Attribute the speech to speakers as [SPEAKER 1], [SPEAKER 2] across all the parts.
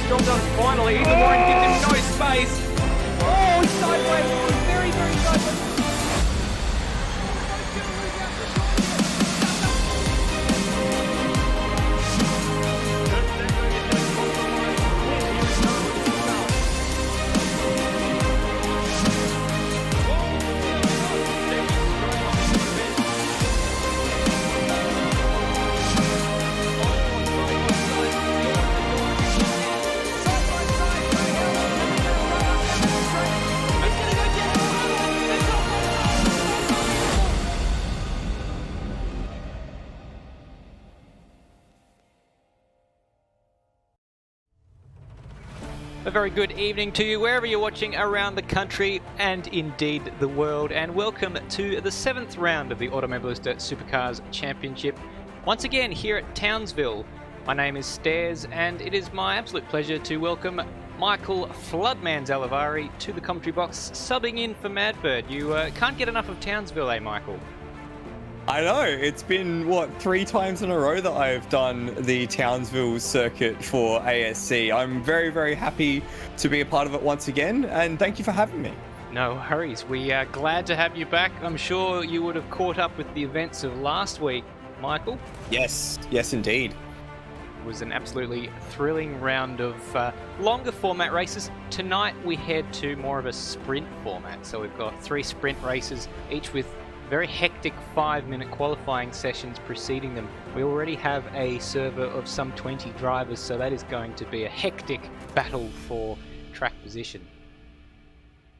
[SPEAKER 1] Storm does finally. Ethan Warren gives him no space. Oh, he's sideways. Very, very sideways. A very good evening to you wherever you're watching around the country and indeed the world, and welcome to the 7th round of the Automobilista Supercars Championship. Once again here at Townsville. My name is Stairs and it is my absolute pleasure to welcome Michael Floodman Zalavari to the commentary box, subbing in for Madbird. You can't get enough of Townsville, eh, Michael?
[SPEAKER 2] I know, it's been, 3 times in a row that I've done the Townsville circuit for ASC. I'm very, very happy to be a part of it once again, and thank you for having me.
[SPEAKER 1] No worries, we are glad to have you back. I'm sure you would have caught up with the events of last week, Michael.
[SPEAKER 2] Yes indeed.
[SPEAKER 1] It was an absolutely thrilling round of longer format races. Tonight we head to more of a sprint format, so we've got 3 sprint races, each with very hectic 5-minute qualifying sessions preceding them. We already have a server of some 20 drivers, so that is going to be a hectic battle for track position.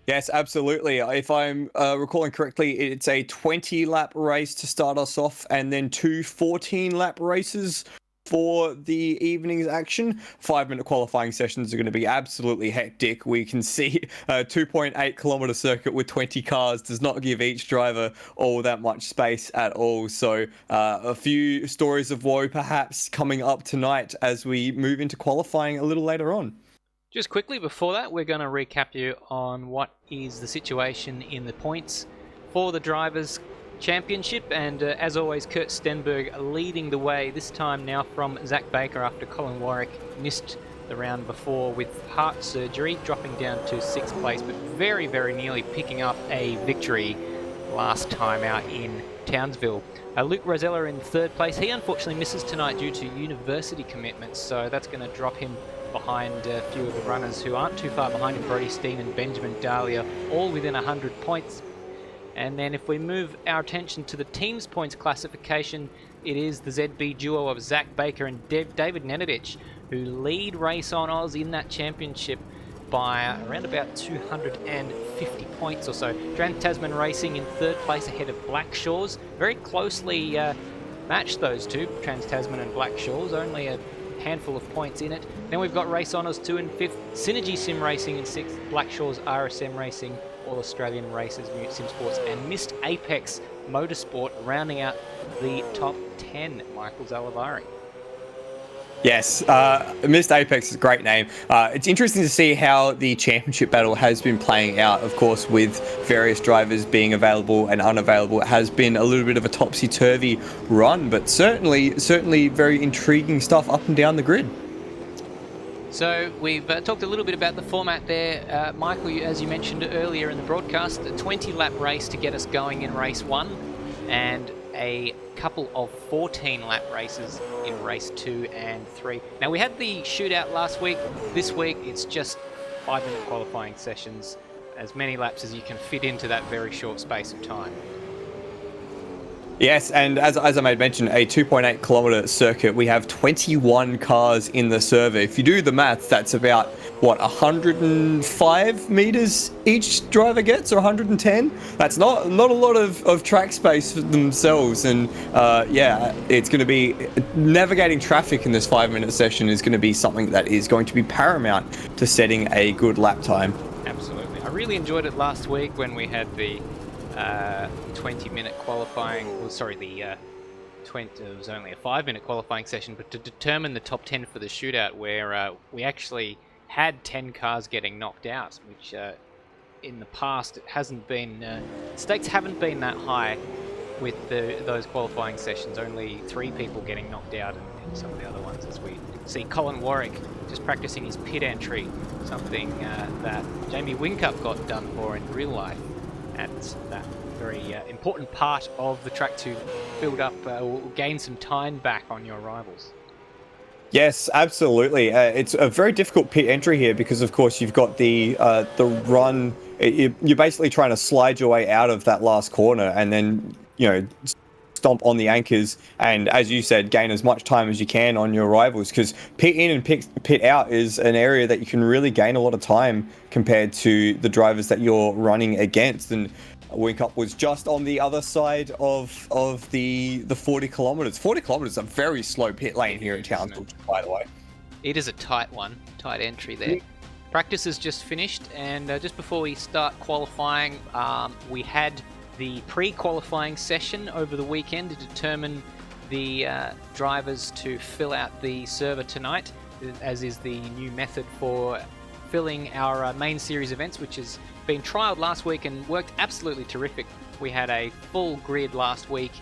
[SPEAKER 2] Yes, absolutely. If I'm recalling correctly, it's a 20-lap race to start us off, and then 2 14-lap races for the evening's action. 5-minute qualifying sessions are going to be absolutely hectic. We can see a 2.8 kilometer circuit with 20 cars does not give each driver all that much space at all. So a few stories of woe perhaps coming up tonight as we move into qualifying a little later on.
[SPEAKER 1] Just quickly before that, we're going to recap you on what is the situation in the points for the drivers' championship, and as always, Kurt Stenberg leading the way, this time now from Zach Baker after Colin Warwick missed the round before with heart surgery, dropping down to 6th place, but very, very nearly picking up a victory last time out in Townsville. Luke Rosella in 3rd place. He unfortunately misses tonight due to university commitments, so that's going to drop him behind a few of the runners who aren't too far behind him, Brody Steen and Benjamin Dahlia, all within 100 points. And then if we move our attention to the team's points classification, it is the ZB duo of Zach Baker and David Nenadic who lead Race on Oz in that championship by around about 250 points or so. Trans-Tasman Racing in 3rd place ahead of Black Shores. Very closely matched, those two, Trans-Tasman and Black Shores, only a handful of points in it. Then we've got Race Honours 2 and 5th, Synergy Sim Racing in 6th, Black Shores RSM Racing, All Australian Races, Mute Sim Sports, and Missed Apex Motorsport rounding out the top 10, Michael Zalavari.
[SPEAKER 2] Yes, Missed Apex is a great name. It's interesting to see how the championship battle has been playing out, of course, with various drivers being available and unavailable. It has been a little bit of a topsy-turvy run, but certainly very intriguing stuff up and down the grid.
[SPEAKER 1] So we've talked a little bit about the format there. Michael, as you mentioned earlier in the broadcast, a 20-lap race to get us going in race 1 and a couple of 14-lap races in race 2 and 3. Now, we had the shootout last week. This week, it's just 5-minute qualifying sessions, as many laps as you can fit into that very short space of time.
[SPEAKER 2] Yes, and as I made mention, a 2.8 kilometer circuit, we have 21 cars in the server. If you do the maths, that's about, 105 meters each driver gets, or 110? That's not a lot of track space for themselves, and it's going to be, navigating traffic in this 5-minute session is going to be something that is going to be paramount to setting a good lap time.
[SPEAKER 1] Absolutely. I really enjoyed it last week when we had the 20-minute qualifying, it was only a 5-minute qualifying session, but to determine the top 10 for the shootout, where we actually had 10 cars getting knocked out, which in the past it hasn't been, stakes haven't been that high with those qualifying sessions, only 3 people getting knocked out in some of the other ones, as we see Colin Warwick just practicing his pit entry, something that Jamie Whincup got done for in real life at that very important part of the track to build up or gain some time back on your rivals.
[SPEAKER 2] Yes, absolutely. It's a very difficult pit entry here because, of course, you've got the run. You're basically trying to slide your way out of that last corner and then, stomp on the anchors and, as you said, gain as much time as you can on your rivals, because pit in and pit out is an area that you can really gain a lot of time compared to the drivers that you're running against. And Whincup was just on the other side of the 40 kilometers. 40 kilometers is a very slow pit lane here in Townsville, by the way.
[SPEAKER 1] It is a tight one, tight entry there. Practice has just finished, and just before we start qualifying, we had the pre-qualifying session over the weekend to determine the drivers to fill out the server tonight, as is the new method for filling our main series events, which has been trialled last week and worked absolutely terrific. We had a full grid last week,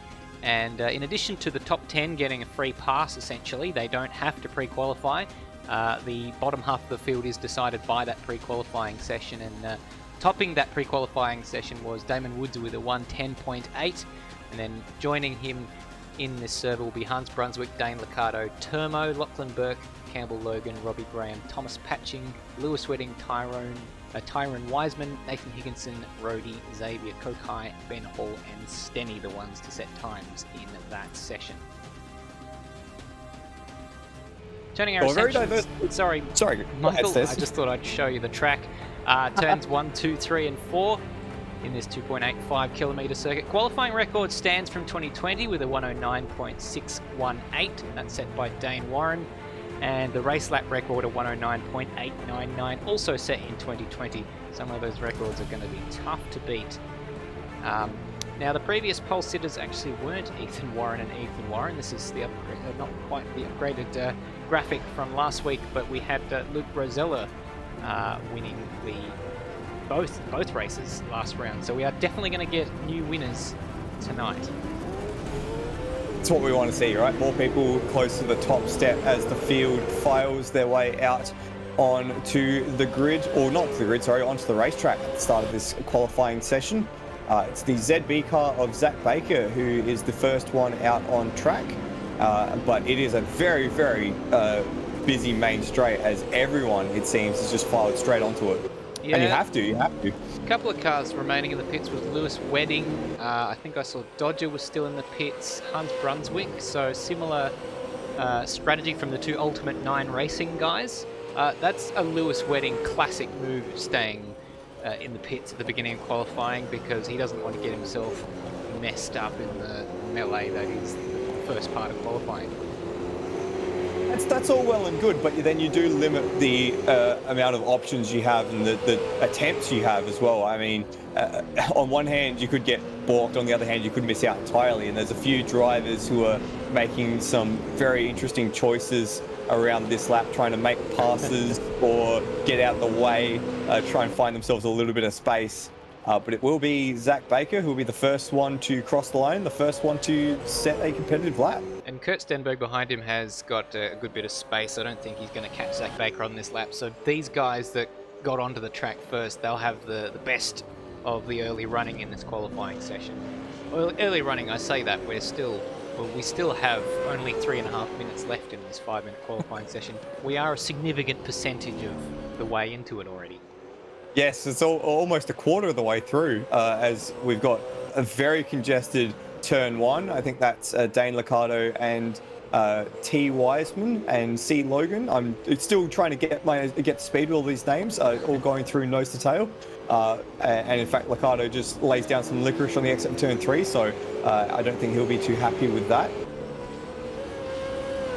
[SPEAKER 1] and in addition to the top 10 getting a free pass, essentially, they don't have to pre-qualify. The bottom half of the field is decided by that pre-qualifying session, and topping that pre-qualifying session was Damon Woods with a 1:10.8, and then joining him in this server will be Hans Brunswick, Dane Liccardo, Turmo, Lachlan Burke, Campbell Logan, Robbie Graham, Thomas Patching, Lewis Wedding, Tyrone Wiseman, Nathan Higginson, Rhodey, Xavier Kokai, Ben Hall, and Stenny, the ones to set times in that session. Turning our attention. Sorry, Michael. I just thought I'd show you the track. Turns 1, 2, 3, and 4 in this 2.85 kilometre circuit. Qualifying record stands from 2020 with a 109.618. That's set by Dane Warren. And the race lap record of 109.899, also set in 2020. Some of those records are going to be tough to beat. Now, the previous pole sitters actually weren't Ethan Warren and Ethan Warren. This is the not quite the upgraded graphic from last week, but we had Luke Rosella winning both races last round. So we are definitely going to get new winners tonight.
[SPEAKER 2] It's what we want to see, right? More people close to the top step as the field files their way out onto the grid, or not to the grid, sorry, onto the racetrack at the start of this qualifying session. It's the ZB car of Zach Baker who is the first one out on track, but it is a very, very busy main straight as everyone, it seems, has just filed straight onto it. Yeah. And you have to. A
[SPEAKER 1] couple of cars remaining in the pits with Lewis Wedding. I think I saw Dodger was still in the pits. Hans Brunswick, so similar strategy from the two Ultimate 9 Racing guys. That's a Lewis Wedding classic move, staying in the pits at the beginning of qualifying, because he doesn't want to get himself messed up in the melee that is the first part of qualifying.
[SPEAKER 2] That's all well and good, but then you do limit the amount of options you have and the attempts you have as well. I mean, on one hand, you could get balked. On the other hand, you could miss out entirely. And there's a few drivers who are making some very interesting choices around this lap, trying to make passes or get out the way, try and find themselves a little bit of space. But it will be Zach Baker who will be the first one to cross the line, the first one to set a competitive lap.
[SPEAKER 1] And Kurt Stenberg behind him has got a good bit of space. I don't think he's going to catch Zach Baker on this lap. So these guys that got onto the track first, they'll have the best of the early running in this qualifying session. Well, early running, I say that, we still have only 3.5 minutes left in this 5-minute qualifying session. We are a significant percentage of the way into it already.
[SPEAKER 2] Yes, it's almost a quarter of the way through, as we've got a very congested turn 1. I think that's Dane Liccardo and T. Wiseman and C. Logan. I'm still trying to get speed with all these names, all going through nose to tail. And in fact, Liccardo just lays down some licorice on the exit of turn 3, so I don't think he'll be too happy with that.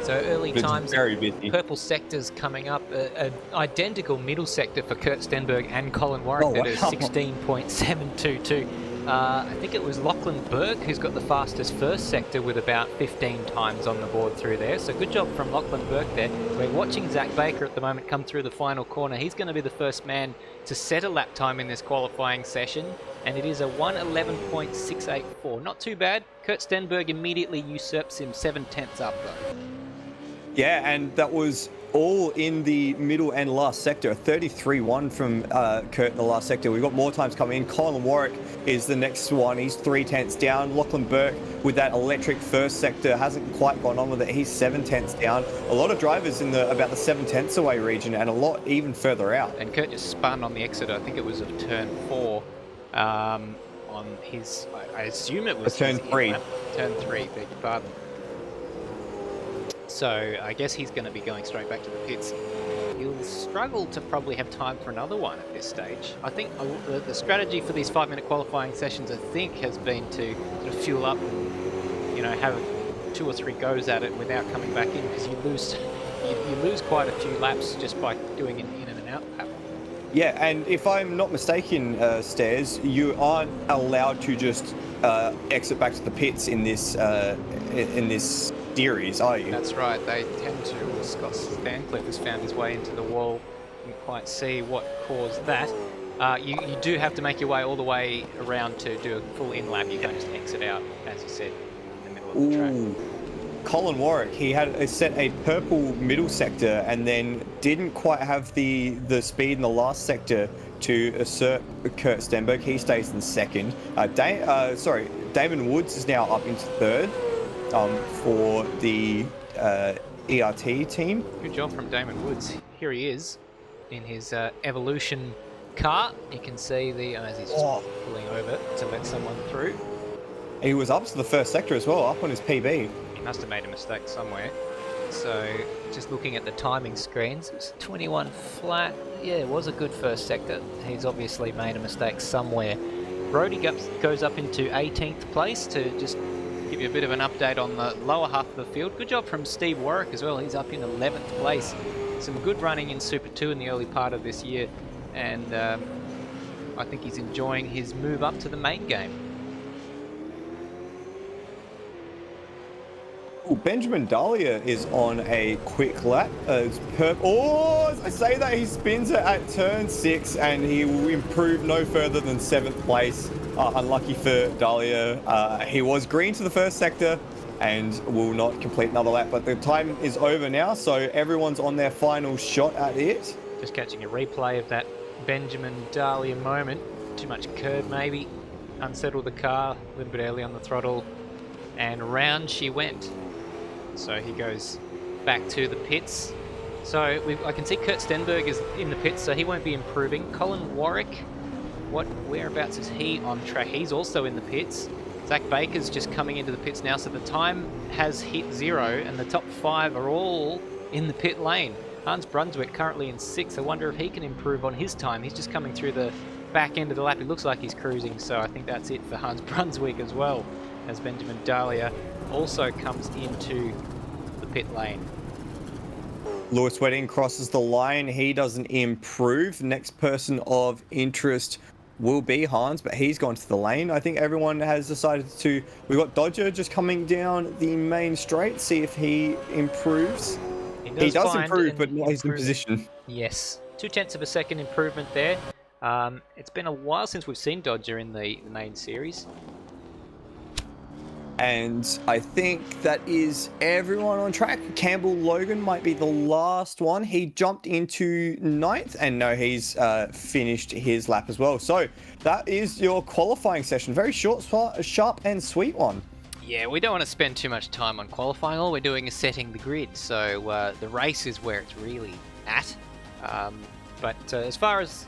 [SPEAKER 1] So early times,
[SPEAKER 2] very busy.
[SPEAKER 1] Purple sectors coming up, an identical middle sector for Kurt Stenberg and Colin Warwick that is 16.722. I think it was Lachlan Burke who's got the fastest first sector with about 15 times on the board through there. So good job from Lachlan Burke there. We're watching Zach Baker at the moment come through the final corner. He's going to be the first man to set a lap time in this qualifying session. and it is a 1:11.684. Not too bad. Kurt Stenberg immediately usurps him 7/10 up though.
[SPEAKER 2] Yeah, and that was all in the middle and last sector. 33-1 from Kurt in the last sector. We've got more times coming in. Colin Warwick is the next one. He's 3/10 down. Lachlan Burke with that electric first sector hasn't quite gone on with it. He's 7/10 down. A lot of drivers in the about the 7/10 away region, and a lot even further out.
[SPEAKER 1] And Kurt just spun on the exit. I think it was of turn 4. On his, I assume it was
[SPEAKER 2] turn 3.
[SPEAKER 1] Turn 3, beg your pardon. So I guess he's going to be going straight back to the pits. He'll struggle to probably have time for another one at this stage. I think the strategy for these 5-minute qualifying sessions, I think, has been to sort of fuel up and, you know, have 2 or 3 goes at it without coming back in, because you lose quite a few laps just by doing an in and out lap. Yeah,
[SPEAKER 2] and if I'm not mistaken, Stairs, you aren't allowed to just exit back to the pits in this series, are you?
[SPEAKER 1] That's right. They tend to. Scott Stancliffe has found his way into the wall. You can quite see what caused that. You do have to make your way all the way around to do a full in lap. You can't just exit out, as you said, in the middle of the track.
[SPEAKER 2] Colin Warwick, he had set a purple middle sector and then didn't quite have the speed in the last sector to assert Kurt Stenberg. He stays in second. Damon Woods is now up into third for the ERT team.
[SPEAKER 1] Good job from Damon Woods. Here he is in his Evolution car. You can see as he's just pulling over to let someone through.
[SPEAKER 2] He was up to the first sector as well, up on his PB.
[SPEAKER 1] Must have made a mistake somewhere. So just looking at the timing screens, it was 21 flat. Yeah, it was a good first sector. He's obviously made a mistake somewhere. Brody goes up into 18th place to just give you a bit of an update on the lower half of the field. Good job from Steve Warwick as well. He's up in 11th place. Some good running in Super 2 in the early part of this year, and I think he's enjoying his move up to the main game.
[SPEAKER 2] Benjamin Dahlia is on a quick lap. As I say that, he spins it at turn 6 and he will improve no further than 7th place. Unlucky for Dahlia. He was green to the first sector and will not complete another lap, but the time is over now, so everyone's on their final shot at it.
[SPEAKER 1] Just catching a replay of that Benjamin Dahlia moment. Too much curb maybe. Unsettled the car a little bit early on the throttle, and round she went. So he goes back to the pits. So I can see Kurt Stenberg is in the pits, so he won't be improving. Colin Warwick, whereabouts is he on track? He's also in the pits. Zach Baker's just coming into the pits now, so the time has hit 0, and the top 5 are all in the pit lane. Hans Brunswick currently in 6th. I wonder if he can improve on his time. He's just coming through the back end of the lap. It looks like he's cruising, so I think that's it for Hans Brunswick as well, as Benjamin Dahlia also comes into the pit lane.
[SPEAKER 2] Lewis Wedding crosses the line. He doesn't improve. Next person of interest will be Hans, but he's gone to the lane. I think everyone has decided to... We've got Dodger just coming down the main straight. See if he improves. He does improve, but not his position.
[SPEAKER 1] Yes. 0.2 of a second improvement there. It's been a while since we've seen Dodger in the main series.
[SPEAKER 2] And I think that is everyone on track. Campbell Logan might be the last one. He jumped into 9th, and no, he's finished his lap as well. So that is your qualifying session. Very short, sharp and sweet one.
[SPEAKER 1] Yeah, we don't want to spend too much time on qualifying. All we're doing is setting the grid. So the race is where it's really at. But as far as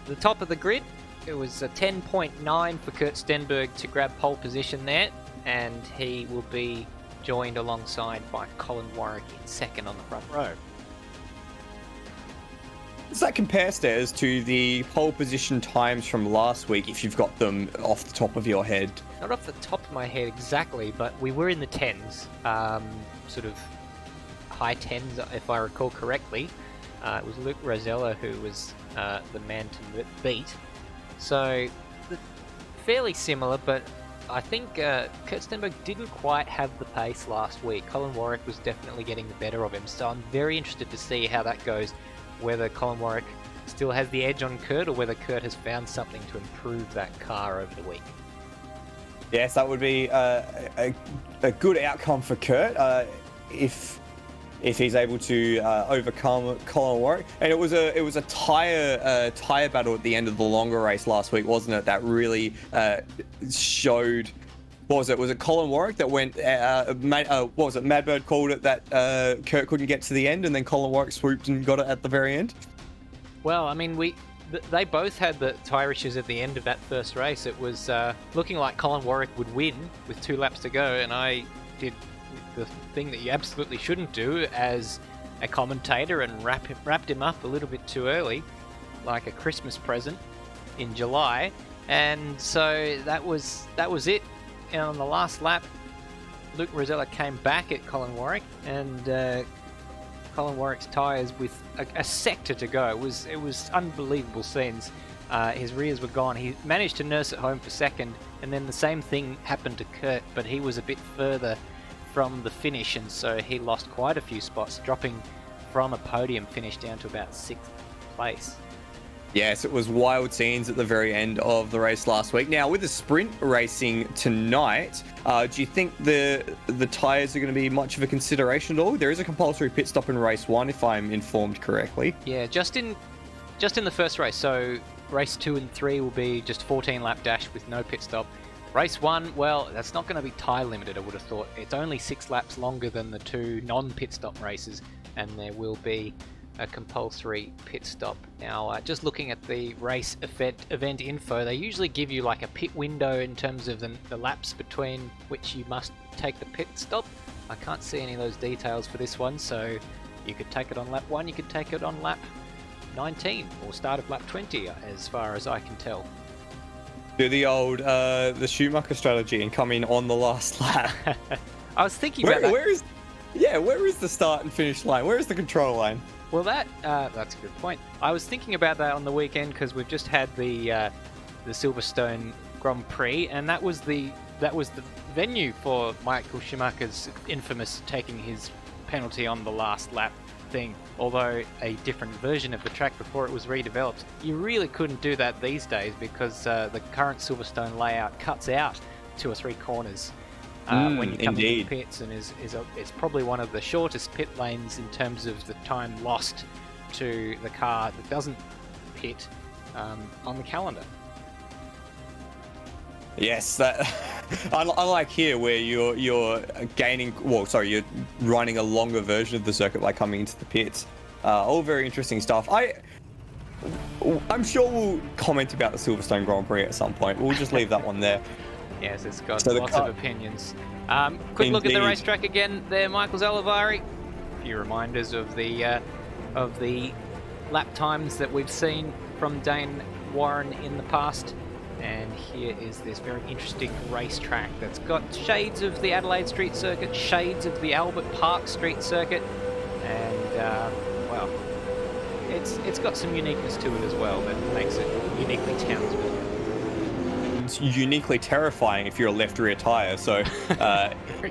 [SPEAKER 1] the top of the grid, it was a 10.9 for Kurt Stenberg to grab pole position there. And he will be joined alongside by Colin Warwick in 2nd on the front row.
[SPEAKER 2] Does that compare, Stairs, to the pole position times from last week, if you've got them off the top of your head?
[SPEAKER 1] Not off the top of my head exactly, but we were in the 10s, sort of high 10s if I recall correctly. It was Luke Rosella who was the man to beat. So fairly similar, but I think Kurt Stenberg didn't quite have the pace last week. Colin Warwick was definitely getting the better of him, so I'm very interested to see how that goes, whether Colin Warwick still has the edge on Kurt, or whether Kurt has found something to improve that car over the week.
[SPEAKER 2] Yes, that would be a good outcome for Kurt if he's able to overcome Colin Warwick. And it was a tire battle at the end of the longer race last week, wasn't it? That really showed. What was it? Was it Colin Warwick that went? What was it? Madbird called it that Kurt couldn't get to the end, and then Colin Warwick swooped and got it at the very end.
[SPEAKER 1] Well, I mean, they both had the tyre issues at the end of that first race. It was looking like Colin Warwick would win with 2 laps to go, and I did the thing that you absolutely shouldn't do as a commentator and wrapped him up a little bit too early, like a Christmas present in July. And so that was it. And on the last lap, Luke Rosella came back at Colin Warwick, and Colin Warwick's tyres with a sector to go. It was unbelievable scenes. His rears were gone. He managed to nurse it home for second, and then the same thing happened to Kurt, but he was a bit further from the finish, and so he lost quite a few spots, dropping from a podium finish down to about 6th place.
[SPEAKER 2] Yes, it was wild scenes at the very end of the race last week. Now, with the sprint racing tonight, do you think the tyres are going to be much of a consideration at all? There is a compulsory pit stop in race 1, if I'm informed correctly.
[SPEAKER 1] Yeah, just in the first race. So race 2 and 3 will be just 14-lap dash with no pit stop. Race 1, well, that's not going to be tyre limited, I would have thought. It's only 6 laps longer than the 2 non-pit stop races, and there will be a compulsory pit stop. Now, just looking at the race event info, they usually give you like a pit window in terms of the laps between which you must take the pit stop. I can't see any of those details for this one, so you could take it on lap 1, you could take it on lap 19 or start of lap 20, as far as I can tell.
[SPEAKER 2] Do the old the Schumacher strategy and come in on the last lap.
[SPEAKER 1] I was thinking about that.
[SPEAKER 2] Where is the start and finish line? Where is the control line?
[SPEAKER 1] Well, that's a good point. I was thinking about that on the weekend because we've just had the Silverstone Grand Prix, and that was the venue for Michael Schumacher's infamous taking his penalty on the last lap thing. Although a different version of the track before it was redeveloped, you really couldn't do that these days because the current Silverstone layout cuts out 2 or 3 corners. When you come into the pits, and it's probably one of the shortest pit lanes in terms of the time lost to the car that doesn't pit on the calendar.
[SPEAKER 2] Yes, that unlike here where you're running a longer version of the circuit by coming into the pits. All very interesting stuff. I'm sure we'll comment about the Silverstone Grand Prix at some point. We'll just leave that one there.
[SPEAKER 1] Yes, it's got lots of opinions. Quick look at the racetrack again there, Michael Zalavari. A few reminders of the lap times that we've seen from Dane Warren in the past. And here is this very interesting racetrack that's got shades of the Adelaide Street Circuit, shades of the Albert Park Street Circuit, and well, it's got some uniqueness to it as well that makes it uniquely Townsville.
[SPEAKER 2] It's uniquely terrifying if you're a left rear tire. So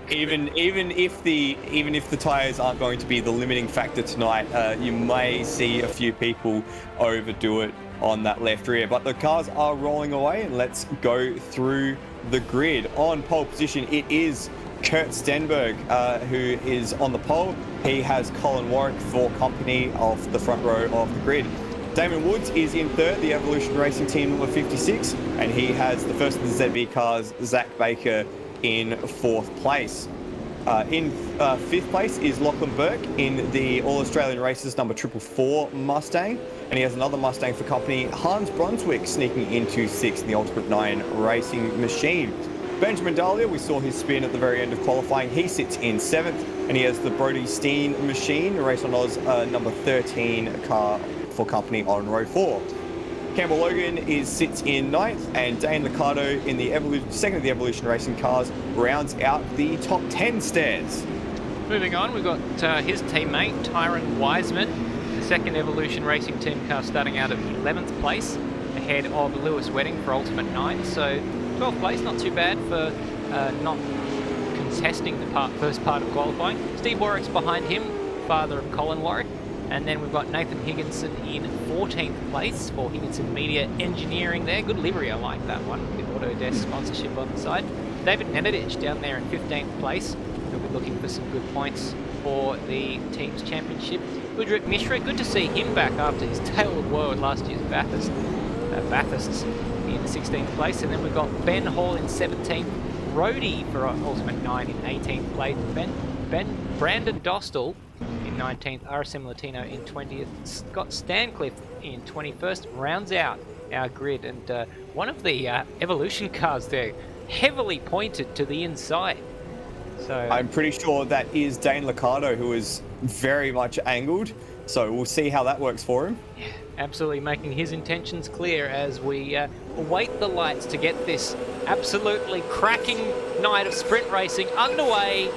[SPEAKER 2] even if the tires aren't going to be the limiting factor tonight, you may see a few people overdo it on that left rear. But the cars are rolling away, and let's go through the grid. On pole position, it is Kurt Stenberg who is on the pole. He has Colin Warwick for company of the front row of the grid. Damon Woods is in third, the Evolution Racing Team number 56, and he has the first of the ZB cars, Zach Baker, in fourth place. In fifth place is Lachlan Burke in the All-Australian Races number 444 Mustang, and he has another Mustang for company, Hans Brunswick, sneaking into sixth in the Ultimate 9 Racing Machine. Benjamin Dahlia, we saw his spin at the very end of qualifying. He sits in seventh, and he has the Brodie Steen Machine, Race on Oz number 13 car for company on row 4. Campbell Logan sits in ninth, and Dane Liccardo in the second of the Evolution Racing cars rounds out the top 10 stairs.
[SPEAKER 1] Moving on, we've got his teammate Tyron Wiseman, the second Evolution Racing Team car, starting out at 11th place, ahead of Lewis Wedding for Ultimate 9. So 12th place, not too bad for not contesting the first part of qualifying. Steve Warwick's behind him, father of Colin Warwick. And then we've got Nathan Higginson in 14th place for Higginson Media Engineering there. Good livery, I like that one, with Autodesk sponsorship on the side. David Nenadich down there in 15th place. He'll be looking for some good points for the team's championship. Udrit Mishra, good to see him back after his tale of woe at last year's Bathursts in 16th place. And then we've got Ben Hall in 17th, Rhodey for Ultimate 9 in 18th place, Brandon Dostal in 19th, RSM Latino in 20th, Scott Stancliffe in 21st, rounds out our grid. And one of the Evolution cars there, heavily pointed to the inside. So
[SPEAKER 2] I'm pretty sure that is Dane Liccardo, who is very much angled. So we'll see how that works for him.
[SPEAKER 1] Yeah, absolutely making his intentions clear as we await the lights to get this absolutely cracking night of sprint racing underway.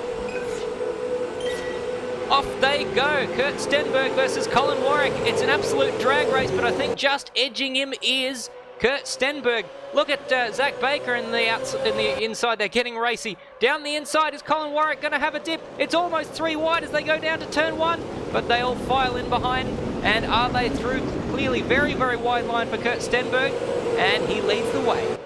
[SPEAKER 1] Off they go. Kurt Stenberg versus Colin Warwick. It's an absolute drag race, but I think just edging him is Kurt Stenberg. Look at Zach Baker in the inside. They're getting racy. Down the inside is Colin Warwick going to have a dip. It's almost 3 wide as they go down to turn 1, but they all file in behind. And are they through? Clearly very, very wide line for Kurt Stenberg, and he leads the way.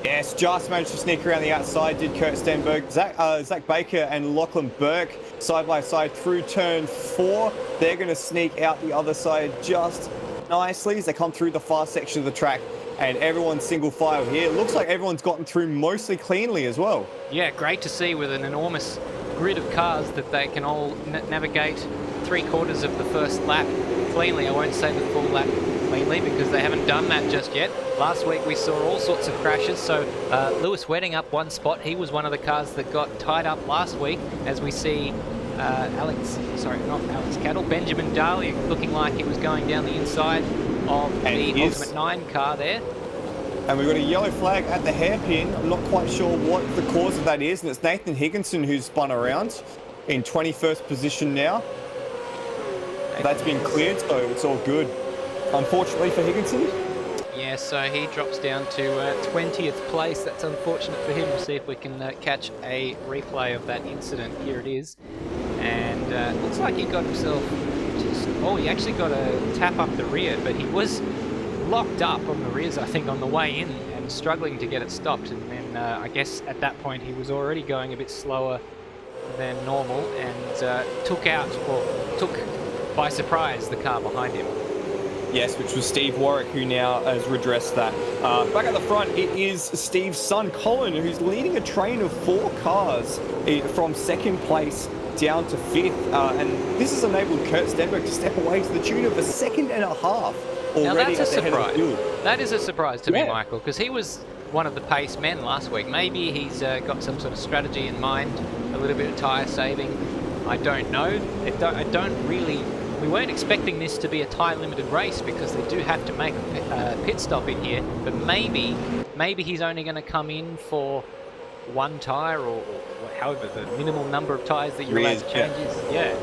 [SPEAKER 2] Yes, just managed to sneak around the outside, did Kurt Stenberg. Zach Baker and Lachlan Burke side by side through turn 4. They're going to sneak out the other side just nicely as they come through the far section of the track, and everyone's single file here. Looks like everyone's gotten through mostly cleanly as well. Yeah,
[SPEAKER 1] great to see with an enormous grid of cars that they can all navigate 3/4 of the first lap cleanly. I won't say the full lap cleanly because they haven't done that just yet. Last week we saw all sorts of crashes, so Lewis Wedding up 1 spot. He was one of the cars that got tied up last week, as we see Benjamin Daly looking like he was going down the inside of the Ultimate 9 car there.
[SPEAKER 2] And we've got a yellow flag at the hairpin. I'm not quite sure what the cause of that is, and it's Nathan Higginson who's spun around in 21st position now. That's been cleared, so it's all good. Unfortunately for Higginson.
[SPEAKER 1] Yeah, so he drops down to 20th place. That's unfortunate for him. We'll see if we can catch a replay of that incident. Here it is. And looks like he got himself he actually got a tap up the rear, but he was locked up on the rears, I think, on the way in and struggling to get it stopped. And then I guess at that point he was already going a bit slower than normal and took by surprise the car behind him.
[SPEAKER 2] Yes, which was Steve Warwick, who now has redressed that. Back at the front, it is Steve's son, Colin, who's leading a train of 4 cars from 2nd place down to 5th. And this has enabled Kurt Stenberg to step away to the tune of 1.5 seconds already
[SPEAKER 1] now that's
[SPEAKER 2] at the head of the field.
[SPEAKER 1] That is a surprise to me, Michael, because he was one of the pace men last week. Maybe he's got some sort of strategy in mind, a little bit of tyre saving. I don't know. We weren't expecting this to be a tyre-limited race because they do have to make a pit stop in here, but maybe he's only going to come in for 1 tyre or however the minimal number of tyres that you're allowed to change is. Yeah.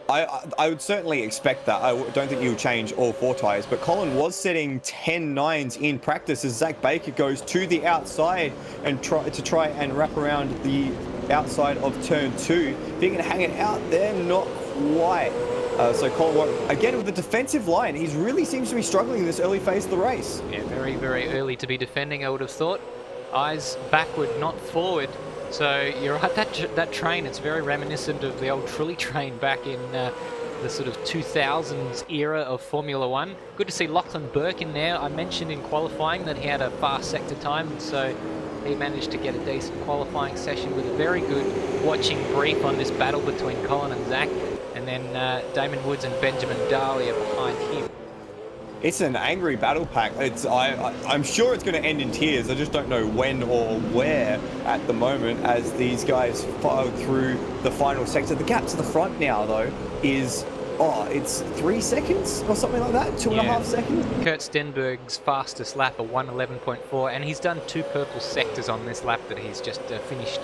[SPEAKER 2] I would certainly expect that. I don't think he'll change all 4 tyres, but Colin was setting 10 9s in practice as Zach Baker goes to the outside and try and wrap around the outside of turn 2. If he can hang it out there, not quite. So Colin, again with the defensive line, he really seems to be struggling in this early phase of the race.
[SPEAKER 1] Yeah, very, very early to be defending, I would have thought. Eyes backward, not forward. So you're right, that train, it's very reminiscent of the old Trulli train back in the sort of 2000s era of Formula 1. Good to see Lachlan Burke in there. I mentioned in qualifying that he had a fast sector time, so he managed to get a decent qualifying session with a very good watching brief on this battle between Colin and Zach. And then Damon Woods and Benjamin Daly are behind him.
[SPEAKER 2] It's an angry battle pack. I'm sure it's going to end in tears. I just don't know when or where at the moment as these guys file through the final sector. The gap to the front now, though, is, it's 3 seconds or something like that? 2.5 seconds?
[SPEAKER 1] Kurt Stenberg's fastest lap, a 1:11.4, and he's done 2 purple sectors on this lap that he's just finished.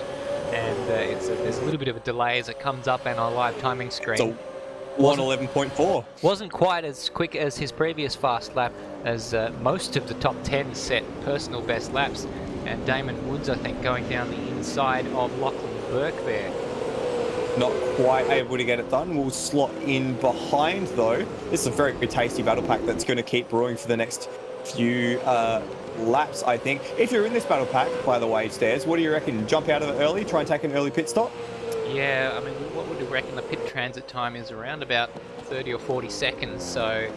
[SPEAKER 1] And there's a little bit of a delay as it comes up on our live timing screen.
[SPEAKER 2] So 1:11.4.
[SPEAKER 1] Wasn't quite as quick as his previous fast lap, as most of the top 10 set personal best laps. And Damon Woods, I think, going down the inside of Lachlan Burke there.
[SPEAKER 2] not quite able to get it done. We'll slot in behind though. This is a very tasty battle pack that's going to keep brewing for the next few laps, I think. If you're in this battle pack, by the way, Stairs, what do you reckon? Jump out of it early, try and take an early pit stop?
[SPEAKER 1] Yeah, I mean, what would you reckon the pit transit time is? Around about 30 or 40 seconds, so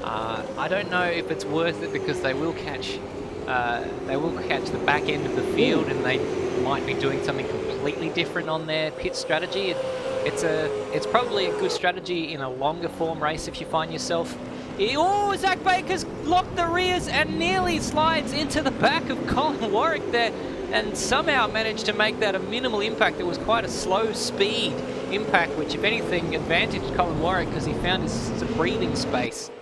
[SPEAKER 1] I don't know if it's worth it, because they will catch the back end of the field, and they might be doing something completely different on their pit strategy. It's probably a good strategy in a longer form race if you find yourself. Oh, Zach Baker's locked the rears and nearly slides into the back of Colin Warwick there, and somehow managed to make that a minimal impact. It was quite a slow speed impact, which if anything advantaged Colin Warwick, because he found some breathing space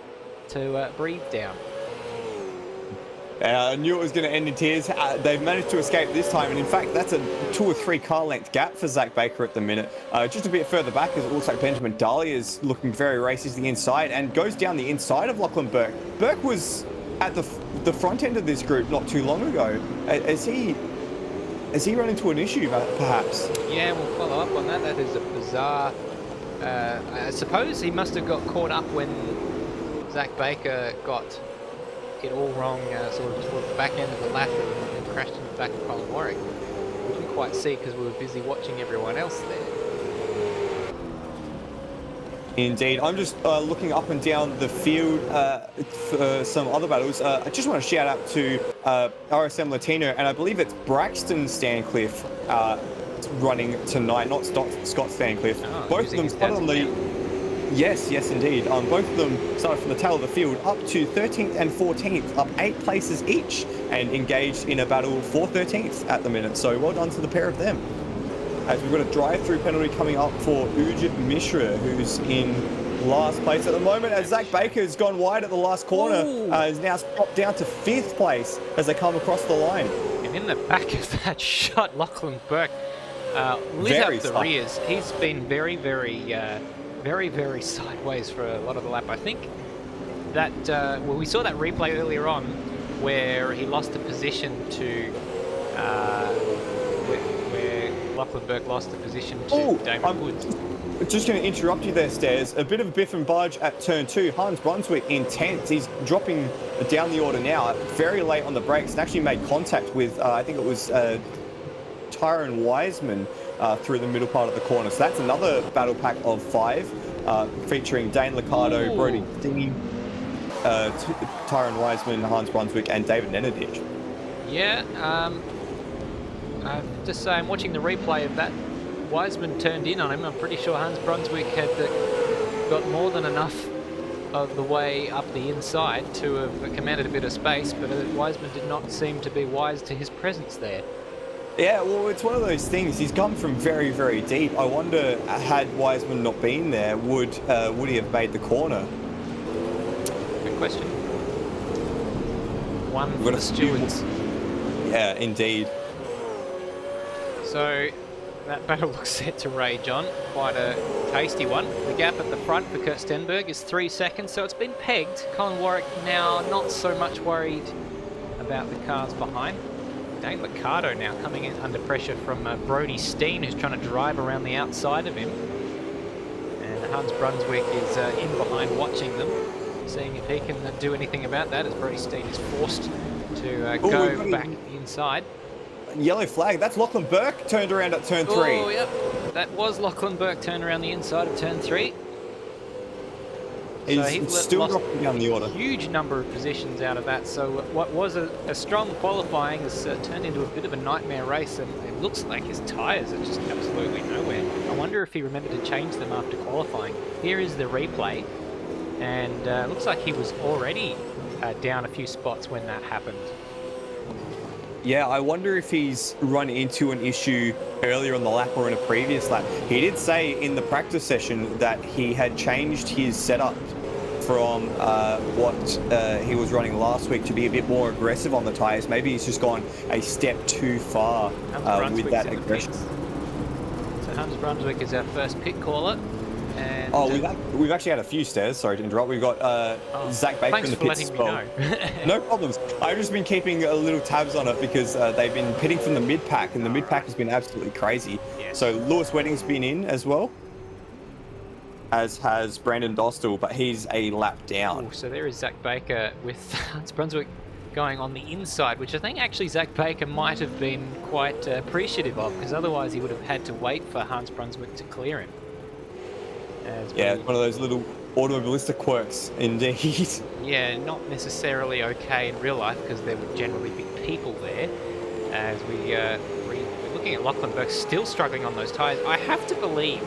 [SPEAKER 1] to breathe down.
[SPEAKER 2] I knew it was going to end in tears. They've managed to escape this time, and in fact, that's a 2 or 3 car length gap for Zach Baker at the minute. Just a bit further back, as it looks like Benjamin Dahlia is looking very racy to the inside and goes down the inside of Lachlan Burke. Burke was at the front end of this group not too long ago. Has he run into an issue, perhaps?
[SPEAKER 1] Yeah, we'll follow up on that. That is a bizarre... I suppose he must have got caught up when Zach Baker got it all wrong, sort of towards the back end of the lap, and crashed into the back of Colin Warwick. We didn't quite see because we were busy watching everyone else there.
[SPEAKER 2] Indeed. I'm just looking up and down the field for some other battles. I just want to shout out to RSM Latino, and I believe it's Braxton Stancliffe running tonight, not Scott Stancliffe.
[SPEAKER 1] Oh,
[SPEAKER 2] both of them started on the... Yes, indeed. Both of them started from the tail of the field up to 13th and 14th, up 8 places each, and engaged in a battle for 13th at the minute. So well done to the pair of them. As we've got a drive-through penalty coming up for Ujit Mishra, who's in last place at the moment, as Zach Baker's gone wide at the last corner, is now dropped down to 5th place as they come across the line.
[SPEAKER 1] And in the back of that shot, Lachlan Burke lit up the rears. He's been very, very sideways for a lot of the lap. I think that, well, we saw that replay earlier on where he lost the position to, where Lachlan Burke lost the position to David Woods.
[SPEAKER 2] Just going to interrupt you there, Stairs. A bit of a biff and budge at turn 2. Hans Brunswick in 10th. He's dropping down the order now, very late on the brakes, and actually made contact with, I think it was Tyron Wiseman through the middle part of the corner. So that's another battle pack of 5, featuring Dane Liccardo, Brody Dean, Tyron Wiseman, Hans Brunswick, and David Nenadich.
[SPEAKER 1] Yeah, just saying, watching the replay of that, Wiseman turned in on him. I'm pretty sure Hans Brunswick had got more than enough of the way up the inside to have commanded a bit of space, but Wiseman did not seem to be wise to his presence there.
[SPEAKER 2] Yeah, well, it's one of those things. He's come from very, very deep. I wonder, had Wiseman not been there, would he have made the corner?
[SPEAKER 1] Good question. One for the stewards.
[SPEAKER 2] Yeah, indeed.
[SPEAKER 1] So that battle looks set to rage on. Quite a tasty one. The gap at the front for Kurt Stenberg is 3 seconds, so it's been pegged. Colin Warwick now not so much worried about the cars behind. Dane Liccardo now coming in under pressure from Brody Steen, who's trying to drive around the outside of him. And Hans Brunswick is in behind watching them, seeing if he can do anything about that, as Brody Steen is forced to go back inside.
[SPEAKER 2] Yellow flag. That's Lachlan Burke turned around at turn 3.
[SPEAKER 1] Oh, yep. That was Lachlan Burke turned around the inside of turn 3.
[SPEAKER 2] He's still dropping down the order.
[SPEAKER 1] A huge number of positions out of that. So what was a strong qualifying has turned into a bit of a nightmare race, and it looks like his tyres are just absolutely nowhere. I wonder if he remembered to change them after qualifying. Here is the replay, and looks like he was already down a few spots when that happened.
[SPEAKER 2] Yeah, I wonder if he's run into an issue earlier on the lap or in a previous lap. He did say in the practice session that he had changed his setup from what he was running last week to be a bit more aggressive on the tyres. Maybe he's just gone a step too far with that aggression.
[SPEAKER 1] So Hans Brunswick is our first pit caller. And
[SPEAKER 2] Oh, we've actually had a few stares. Sorry to interrupt. We've got Zach Baker in the pits as well.
[SPEAKER 1] Thanks for letting me know.
[SPEAKER 2] No problems. I've just been keeping a little tabs on it because they've been pitting from the mid pack, and the mid pack has been absolutely crazy.
[SPEAKER 1] Yes.
[SPEAKER 2] So Lewis Wedding's been in as well, as has Brandon Dostal, but he's a lap down.
[SPEAKER 1] Ooh, so there is Zach Baker with Hans Brunswick going on the inside, which I think actually Zach Baker might have been quite appreciative of, because otherwise he would have had to wait for Hans Brunswick to clear him.
[SPEAKER 2] Yeah, one of those little automobilistic quirks, indeed.
[SPEAKER 1] Yeah, not necessarily okay in real life, because there would generally be people there. As we're looking at Lachlan Burke still struggling on those tyres. I have to believe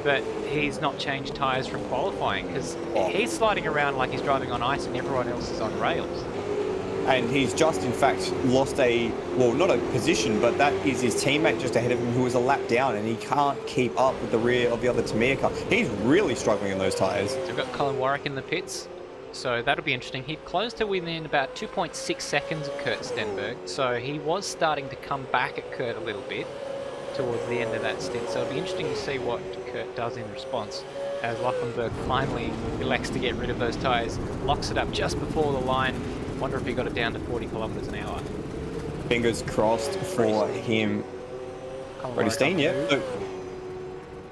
[SPEAKER 1] that he's not changed tyres from qualifying, because he's sliding around like he's driving on ice and everyone else is on rails.
[SPEAKER 2] And he's just, in fact, lost not a position, but that is his teammate just ahead of him who was a lap down, and he can't keep up with the rear of the other Tamiya car. He's really struggling in those tyres.
[SPEAKER 1] So we've got Colin Warwick in the pits, so that'll be interesting. He closed to within about 2.6 seconds of Kurt Stenberg, so he was starting to come back at Kurt a little bit towards the end of that stint, so it'll be interesting to see what Kurt does in response as Lachlan Burke finally elects to get rid of those tyres, locks it up just before the line. Wonder if he got it down to 40 kilometers an hour.
[SPEAKER 2] Fingers crossed for him. Brody Steen, yeah. So,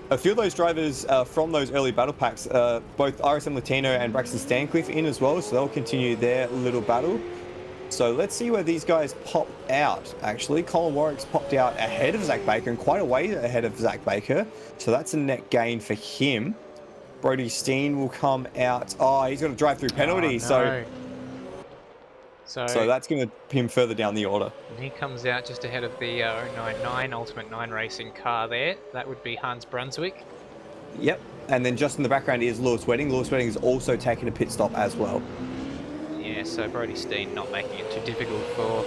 [SPEAKER 2] a few of those drivers from those early battle packs, both RSM Latino and Braxton Stancliffe in as well, so they'll continue their little battle. So let's see where these guys pop out, actually. Colin Warwick's popped out ahead of Zach Baker, and quite a way ahead of Zach Baker, so that's a net gain for him. Brody Steen will come out. Oh, he's got a drive-through penalty,
[SPEAKER 1] So
[SPEAKER 2] that's going to put him further down the order.
[SPEAKER 1] And he comes out just ahead of the 099 Ultimate 9 Racing car there. That would be Hans Brunswick.
[SPEAKER 2] Yep. And then just in the background is Lewis Wedding. Lewis Wedding is also taking a pit stop as well.
[SPEAKER 1] Yeah, so Brody Steen not making it too difficult for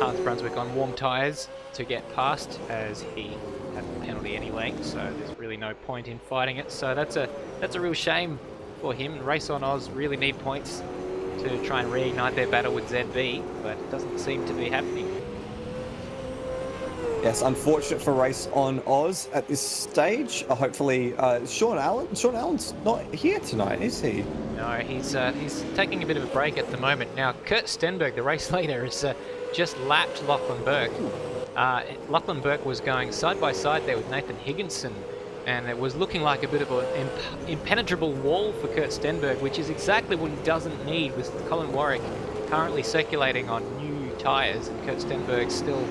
[SPEAKER 1] Hans Brunswick on warm tyres to get past, as he had the penalty anyway, so there's really no point in fighting it. So that's a real shame for him. Race on Oz really need points to try and reignite their battle with ZB, but it doesn't seem to be happening.
[SPEAKER 2] Yes, unfortunate for Race on Oz at this stage. Hopefully, Sean Allen's not here tonight, is he?
[SPEAKER 1] No, he's taking a bit of a break at the moment. Now, Kurt Stenberg, the race leader, has just lapped Lachlan Burke. Lachlan Burke was going side by side there with Nathan Higginson, and it was looking like a bit of an impenetrable wall for Kurt Stenberg, which is exactly what he doesn't need, with Colin Warwick currently circulating on new tyres and Kurt Stenberg still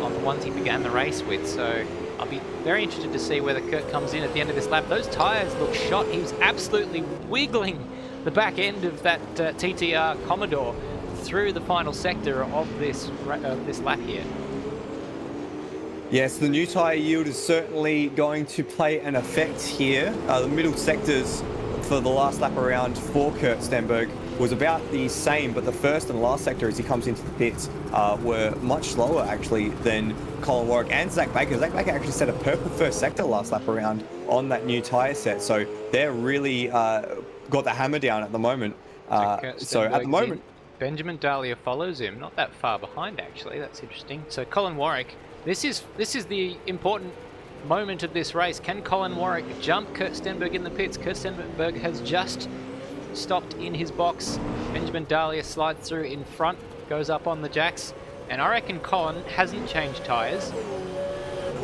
[SPEAKER 1] on the ones he began the race with. So I'll be very interested to see whether Kurt comes in at the end of this lap. Those tyres look shot. He was absolutely wiggling the back end of that TTR Commodore through the final sector of this lap here.
[SPEAKER 2] Yes, the new tyre yield is certainly going to play an effect here. The middle sectors for the last lap around for Kurt Stenberg was about the same, but the first and last sector as he comes into the pits were much slower actually than Colin Warwick and Zach Baker. Zach Baker actually set a purple first sector last lap around on that new tyre set, so they're really got the hammer down at the moment. So at the moment,
[SPEAKER 1] Benjamin Dahlia follows him, not that far behind actually. That's interesting. So Colin Warwick, this is the important moment of this race. Can Colin Warwick jump Kurt Stenberg in the pits? Kurt Stenberg has just stopped in his box. Benjamin Dahlia slides through in front, goes up on the jacks, and I reckon Colin hasn't changed tyres.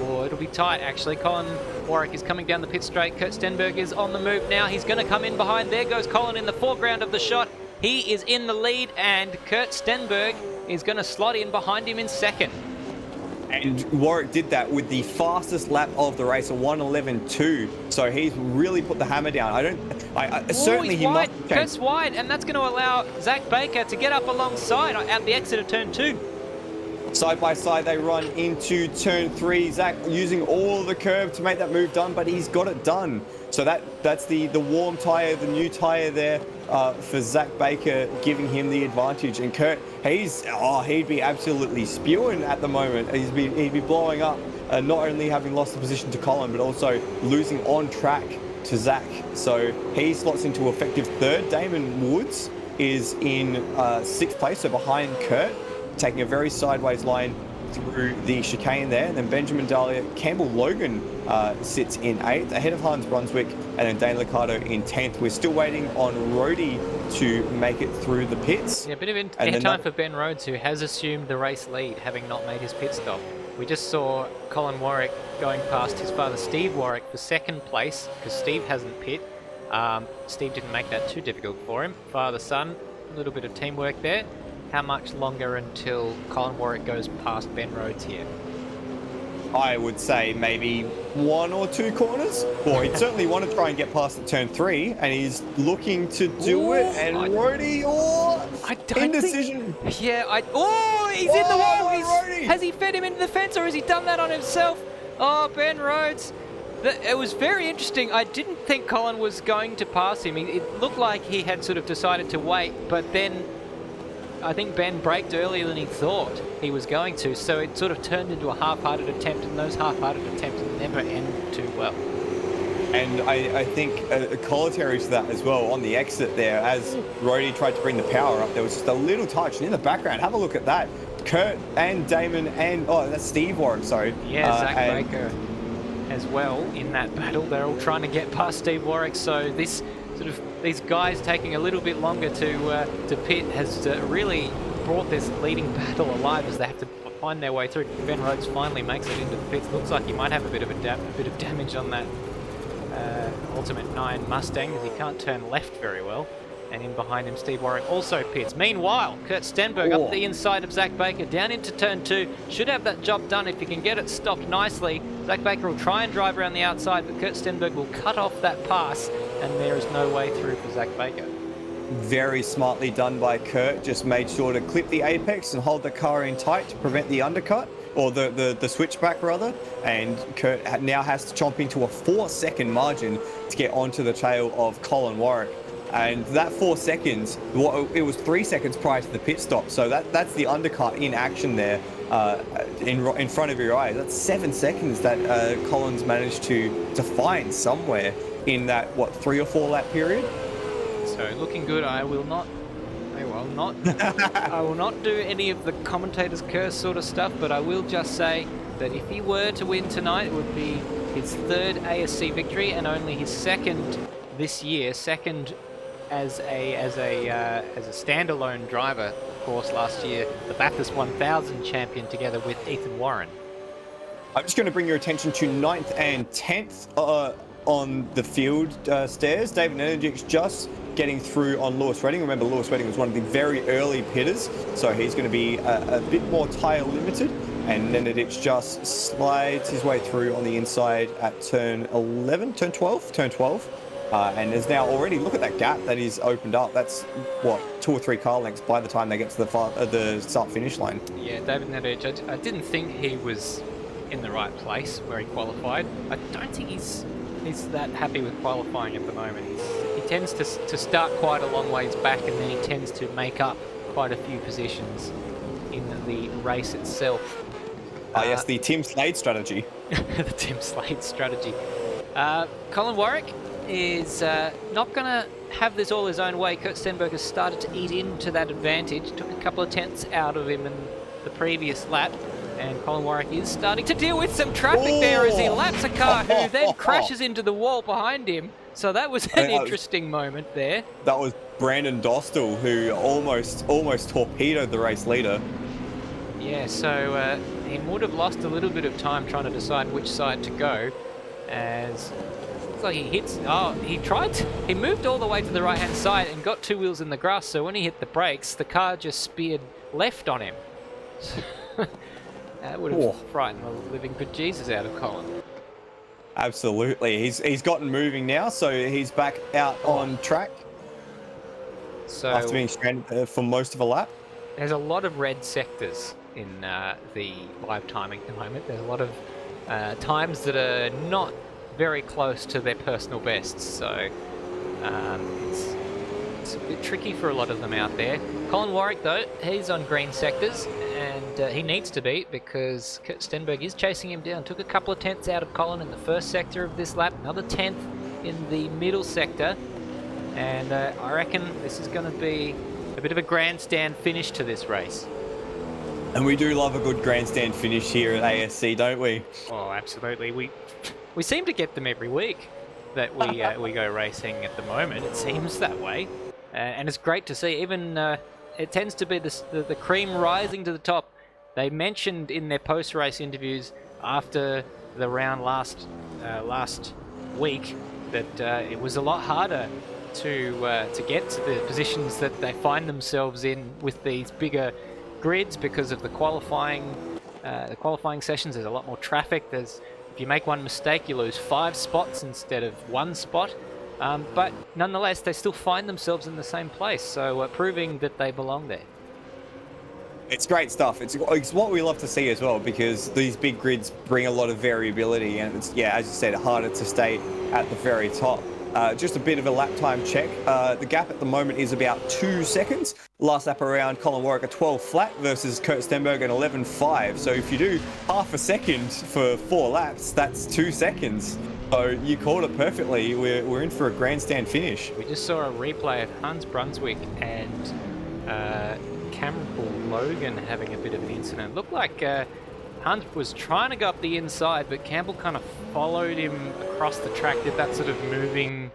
[SPEAKER 1] Or it'll be tight actually. Colin Warwick is coming down the pit straight. Kurt Stenberg is on the move now. He's going to come in behind. There goes Colin in the foreground of the shot. He is in the lead, and Kurt Stenberg is going to slot in behind him in second.
[SPEAKER 2] And Warwick did that with the fastest lap of the race, a 1:11.2. So he's really put the hammer down. Certainly he must change.
[SPEAKER 1] Kurt's wide, and that's going to allow Zach Baker to get up alongside at the exit of turn 2.
[SPEAKER 2] Side by side, they run into turn 3. Zach using all the curb to make that move done, but he's got it done. So that's the warm tyre, the new tyre there for Zach Baker, giving him the advantage. And Kurt, he'd be absolutely spewing at the moment. He'd be blowing up, not only having lost the position to Colin, but also losing on track to Zach. So he slots into effective third. Damon Woods is in 6th place, so behind Kurt, taking a very sideways line through the chicane there. And then Benjamin Dahlia, Campbell Logan sits in 8th, ahead of Hans Brunswick, and then Dane Liccardo in 10th. We're still waiting on Rhodey to make it through the pits.
[SPEAKER 1] Yeah, a bit of airtime for Ben Rhodes, who has assumed the race lead, having not made his pit stop. We just saw Colin Warwick going past his father Steve Warwick for 2nd place, because Steve hasn't pit. Steve didn't make that too difficult for him. Father-son, a little bit of teamwork there. How much longer until Colin Warwick goes past Ben Rhodes here?
[SPEAKER 2] I would say maybe 1 or 2 corners. Well, he'd certainly want to try and get past at turn 3, and he's looking to do it. And Rhodey, indecision.
[SPEAKER 1] He's in the wall. Has he fed him into the fence, or has he done that on himself? Oh, Ben Rhodes. It was very interesting. I didn't think Colin was going to pass him. It looked like he had sort of decided to wait, but then I think Ben braked earlier than he thought he was going to, so it sort of turned into a half-hearted attempt, and those half-hearted attempts never end too well.
[SPEAKER 2] And I think a corollary to that as well, on the exit there, as Rhodey tried to bring the power up, there was just a little touch. And in the background, have a look at that. Kurt and Damon and, that's Steve Warwick, sorry.
[SPEAKER 1] Yeah, Zach Baker as well in that battle. They're all trying to get past Steve Warwick, so this these guys taking a little bit longer to pit has really brought this leading battle alive as they have to find their way through. Ben Rhodes finally makes it into the pits. Looks like he might have a bit of damage on that Ultimate 9 Mustang, because he can't turn left very well. And in behind him, Steve Warwick also pits. Meanwhile, Kurt Stenberg up the inside of Zach Baker, down into turn 2. Should have that job done if he can get it stopped nicely. Zach Baker will try and drive around the outside, but Kurt Stenberg will cut off that pass, and there is no way through for Zach Baker.
[SPEAKER 2] Very smartly done by Kurt. Just made sure to clip the apex and hold the car in tight to prevent the undercut, or the switchback rather. And Kurt now has to chomp into a 4-second margin to get onto the tail of Colin Warwick. And that 4 seconds, it was 3 seconds prior to the pit stop. So that's the undercut in action there, in front of your eyes. That's 7 seconds that Colin's managed to find somewhere in that 3 or 4 lap period.
[SPEAKER 1] So looking good. I will not do any of the commentator's curse sort of stuff, but I will just say that if he were to win tonight, it would be his 3rd ASC victory and only his 2nd this year. 2nd as a standalone driver. Of course, last year the Bathurst 1000 champion together with Ethan Warren.
[SPEAKER 2] I'm just going to bring your attention to 9th and 10th on the field stairs. David Energix just getting through on Lewis Redding. Remember, Lewis Redding was one of the very early pitters, so he's going to be a bit more tyre limited. And Energix just slides his way through on the inside at turn 12. And there's now already, look at that gap that is opened up. That's 2 or 3 car lengths by the time they get to the start finish line. Yeah,
[SPEAKER 1] David Nedich, I didn't think he was in the right place where he qualified. I don't think he's that happy with qualifying at the moment. He tends to start quite a long ways back, and then he tends to make up quite a few positions in the race itself.
[SPEAKER 2] Yes, the Tim Slade strategy.
[SPEAKER 1] The Tim Slade strategy. Colin Warwick is not going to have this all his own way. Kurt Stenberg has started to eat into that advantage. Took a couple of tenths out of him in the previous lap. And Colin Warwick is starting to deal with some traffic there as he laps a car who then crashes into the wall behind him. So that was an interesting moment there.
[SPEAKER 2] That was Brandon Dostal, who almost torpedoed the race leader.
[SPEAKER 1] Yeah, so he would have lost a little bit of time trying to decide which side to go, as looks like he hits. He moved all the way to the right-hand side and got 2 wheels in the grass. So when he hit the brakes, the car just speared left on him. That would have frightened the living bejesus out of Colin.
[SPEAKER 2] Absolutely. He's gotten moving now, so he's back out on track. So after being stranded for most of a lap.
[SPEAKER 1] There's a lot of red sectors in the live timing at the moment. There's a lot of times that are not very close to their personal bests, so it's a bit tricky for a lot of them out there. Colin Warwick, though, he's on green sectors, and he needs to be, because Kurt Stenberg is chasing him down. Took a couple of tenths out of Colin in the first sector of this lap, another 10th in the middle sector, and I reckon this is going to be a bit of a grandstand finish to this race.
[SPEAKER 2] And we do love a good grandstand finish here at ASC, don't we?
[SPEAKER 1] Oh, absolutely. We seem to get them every week that we go racing at the moment. It seems that way, and it's great to see. Even it tends to be the cream rising to the top. They mentioned in their post-race interviews after the round last week that it was a lot harder to get to the positions that they find themselves in with these bigger grids because of the qualifying sessions. There's a lot more traffic. If you make one mistake, you lose 5 spots instead of 1 spot. But nonetheless, they still find themselves in the same place, so proving that they belong there.
[SPEAKER 2] It's great stuff. It's what we love to see as well, because these big grids bring a lot of variability, and it's, yeah, as you said, harder to stay at the very top. Just a bit of a lap time check. The gap at the moment is about 2 seconds. Last lap around, Colin Warwick a 12 flat versus Kurt Stenberg an 11.5. So if you do half a second for 4 laps, that's 2 seconds. So you called it perfectly. We're in for a grandstand finish.
[SPEAKER 1] We just saw a replay of Hans Brunswick and Campbell Logan having a bit of an incident. Looked like Hunt was trying to go up the inside, but Campbell kind of followed him across the track, did that sort of moving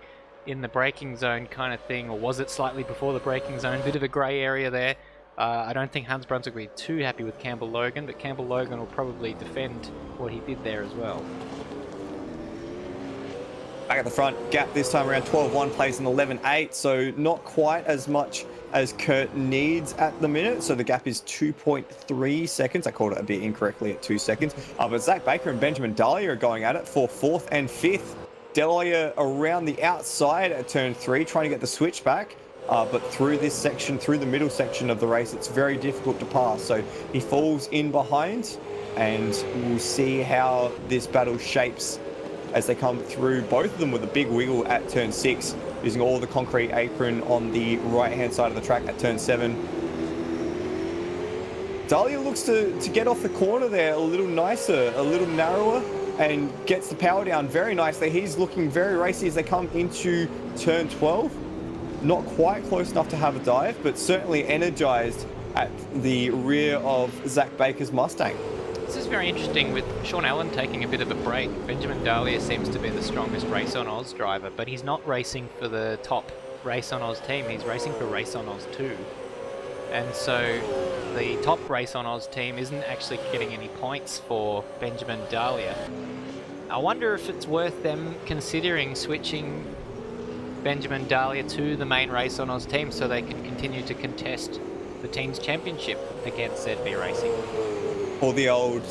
[SPEAKER 1] in the braking zone kind of thing, or was it slightly before the braking zone? Bit of a grey area there. I don't think Hans Brunswick will be too happy with Campbell Logan, but Campbell Logan will probably defend what he did there as well.
[SPEAKER 2] Back at the front, gap this time around 12.1, plays an 11.8, so not quite as much as Kurt needs at the minute. So the gap is 2.3 seconds. I called it a bit incorrectly at 2 seconds. But Zach Baker and Benjamin Dahlia are going at it for 4th and 5th. Dahlia around the outside at turn 3, trying to get the switch back. But through this section, through the middle section of the race, it's very difficult to pass. So he falls in behind, and we'll see how this battle shapes as they come through, both of them with a big wiggle at turn 6, using all the concrete apron on the right-hand side of the track at turn 7. Dahlia looks to get off the corner there a little nicer, a little narrower, and gets the power down very nicely. He's looking very racy as they come into turn 12. Not quite close enough to have a dive, but certainly energized at the rear of Zach Baker's Mustang.
[SPEAKER 1] This is very interesting with Sean Allen taking a bit of a break. Benjamin Dahlia seems to be the strongest Race on Oz driver, but he's not racing for the top Race on Oz team. He's racing for Race on Oz 2. And so the top Race on Oz team isn't actually getting any points for Benjamin Dahlia. I wonder if it's worth them considering switching Benjamin Dahlia to the main Race on Oz team so they can continue to contest the team's championship against ZB Racing.
[SPEAKER 2] Or the old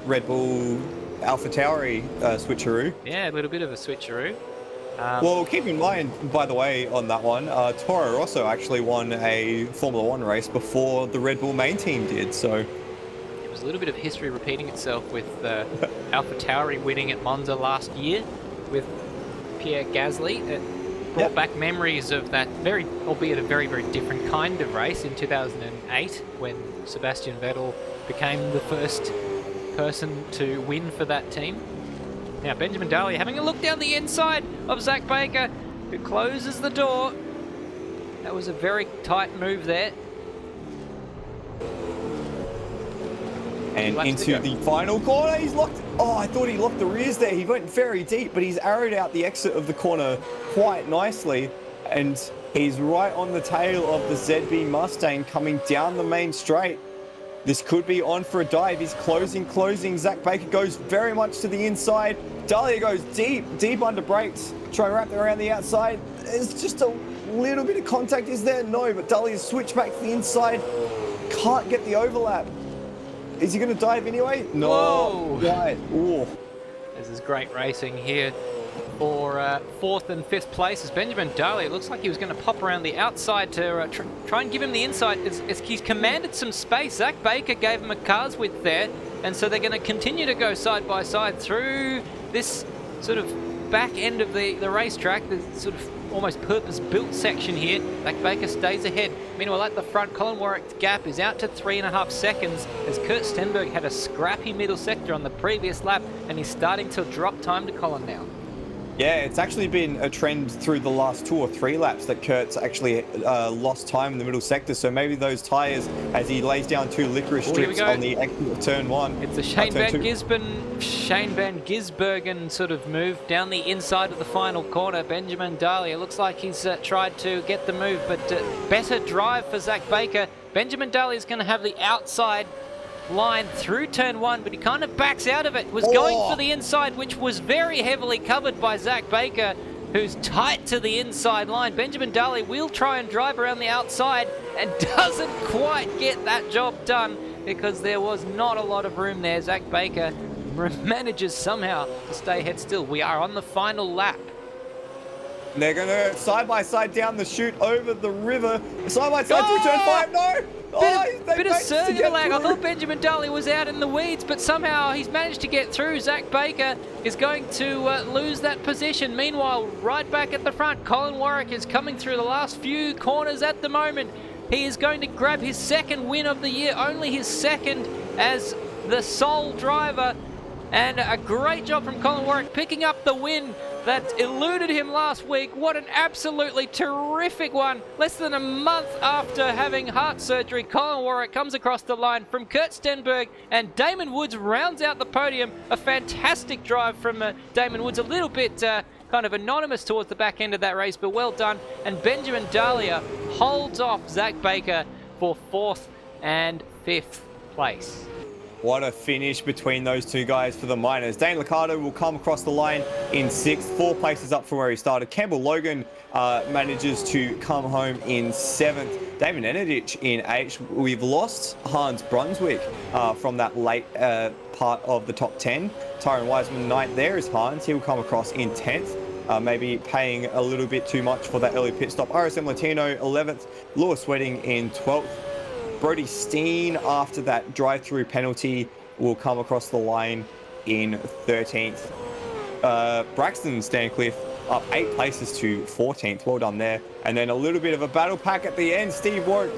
[SPEAKER 2] Red Bull Alpha Tauri switcheroo.
[SPEAKER 1] Yeah, a little bit of a switcheroo.
[SPEAKER 2] Well, keep in mind, by the way, on that one, Toro Rosso actually won a Formula 1 race before the Red Bull main team did, so...
[SPEAKER 1] It was a little bit of history repeating itself with Alpha Tauri winning at Monza last year with Pierre Gasly. It brought back memories of that albeit a very, very different kind of race in 2008 when Sebastian Vettel became the first person to win for that team. Now Benjamin Dahlia having a look down the inside of Zach Baker, who closes the door. That was a very tight move there.
[SPEAKER 2] And into the final corner, he's locked. Oh, I thought he locked the rears there. He went very deep, but he's arrowed out the exit of the corner quite nicely. And he's right on the tail of the ZB Mustang coming down the main straight. This could be on for a dive. He's closing. Zach Baker goes very much to the inside. Dahlia goes deep under brakes. Try to wrap it around the outside. There's just a little bit of contact. Is there? No, but Dahlia's switched back to the inside. Can't get the overlap. Is he going to dive anyway? No.
[SPEAKER 1] Whoa.
[SPEAKER 2] Right. Ooh.
[SPEAKER 1] This is great racing here for 4th and 5th place as Benjamin Dahlia. It looks like he was going to pop around the outside to try and give him the inside. He's commanded some space. Zach Baker gave him a car's width there, and so they're going to continue to go side by side through this sort of back end of the racetrack, the sort of almost purpose-built section here. Zach Baker stays ahead. Meanwhile, at the front, Colin Warwick's gap is out to 3.5 seconds as Kurt Stenberg had a scrappy middle sector on the previous lap, and he's starting to drop time to Colin now.
[SPEAKER 2] Yeah, it's actually been a trend through the last 2 or 3 laps that Kurt's actually lost time in the middle sector. So maybe those tyres, as he lays down 2 licorice strips on the exit of turn 1.
[SPEAKER 1] It's a Shane Van Gisbergen sort of move down the inside of the final corner. Benjamin Daly, it looks like he's tried to get the move, but better drive for Zach Baker. Benjamin Daly is going to have the outside line through turn 1, but he kind of backs out of it. Was going for the inside, which was very heavily covered by Zach Baker, who's tight to the inside line. Benjamin Daly will try and drive around the outside and doesn't quite get that job done because there was not a lot of room there. Zach Baker manages somehow to stay head still. We are on the final lap.
[SPEAKER 2] They're going to side-by-side down the chute over the river. Side-by-side through turn 5. No!
[SPEAKER 1] Bit of circular lag. I thought Benjamin Daly was out in the weeds, but somehow he's managed to get through. Zach Baker is going to lose that position. Meanwhile, right back at the front, Colin Warwick is coming through the last few corners at the moment. He is going to grab his second win of the year, only his second as the sole driver. And a great job from Colin Warwick picking up the win that eluded him last week. What an absolutely terrific one. Less than a month after having heart surgery, Colin Warwick comes across the line from Kurt Stenberg, and Damon Woods rounds out the podium. A fantastic drive from Damon Woods, a little bit kind of anonymous towards the back end of that race, but well done. And Benjamin Dahlia holds off Zach Baker for 4th and 5th place.
[SPEAKER 2] What a finish between those two guys for the Miners. Dane Liccardo will come across the line in 6th, 4 places up from where he started. Campbell Logan manages to come home in 7th. David Enedich in 8th. We've lost Hans Brunswick from that late part of the top 10. Tyron Wiseman 9th. There is Hans. He will come across in 10th. Maybe paying a little bit too much for that early pit stop. RSM Latino 11th. Lewis Wedding in 12th. Brody Steen, after that drive-through penalty, will come across the line in 13th. Braxton Stancliffe up 8 places to 14th. Well done there. And then a little bit of a battle pack at the end. Steve Warwick,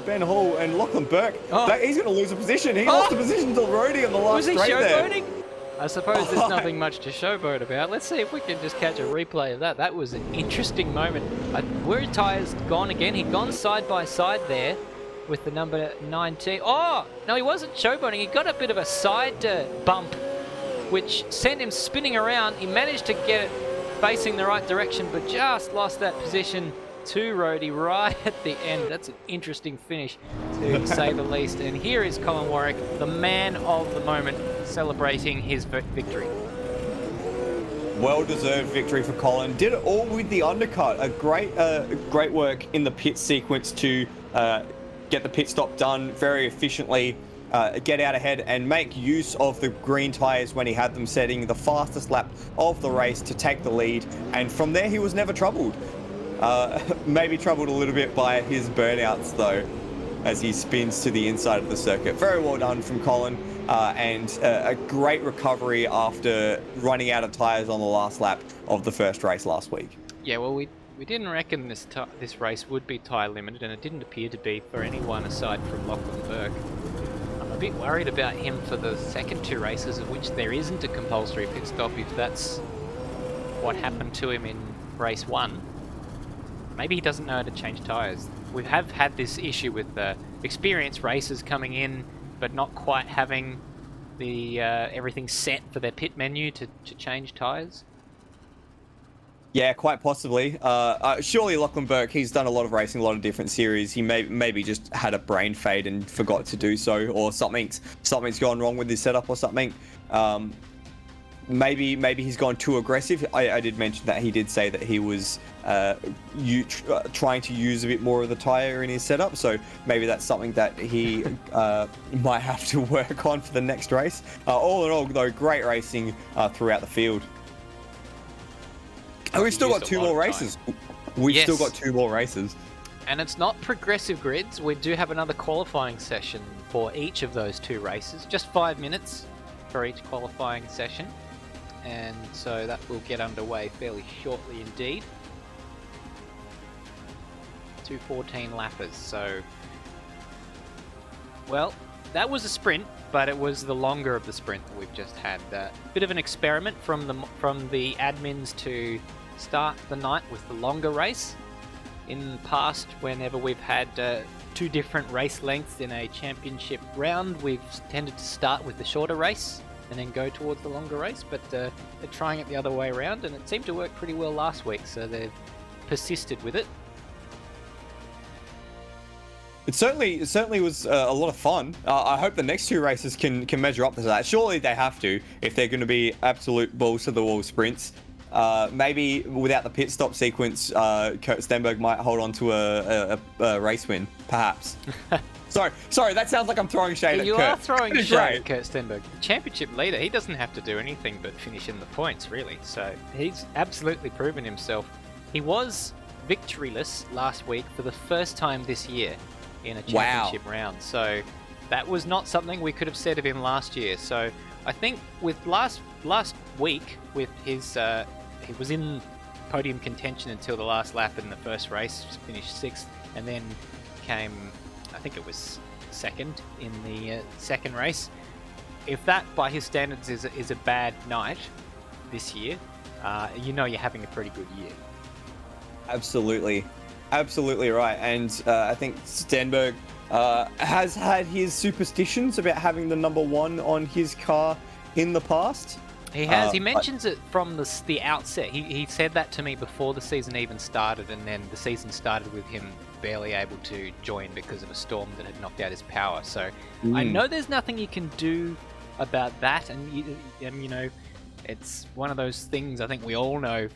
[SPEAKER 2] Ben Hall, and Lachlan Burke. He's going to lose a position. He lost a position to Rody in the last straight there.
[SPEAKER 1] Was he showboating? I suppose there's nothing much to showboat about. Let's see if we can just catch a replay of that. That was an interesting moment. Where his tyres gone again? He'd gone side by side there with the number 19. Oh, no, he wasn't showboating. He got a bit of a side bump, which sent him spinning around. He managed to get it facing the right direction, but just lost that position to Rody right at the end. That's an interesting finish, to say the least. And here is Colin Warwick, the man of the moment, celebrating his victory.
[SPEAKER 2] Well-deserved victory for Colin. Did it all with the undercut. A great work in the pit sequence to get the pit stop done very efficiently, get out ahead and make use of the green tyres when he had them, setting the fastest lap of the race to take the lead. And from there, he was never troubled. Maybe troubled a little bit by his burnouts, though, as he spins to the inside of the circuit. Very well done from Colin, and a great recovery after running out of tyres on the last lap of the first race last week.
[SPEAKER 1] Yeah, well, we didn't reckon this race would be tyre limited, and it didn't appear to be for anyone aside from Lachlan Burke. I'm a bit worried about him for the second 2 races, of which there isn't a compulsory pit stop, if that's what happened to him in race 1. Maybe he doesn't know how to change tyres. We have had this issue with experienced racers coming in, but not quite having the everything set for their pit menu to change tyres.
[SPEAKER 2] Yeah, quite possibly. Surely Lachlan Burke, he's done a lot of racing, a lot of different series. He maybe just had a brain fade and forgot to do so, or something's gone wrong with his setup or something. Maybe he's gone too aggressive. I did mention that he did say that he was trying to use a bit more of the tyre in his setup, so maybe that's something that he might have to work on for the next race. All in all, though, great racing throughout the field. And we've still got 2 more races. We've still got 2 more races.
[SPEAKER 1] And it's not progressive grids. We do have another qualifying session for each of those 2 races. Just 5 minutes for each qualifying session. And so that will get underway fairly shortly indeed. 2 14 lappers. So, well, that was a sprint, but it was the longer of the sprint that we've just had. Bit of an experiment from the admins to start the night with the longer race. In the past, whenever we've had 2 different race lengths in a championship round, we've tended to start with the shorter race and then go towards the longer race, but they're trying it the other way around, and it seemed to work pretty well last week, so they've persisted with it.
[SPEAKER 2] It certainly was a lot of fun. I hope the next 2 races can measure up to that. Surely they have to, if they're going to be absolute balls to the wall sprints. Maybe without the pit stop sequence, Kurt Stenberg might hold on to a race win, perhaps. Sorry, that sounds like I'm throwing shade at Kurt.
[SPEAKER 1] You are throwing shade at Kurt Stenberg. The championship leader, he doesn't have to do anything but finish in the points, really. So he's absolutely proven himself. He was victoryless last week for the first time this year in a championship round. So that was not something we could have said of him last year. So I think with last week, with his he was in podium contention until the last lap in the first race, finished 6th, and then came, I think it was 2nd in the second race. If that, by his standards, is a bad night this year, you know you're having a pretty good year. Absolutely
[SPEAKER 2] right. And I think Stenberg has had his superstitions about having the number 1 on his car in the past.
[SPEAKER 1] He has. He mentions it from the outset. He said that to me before the season even started, and then the season started with him barely able to join because of a storm that had knocked out his power. So I know there's nothing you can do about that, and you know, it's one of those things I think we all know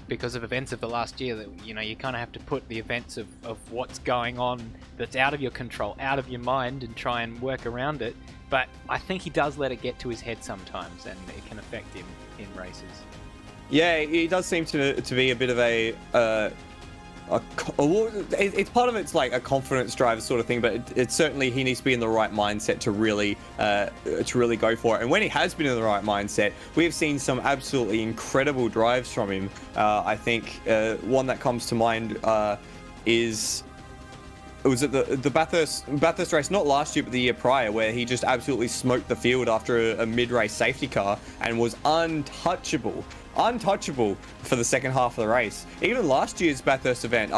[SPEAKER 1] because of events of the last year that, you know, you kind of have to put the events of what's going on that's out of your control, out of your mind, and try and work around it. But I think he does let it get to his head sometimes, and it can affect him in races.
[SPEAKER 2] Yeah, he does seem to be a bit of it's part of it's like a confidence driver sort of thing, but it's certainly he needs to be in the right mindset to really go for it. And when he has been in the right mindset, we have seen some absolutely incredible drives from him. I think one that comes to mind is it was at the Bathurst race, not last year but the year prior, where he just absolutely smoked the field after a mid-race safety car and was untouchable for the second half of the race. Even last year's Bathurst event,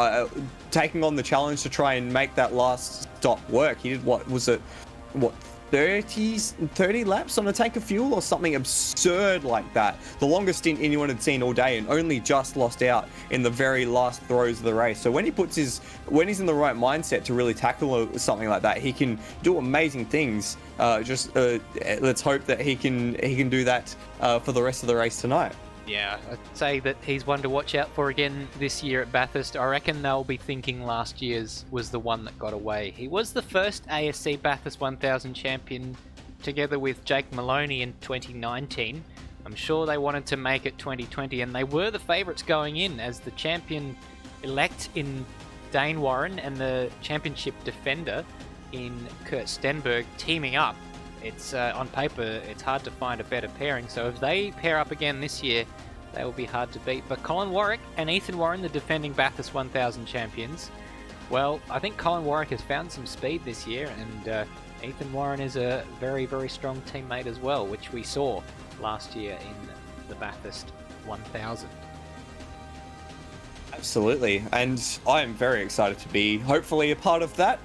[SPEAKER 2] taking on the challenge to try and make that last stop work, he did 30 laps on a tank of fuel or something absurd like that. The longest stint anyone had seen all day, and only just lost out in the very last throws of the race. So when he's in the right mindset to really tackle something like that, he can do amazing things. Let's hope that he can do that for the rest of the race tonight.
[SPEAKER 1] Yeah, I'd say that he's one to watch out for again this year at Bathurst. I reckon they'll be thinking last year's was the one that got away. He was the first ASC Bathurst 1000 champion together with Jake Maloney in 2019. I'm sure they wanted to make it 2020, and they were the favourites going in as the champion-elect in Dane Warren and the championship defender in Kurt Stenberg teaming up. It's on paper, it's hard to find a better pairing, so if they pair up again this year, they will be hard to beat. But Colin Warwick and Ethan Warren, the defending Bathurst 1000 champions, well, I think Colin Warwick has found some speed this year, and Ethan Warren is a very, very strong teammate as well, which we saw last year in the Bathurst 1000.
[SPEAKER 2] Absolutely, and I am very excited to be hopefully a part of that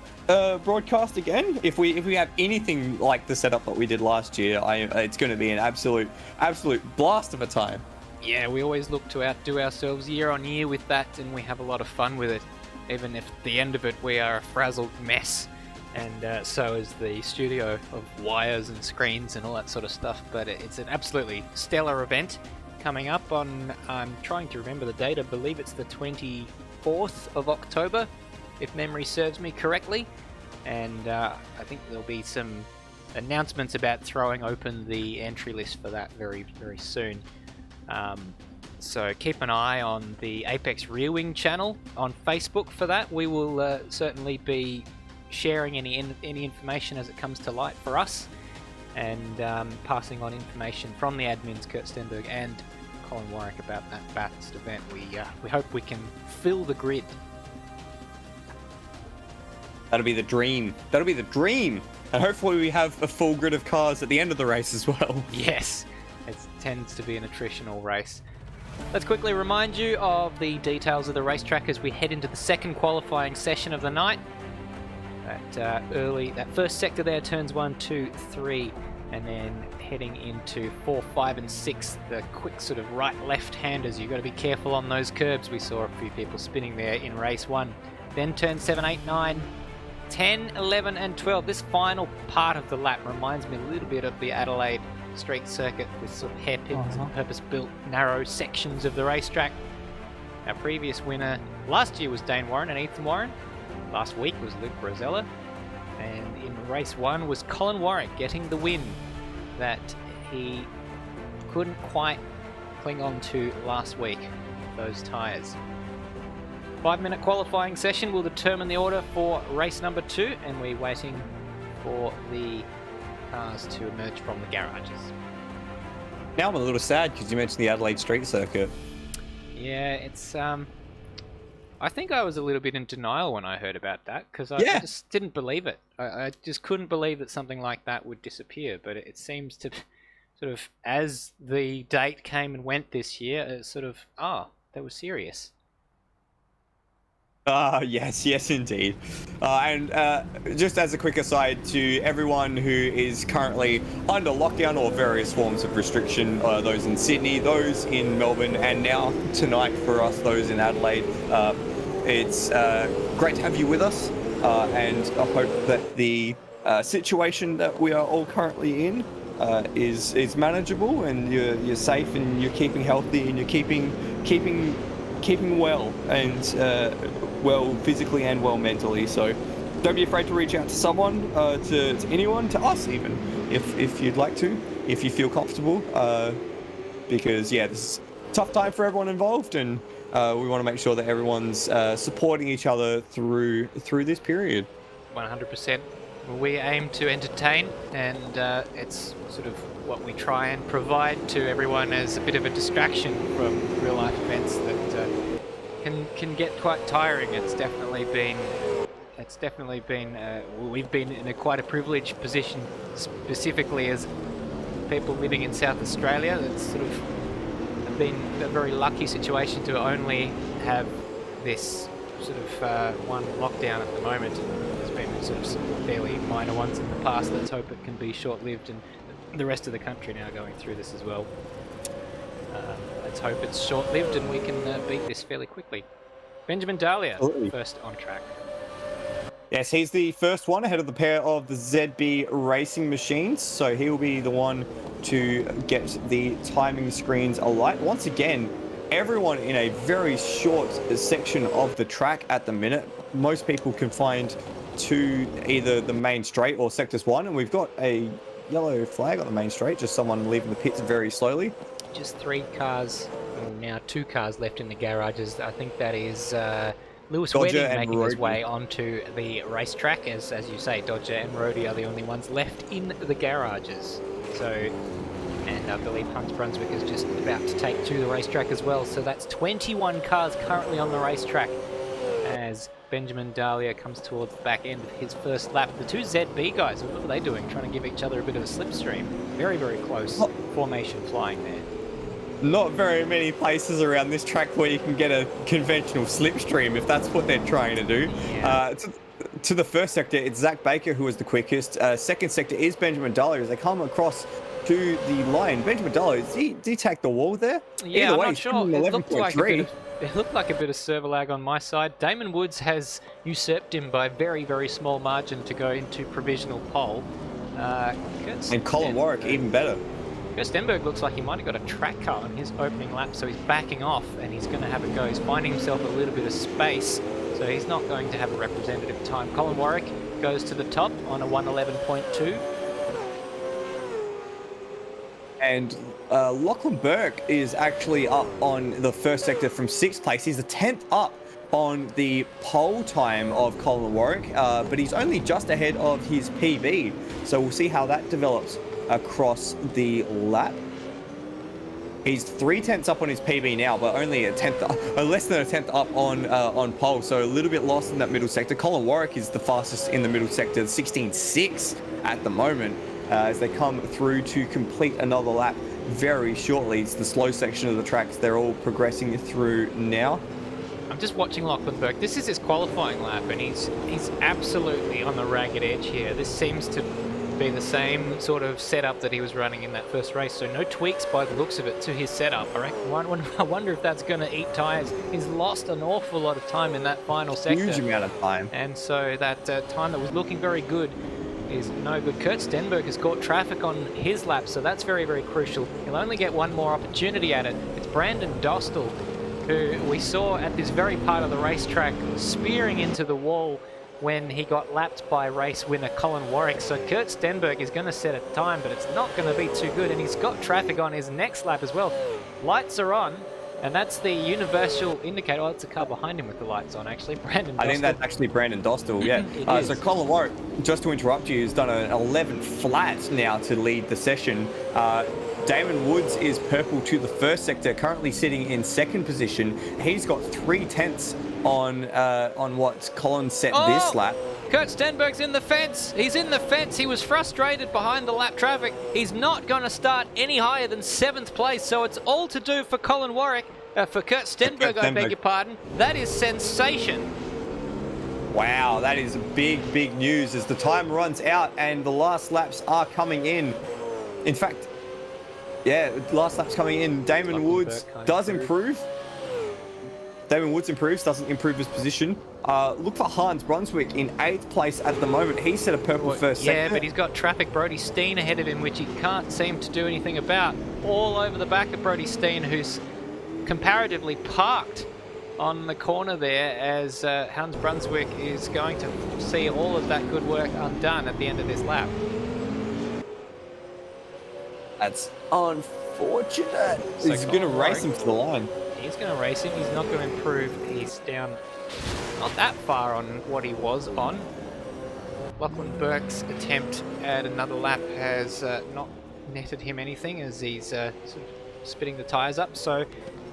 [SPEAKER 2] broadcast again. If we have anything like the setup that we did last year, it's going to be an absolute blast of a time.
[SPEAKER 1] Yeah, we always look to outdo ourselves year on year with that, and we have a lot of fun with it, even if at the end of it we are a frazzled mess, and so is the studio of wires and screens and all that sort of stuff. But it's an absolutely stellar event coming up on, I'm trying to remember the date, I believe it's the 24th of October, if memory serves me correctly, and I think there'll be some announcements about throwing open the entry list for that very, very soon. So keep an eye on the Apex Rear Wing channel on Facebook for that. We will certainly be sharing any information as it comes to light for us, and passing on information from the admins Kurt Stenberg and Colin Warwick about that Bathurst event. We hope we can fill the grid.
[SPEAKER 2] That'll be the dream. That'll be the dream. And hopefully we have a full grid of cars at the end of the race as well.
[SPEAKER 1] Yes, it tends to be an attritional race. Let's quickly remind you of the details of the racetrack as we head into the second qualifying session of the night. That first sector there, turns 1, 2, 3, and then heading into 4, 5, and 6, the quick sort of right-left-handers. You've got to be careful on those curbs. We saw a few people spinning there in race 1. Then turn 7, 8, 9, 10, 11, and 12. This final part of the lap reminds me a little bit of the Adelaide Street Circuit with sort of hairpins and purpose-built narrow sections of the racetrack. Our previous winner last year was Dane Warren and Ethan Warren. Last week was Luke Rosella. And in race 1 was Colin Warwick getting the win that he couldn't quite cling on to last week, those tyres. 5-minute qualifying session will determine the order for race number 2, and we're waiting for the cars to emerge from the garages.
[SPEAKER 2] Now I'm a little sad because you mentioned the Adelaide Street Circuit.
[SPEAKER 1] Yeah, it's I think I was a little bit in denial when I heard about that because I just didn't believe it. I just couldn't believe that something like that would disappear. But it seems to sort of, as the date came and went this year, it's sort of, that was serious.
[SPEAKER 2] Yes, indeed. And just as a quick aside to everyone who is currently under lockdown or various forms of restriction, those in Sydney, those in Melbourne, and now tonight for us, those in Adelaide, it's great to have you with us, and I hope that the situation that we are all currently in is manageable, and you're safe, and you're keeping healthy, and you're keeping well, and well physically and well mentally. So don't be afraid to reach out to someone, to anyone, to us even, if you'd like to, if you feel comfortable, because this is a tough time for everyone involved, and we want to make sure that everyone's supporting each other through this period.
[SPEAKER 1] 100%. We aim to entertain, and it's sort of what we try and provide to everyone as a bit of a distraction from real life events that can get quite tiring. It's definitely been we've been in quite a privileged position, specifically as people living in South Australia. It's sort of been a very lucky situation to only have this sort of one lockdown at the moment. There's been sort of some fairly minor ones in the past. Let's hope it can be short-lived, and the rest of the country now going through this as well. Let's hope it's short-lived and we can beat this fairly quickly. Benjamin Dahlia, first on track.
[SPEAKER 2] Yes, he's the first one ahead of the pair of the ZB racing machines, so he will be the one to get the timing screens alight. Once again, everyone in a very short section of the track at the minute. Most people can find to either the main straight or sectors 1, and we've got a yellow flag on the main straight, just someone leaving the pits very slowly.
[SPEAKER 1] Just 3 cars, well, now 2 cars left in the garages. I think that is Lewis Wedding making his way onto the racetrack. As you say, Dodger and Rhodey are the only ones left in the garages. So, and I believe Hunts Brunswick is just about to take to the racetrack as well. So that's 21 cars currently on the racetrack as Benjamin Dahlia comes towards the back end of his first lap. The 2 ZB guys, what are they doing? Trying to give each other a bit of a slipstream. Very, very close formation flying there.
[SPEAKER 2] Not very many places around this track where you can get a conventional slipstream, if that's what they're trying to do.
[SPEAKER 1] Yeah.
[SPEAKER 2] To the first sector, it's Zach Baker who was the quickest. Second sector is Benjamin Dahlia as they come across to the line. Benjamin Dahlia, did he take the wall there?
[SPEAKER 1] Yeah, I'm not sure. It looked like a bit of server lag on my side. Damon Woods has usurped him by a very, very small margin to go into provisional pole.
[SPEAKER 2] And Colin Warwick, even better.
[SPEAKER 1] Stenberg looks like he might have got a track car on his opening lap, so he's backing off and he's going to have a go. He's finding himself a little bit of space, so he's not going to have a representative time. Colin Warwick goes to the top on a 1:11.2.
[SPEAKER 2] And Lachlan Burke is actually up on the first sector from 6th place. He's the 10th up on the pole time of Colin Warwick, but he's only just ahead of his PB. So we'll see how that develops across the lap. He's 3/10 up on his PB now, but only less than a tenth up on pole. So a little bit lost in that middle sector. Colin Warwick is the fastest in the middle sector, 16.6 at the moment, as they come through to complete another lap very shortly. It's the slow section of the tracks they're all progressing through now.
[SPEAKER 1] I'm just watching Lachlan Burke. This is his qualifying lap, and he's absolutely on the ragged edge here. This seems to be the same sort of setup that he was running in that first race, so no tweaks by the looks of it to his setup. I wonder if that's going to eat tyres. He's lost an awful lot of time in that final sector.
[SPEAKER 2] Huge amount of time.
[SPEAKER 1] And so that time that was looking very good is no good. Kurt Stenberg has caught traffic on his lap, so that's very, very crucial. He'll only get one more opportunity at it. It's Brandon Dostal, who we saw at this very part of the racetrack spearing into the wall when he got lapped by race winner Colin Warwick. So Kurt Stenberg is going to set a time, but it's not going to be too good, and he's got traffic on his next lap as well. Lights are on, and that's the universal indicator. Oh, it's a car behind him with the lights on, actually. Brandon Dostal.
[SPEAKER 2] I think that's actually Brandon Dostal, yeah. So Colin Warwick, just to interrupt you, has done an 11 flat now to lead the session. Damon Woods is purple to the first sector, currently sitting in second position. He's got 3/10 on what Colin set this lap.
[SPEAKER 1] Kurt Stenberg's in the fence. He's in the fence. He was frustrated behind the lap traffic. He's not going to start any higher than 7th place, so it's all to do for Colin Warwick. For Kurt Stenberg, I beg your pardon. That is sensation.
[SPEAKER 2] Wow, that is big, big news as the time runs out and the last laps are coming in. In fact, yeah, last lap's coming in. Damon Woods does improve. Damon Woods improves, doesn't improve his position. Look for Hans Brunswick in 8th place at the moment. He set a purple first sector.
[SPEAKER 1] Yeah, but he's got traffic. Brody Steen ahead of him, which he can't seem to do anything about. All over the back of Brody Steen, who's comparatively parked on the corner there, as Hans Brunswick is going to see all of that good work undone at the end of this lap.
[SPEAKER 2] That's unfortunate.
[SPEAKER 1] So
[SPEAKER 2] he's going to race him to the line.
[SPEAKER 1] He's going to race him. He's not going to improve. He's down not that far on what he was on. Lachlan Burke's attempt at another lap has not netted him anything, as he's sort of spitting the tyres up. So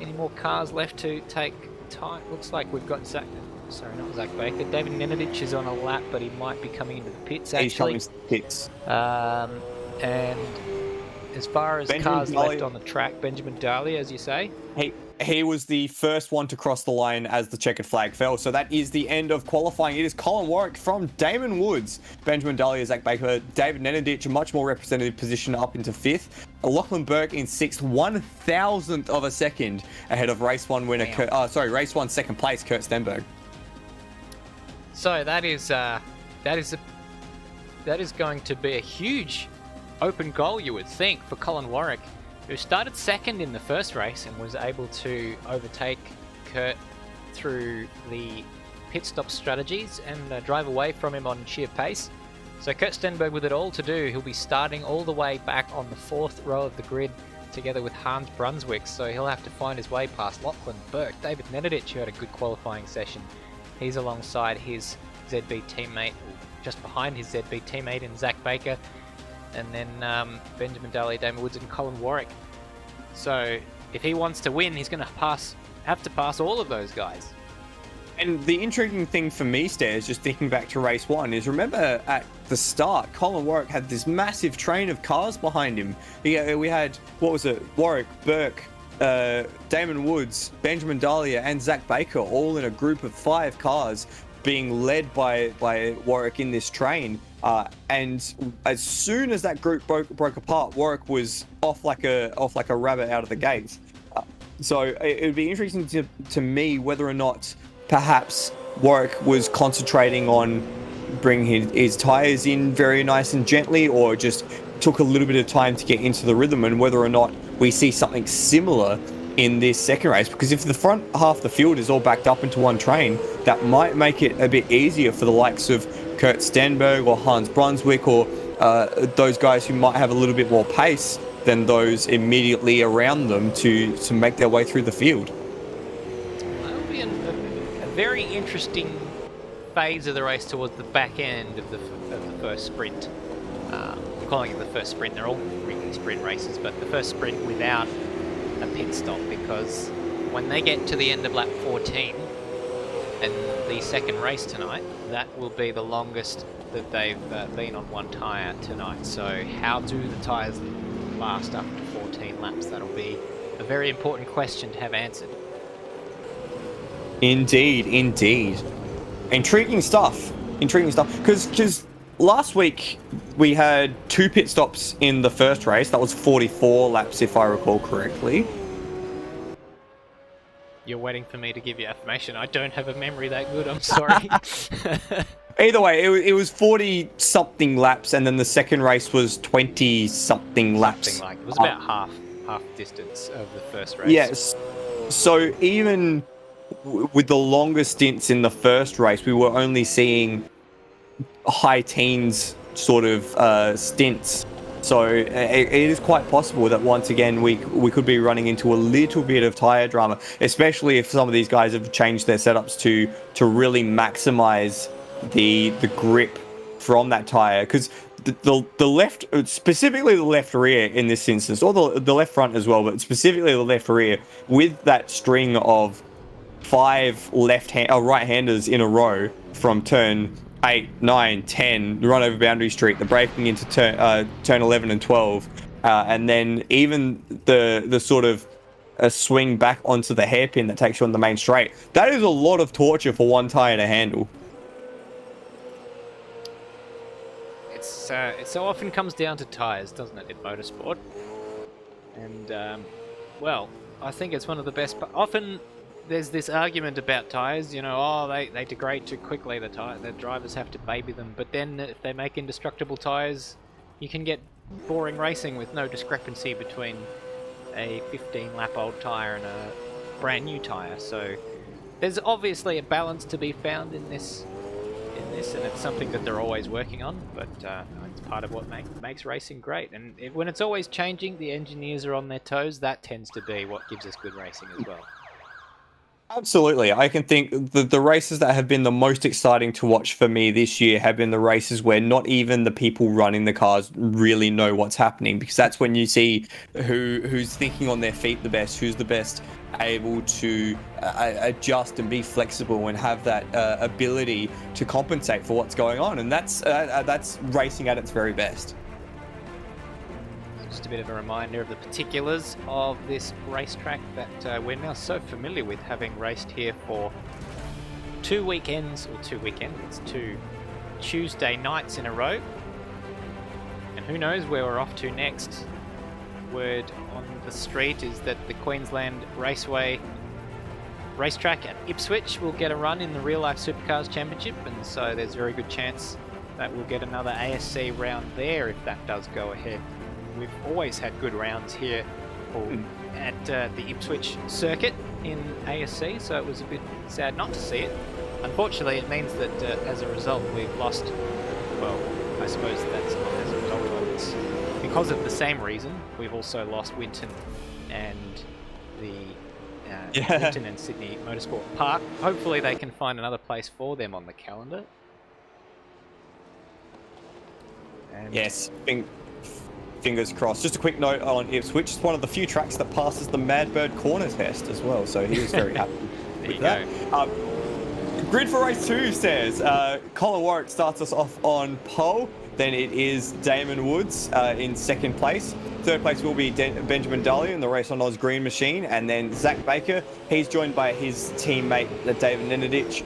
[SPEAKER 1] any more cars left to take time? Looks like we've got not Zach Baker. David Nenadic is on a lap, but he might be coming into the pits, actually.
[SPEAKER 2] He's coming to the pits.
[SPEAKER 1] And as far as cars left on the track, Benjamin Daly, as you say.
[SPEAKER 2] He was the first one to cross the line as the checkered flag fell. So that is the end of qualifying. It is Colin Warwick from Damon Woods, Benjamin Daly, Zach Baker, David Nenadic, a much more representative position up into 5th. Lachlan Burke in 6th, 1,000th of a second ahead of race 1 winner, race 1 second place, Kurt Stenberg.
[SPEAKER 1] So that is going to be a huge open goal, you would think, for Colin Warwick, who started second in the first race and was able to overtake Kurt through the pit stop strategies and drive away from him on sheer pace. So Kurt Stenberg with it all to do. He'll be starting all the way back on the 4th row of the grid together with Hans Brunswick, so he'll have to find his way past Lachlan Burke. David Nenadic, who had a good qualifying session, he's alongside his ZB teammate, just behind his ZB teammate in Zach Baker, and then Benjamin Daly, Damon Woods and Colin Warwick. So if he wants to win, he's going to have to pass all of those guys.
[SPEAKER 2] And the intriguing thing for me, Stairs, just thinking back to race 1, is remember at the start, Colin Warwick had this massive train of cars behind him. We had, Warwick, Burke, Damon Woods, Benjamin Dahlia and Zach Baker all in a group of 5 cars being led by Warwick in this train. And as soon as that group broke apart, Warwick was off like a rabbit out of the gates. So it would be interesting to me whether or not perhaps Warwick was concentrating on bringing his tyres in very nice and gently, or just took a little bit of time to get into the rhythm, and whether or not we see something similar in this second race. Because if the front half of the field is all backed up into one train, that might make it a bit easier for the likes of Kurt Stenberg or Hans Brunswick or those guys who might have a little bit more pace than those immediately around them to make their way through the field.
[SPEAKER 1] That'll be a very interesting phase of the race towards the back end of the first sprint. I'm calling it the first sprint. They're all really sprint races, but the first sprint without a pit stop, because when they get to the end of lap 14 and the second race tonight, that will be the longest that they've been on one tyre tonight. So how do the tyres last after 14 laps? That'll be a very important question to have answered.
[SPEAKER 2] Indeed. Intriguing stuff. Because last week we had 2 pit stops in the first race. That was 44 laps, if I recall correctly.
[SPEAKER 1] You're waiting for me to give you affirmation. I don't have a memory that good, I'm sorry.
[SPEAKER 2] Either way, it was 40-something laps, and then the second race was 20-something laps.
[SPEAKER 1] Something like it was about half distance of the first race.
[SPEAKER 2] Yes. So even with the longer stints in the first race, we were only seeing high teens sort of stints. So it is quite possible that once again we could be running into a little bit of tire drama, especially if some of these guys have changed their setups to really maximize the grip from that tire. Because the left, specifically the left rear in this instance, or the left front as well, but specifically the left rear, with that string of 5 right-handers in a row from turn 8, 9, 10, run over Boundary Street, the braking into turn 11 and 12, and then even the sort of a swing back onto the hairpin that takes you on the main straight. That is a lot of torture for one tyre to handle.
[SPEAKER 1] It so often comes down to tyres, doesn't it, in motorsport? And, well, I think it's one of the best... Often there's this argument about tyres, you know, oh, they degrade too quickly, the drivers have to baby them, but then if they make indestructible tyres, you can get boring racing with no discrepancy between a 15-lap-old tyre and a brand new tyre. So there's obviously a balance to be found in this, and it's something that they're always working on, but it's part of what makes racing great. And when it's always changing, the engineers are on their toes, that tends to be what gives us good racing as well.
[SPEAKER 2] Absolutely. I can think the races that have been the most exciting to watch for me this year have been the races where not even the people running the cars really know what's happening, because that's when you see who's thinking on their feet the best, who's the best able to adjust and be flexible and have that ability to compensate for what's going on. And that's racing at its very best.
[SPEAKER 1] Just a bit of a reminder of the particulars of this racetrack that we're now so familiar with, having raced here for 2 weekends, it's 2 Tuesday nights in a row. And who knows where we're off to next. Word on the street is that the Queensland Raceway racetrack at Ipswich will get a run in the Real Life Supercars Championship, and so there's a very good chance that we'll get another ASC round there if that does go ahead. We've always had good rounds here at the Ipswich Circuit in ASC, so it was a bit sad not to see it. Unfortunately, it means that as a result we've lost, well, I suppose that's not as a result of it. It's because of the same reason. We've also lost Winton and the Winton and Sydney Motorsport Park. Hopefully they can find another place for them on the calendar. And
[SPEAKER 2] yes, fingers crossed. Just a quick note on Ipswich. It's one of the few tracks that passes the Madbird corner test as well, so he was very happy with that. Grid for race 2 says Colin Warwick starts us off on pole. Then it is Damon Woods in second place. Third place will be Benjamin Daly in the Race on Oz Green Machine. And then Zach Baker, he's joined by his teammate David Nenadich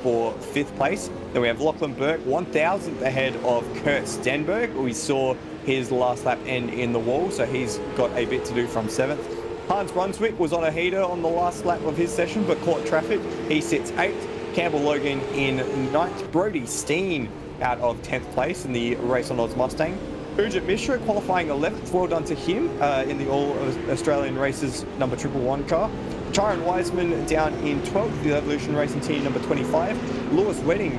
[SPEAKER 2] for fifth place. Then we have Lachlan Burke, 1,000th ahead of Kurt Stenberg. We saw his last lap end in the wall, so he's got a bit to do from 7th. Hans Brunswick was on a heater on the last lap of his session, but caught traffic. He sits 8th. Campbell Logan in 9th. Brody Steen out of 10th place in the Race on Oz Mustang. Ujit Mishra qualifying 11th. Well done to him in the All Australian Races number 111 car. Tyron Wiseman down in 12th, the Evolution Racing Team number 25. Lewis Wedding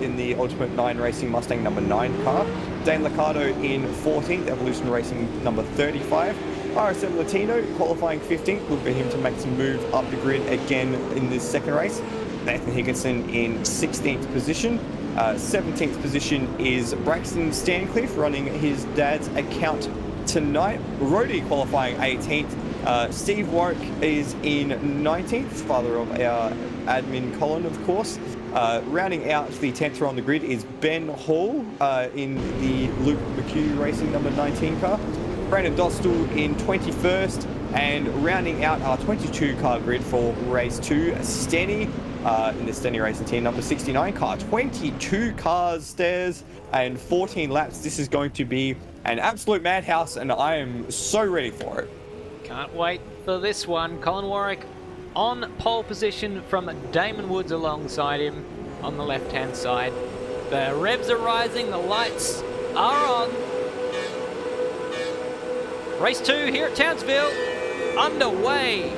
[SPEAKER 2] in the Ultimate 9 Racing Mustang number 9 car. Dane Liccardo in 14th, Evolution Racing number 35. RSM Latino qualifying 15th. Look for him to make some move up the grid again in this second race. Nathan Higginson in 16th position. 17th position is Braxton Stancliffe running his dad's account tonight. Rody qualifying 18th. Steve Warwick is in 19th, father of our admin Colin, of course. Rounding out the 10th row on the grid is Ben Hall in the Luke McHugh Racing number 19 car. Brandon Dostal in 21st, and rounding out our 22 car grid for race 2, Stenny in the Stenny Racing Team number 69 car. 22 cars, stairs, and 14 laps. This is going to be an absolute madhouse, and I am so ready for it.
[SPEAKER 1] Can't wait for this one. Colin Warwick on pole position from Damon Woods alongside him on the left-hand side. The revs are rising, the lights are on. Race 2 here at Townsville, underway.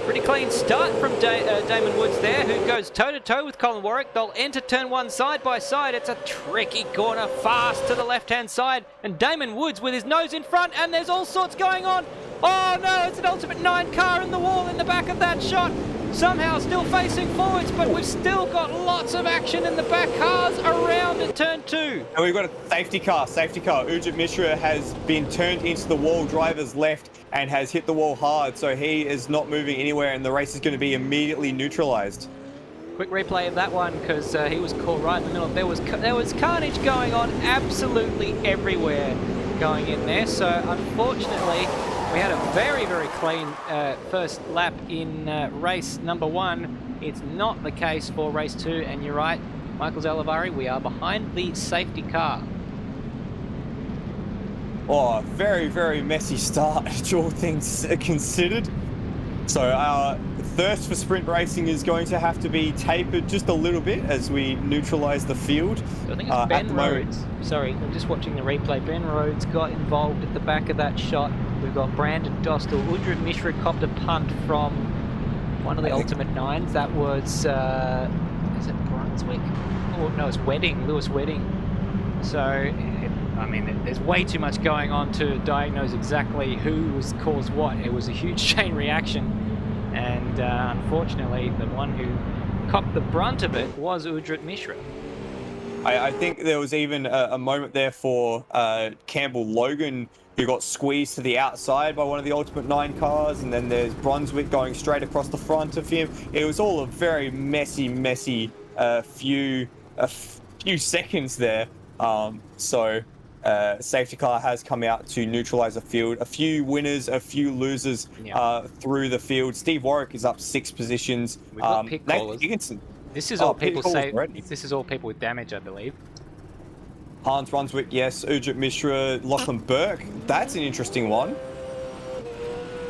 [SPEAKER 1] Pretty clean start from Damon Woods there, who goes toe-to-toe with Colin Warwick. They'll enter turn 1 side by side. It's a tricky corner, fast to the left-hand side. And Damon Woods with his nose in front, and there's all sorts going on. Oh no, it's an Ultimate 9 car in the wall in the back of that shot. Somehow still facing forwards, but we've still got lots of action in the back. Cars around at turn 2.
[SPEAKER 2] And we've got a safety car. Ujit Mishra has been turned into the wall, driver's left, and has hit the wall hard, so he is not moving anywhere, and the race is going to be immediately neutralized.
[SPEAKER 1] Quick replay of that one, because he was caught right in the middle. There was carnage going on absolutely everywhere going in there, so unfortunately we had a very, very clean first lap in race number 1. It's not the case for race 2, and you're right, Michael Zalavari, we are behind the safety car.
[SPEAKER 2] Oh, very, very messy start, all things considered. So our thirst for sprint racing is going to have to be tapered just a little bit as we neutralise the field.
[SPEAKER 1] So I think it's Ben Rhodes. Sorry, I'm just watching the replay. Ben Rhodes got involved at the back of that shot. We've got Brandon Dostal. Ujrit Mishra copped a punt from one of the Ultimate 9s. That was, is it Brunswick? Oh, no, it's Wedding, Lewis Wedding. So, I mean, there's way too much going on to diagnose exactly who was caused what. It was a huge chain reaction, and unfortunately, the one who copped the brunt of it was Ujrit Mishra.
[SPEAKER 2] I think there was even a moment there for Campbell Logan, who got squeezed to the outside by one of the Ultimate 9 cars, and then there's Brunswick going straight across the front of him. It was all a very messy few seconds there. Safety car has come out to neutralise the field. A few winners, a few losers through the field. Steve Warwick is up 6 positions.
[SPEAKER 1] We've got pit callers. This is all people say. This is all people with damage, I believe.
[SPEAKER 2] Hans Brunswick, yes. Ujit Mishra, Lachlan Burke. That's an interesting one.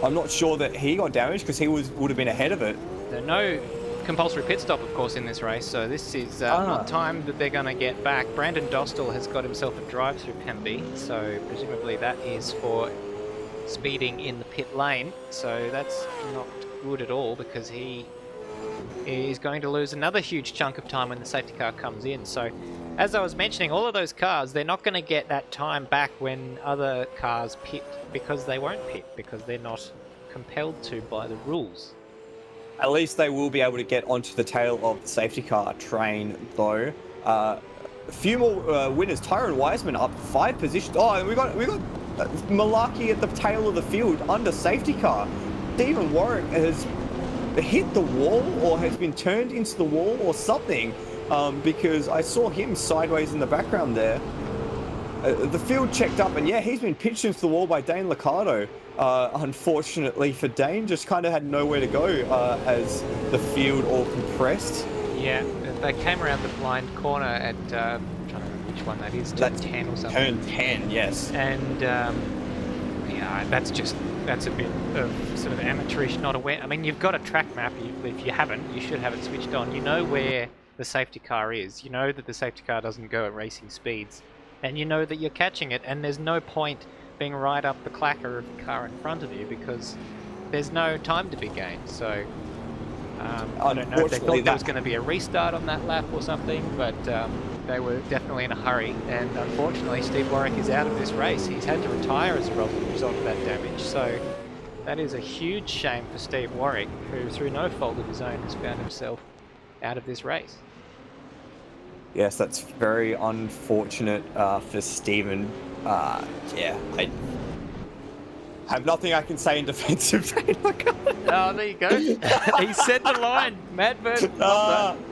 [SPEAKER 2] I'm not sure that he got damaged because he would have been ahead of it.
[SPEAKER 1] There are no compulsory pit stop, of course, in this race, so this is not time that they're going to get back. Brandon Dostal has got himself a drive-through penalty, so presumably that is for speeding in the pit lane. So that's not good at all because he is going to lose another huge chunk of time when the safety car comes in. So as I was mentioning, all of those cars, they're not going to get that time back when other cars pit because they won't pit because they're not compelled to by the rules.
[SPEAKER 2] At least they will be able to get onto the tail of the safety car train, though. A few more winners. Tyron Wiseman up 5 positions. Oh, and we got Malarkey at the tail of the field under safety car. Stephen Warwick has hit the wall or has been turned into the wall or something, because I saw him sideways in the background there. The field checked up, and yeah, he's been pitched into the wall by Dane Liccardo. Unfortunately for Dane, just kind of had nowhere to go as the field all compressed.
[SPEAKER 1] Yeah, they came around the blind corner at, I'm trying to remember which one that is, turn 10 or something.
[SPEAKER 2] Turn 10, yes.
[SPEAKER 1] And yeah, that's a bit of sort of amateurish, not aware. I mean, you've got a track map. If you haven't, you should have it switched on. You know where the safety car is. You know that the safety car doesn't go at racing speeds. And you know that you're catching it, and there's no point being right up the clacker of the car in front of you because there's no time to be gained. So I don't know if they thought there was going to be a restart on that lap or something, but they were definitely in a hurry, and unfortunately Steve Warwick is out of this race. He's had to retire as a result of that damage, so that is a huge shame for Steve Warwick, who through no fault of his own has found himself out of this race.
[SPEAKER 2] Yes, that's very unfortunate for Stephen. Yeah. have nothing I can say in defense of Dane Ricciardo.
[SPEAKER 1] Oh, there you go. He said the line. Madbird. Well done.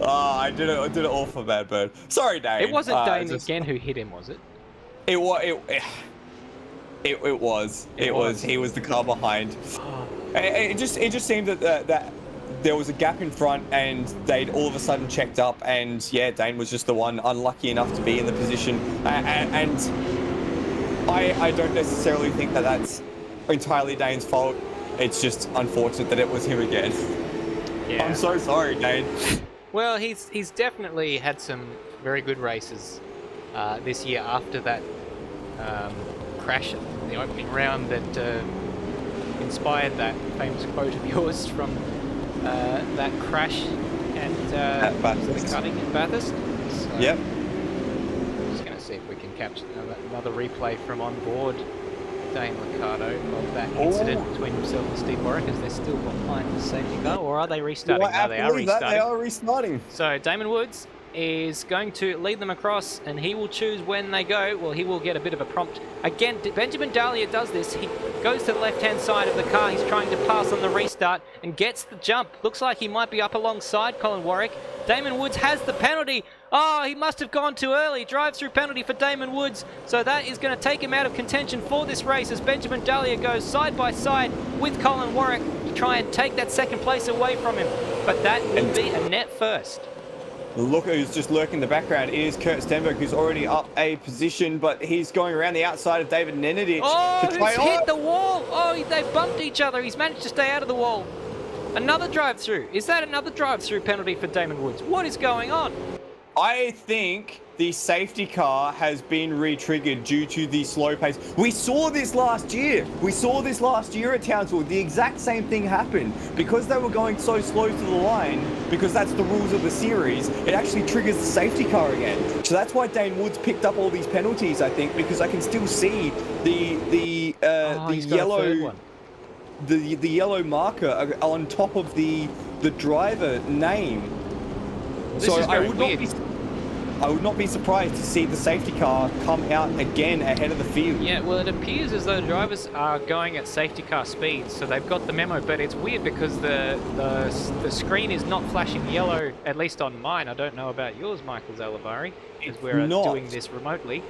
[SPEAKER 2] I did it all for Madbird. Sorry, Dane.
[SPEAKER 1] It wasn't Dane again who hit him, was it?
[SPEAKER 2] It was. It was. He was the car behind. It just seemed that there was a gap in front, and they'd all of a sudden checked up, and yeah, Dane was just the one unlucky enough to be in the position. And I don't necessarily think that that's entirely Dane's fault. It's just unfortunate that it was him again. Yeah. I'm so sorry, Dane.
[SPEAKER 1] Well, he's definitely had some very good races this year after that crash in the opening round that inspired that famous quote of yours from that crash at the cutting at Bathurst. So,
[SPEAKER 2] yep.
[SPEAKER 1] I'm just going to see if we can capture another replay from on board Dane Ricciardo of that incident between himself and Steve Warwick, as they're still behind the safety car. Or are they restarting?
[SPEAKER 2] Well,
[SPEAKER 1] no, they are restarting.
[SPEAKER 2] They are restarting.
[SPEAKER 1] So Damon Woods is going to lead them across, and he will choose when they go. Well, he will get a bit of a prompt. Again, Benjamin Dahlia does this. He goes to the left-hand side of the car. He's trying to pass on the restart and gets the jump. Looks like he might be up alongside Colin Warwick. Damon Woods has the penalty. Oh, he must have gone too early. Drive-through penalty for Damon Woods. So that is going to take him out of contention for this race as Benjamin Dahlia goes side by side with Colin Warwick to try and take that second place away from him. But that will be a net first.
[SPEAKER 2] Look who's just lurking in the background. It is Kurt Stenberg, who's already up a position, but he's going around the outside of David Nenadic.
[SPEAKER 1] Oh, he's hit the wall. Oh, they bumped each other. He's managed to stay out of the wall. Another drive-through. Is that another drive-through penalty for Damon Woods? What is going on?
[SPEAKER 2] I think the safety car has been re-triggered due to the slow pace. We saw this last year. At Townsville. The exact same thing happened. Because they were going so slow to the line, because that's the rules of the series, it actually triggers the safety car again. So that's why Dane Woods picked up all these penalties, I think, because I can still see the yellow marker on top of the driver name.
[SPEAKER 1] So
[SPEAKER 2] I would not be surprised to see the safety car come out again ahead of the field.
[SPEAKER 1] Yeah, well, it appears as though the drivers are going at safety car speeds, so they've got the memo, but it's weird because the screen is not flashing yellow, at least on mine. I don't know about yours, Michael Zalavari, as we're doing this remotely.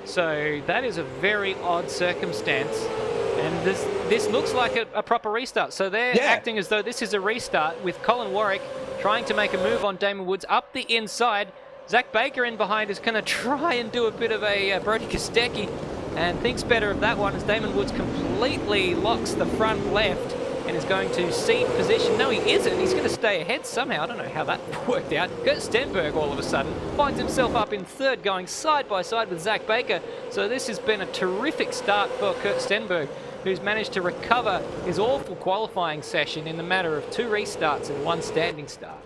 [SPEAKER 1] So that is a very odd circumstance, and this looks like a proper restart. So they're acting as though this is a restart, with Colin Warwick trying to make a move on Damon Woods up the inside. Zach Baker in behind is going to try and do a bit of a Brody Kostecki, and thinks better of that one as Damon Woods completely locks the front left and is going to cede position. No, he isn't. He's going to stay ahead somehow. I don't know how that worked out. Kurt Stenberg all of a sudden finds himself up in third, going side by side with Zach Baker. So this has been a terrific start for Kurt Stenberg, who's managed to recover his awful qualifying session in the matter of 2 restarts and 1 standing start.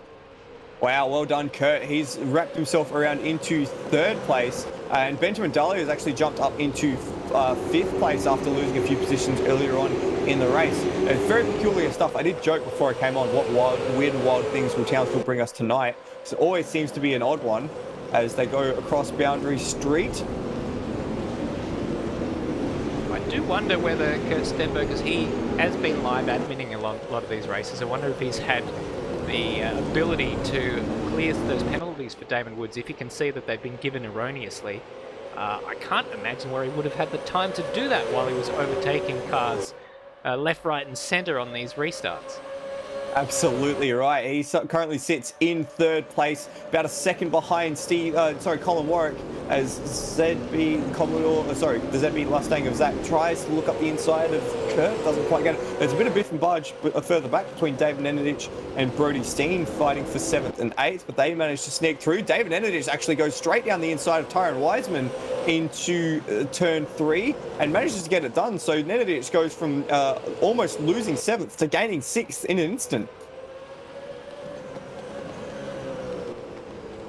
[SPEAKER 2] Wow, well done, Kurt. He's wrapped himself around into 3rd place, and Benjamin Dahlia has actually jumped up into 5th place after losing a few positions earlier on in the race. It's very peculiar stuff. I did joke before I came on, what weird and wild things will Townsville bring us tonight? So it always seems to be an odd one as they go across Boundary Street.
[SPEAKER 1] I do wonder whether Kurt Stenberg, because he has been live adminning a lot of these races, I wonder if he's had the ability to clear those penalties for Damon Woods if he can see that they've been given erroneously. I can't imagine where he would have had the time to do that while he was overtaking cars left, right and centre on these restarts.
[SPEAKER 2] Absolutely right. He currently sits in 3rd place, about a second behind Colin Warwick, as the ZB Mustang of Zach tries to look up the inside of Kurt, doesn't quite get it. There's a bit of biff and budge further back between David Nenadic and Brody Steen fighting for 7th and 8th, but they managed to sneak through. David Nenadic actually goes straight down the inside of Tyron Wiseman into turn 3 and manages to get it done. So Nenadic goes from almost losing 7th to gaining 6th in an instant.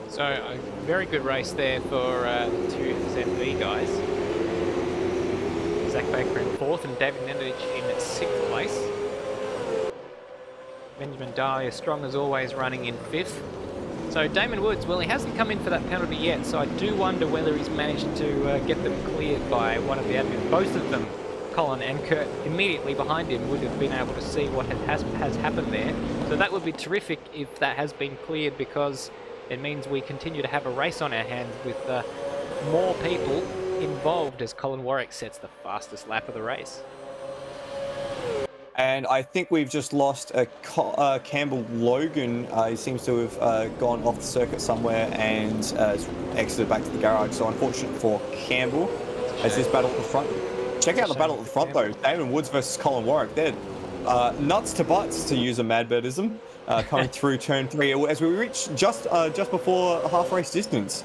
[SPEAKER 1] So a very good race there for the 2 ZB guys. Zach Baker in 4th and David Nenadic in 6th place. Benjamin Dahlia, strong as always, running in 5th. So Damon Woods, well, he hasn't come in for that penalty yet, so I do wonder whether he's managed to get them cleared by one of the admin. Both of them Colin and Kurt immediately behind him would have been able to see what has happened there. So that would be terrific if that has been cleared, because it means we continue to have a race on our hands with more people involved as Colin Warwick sets the fastest lap of the race.
[SPEAKER 2] And I think we've just lost Campbell Logan. He seems to have gone off the circuit somewhere and exited back to the garage. So unfortunate for Campbell as this battle at the front. Check out the battle at the front though. Damon Woods versus Colin Warwick. They're nuts to butts, to use a Madbirdism, coming through turn 3 as we reach just before half race distance.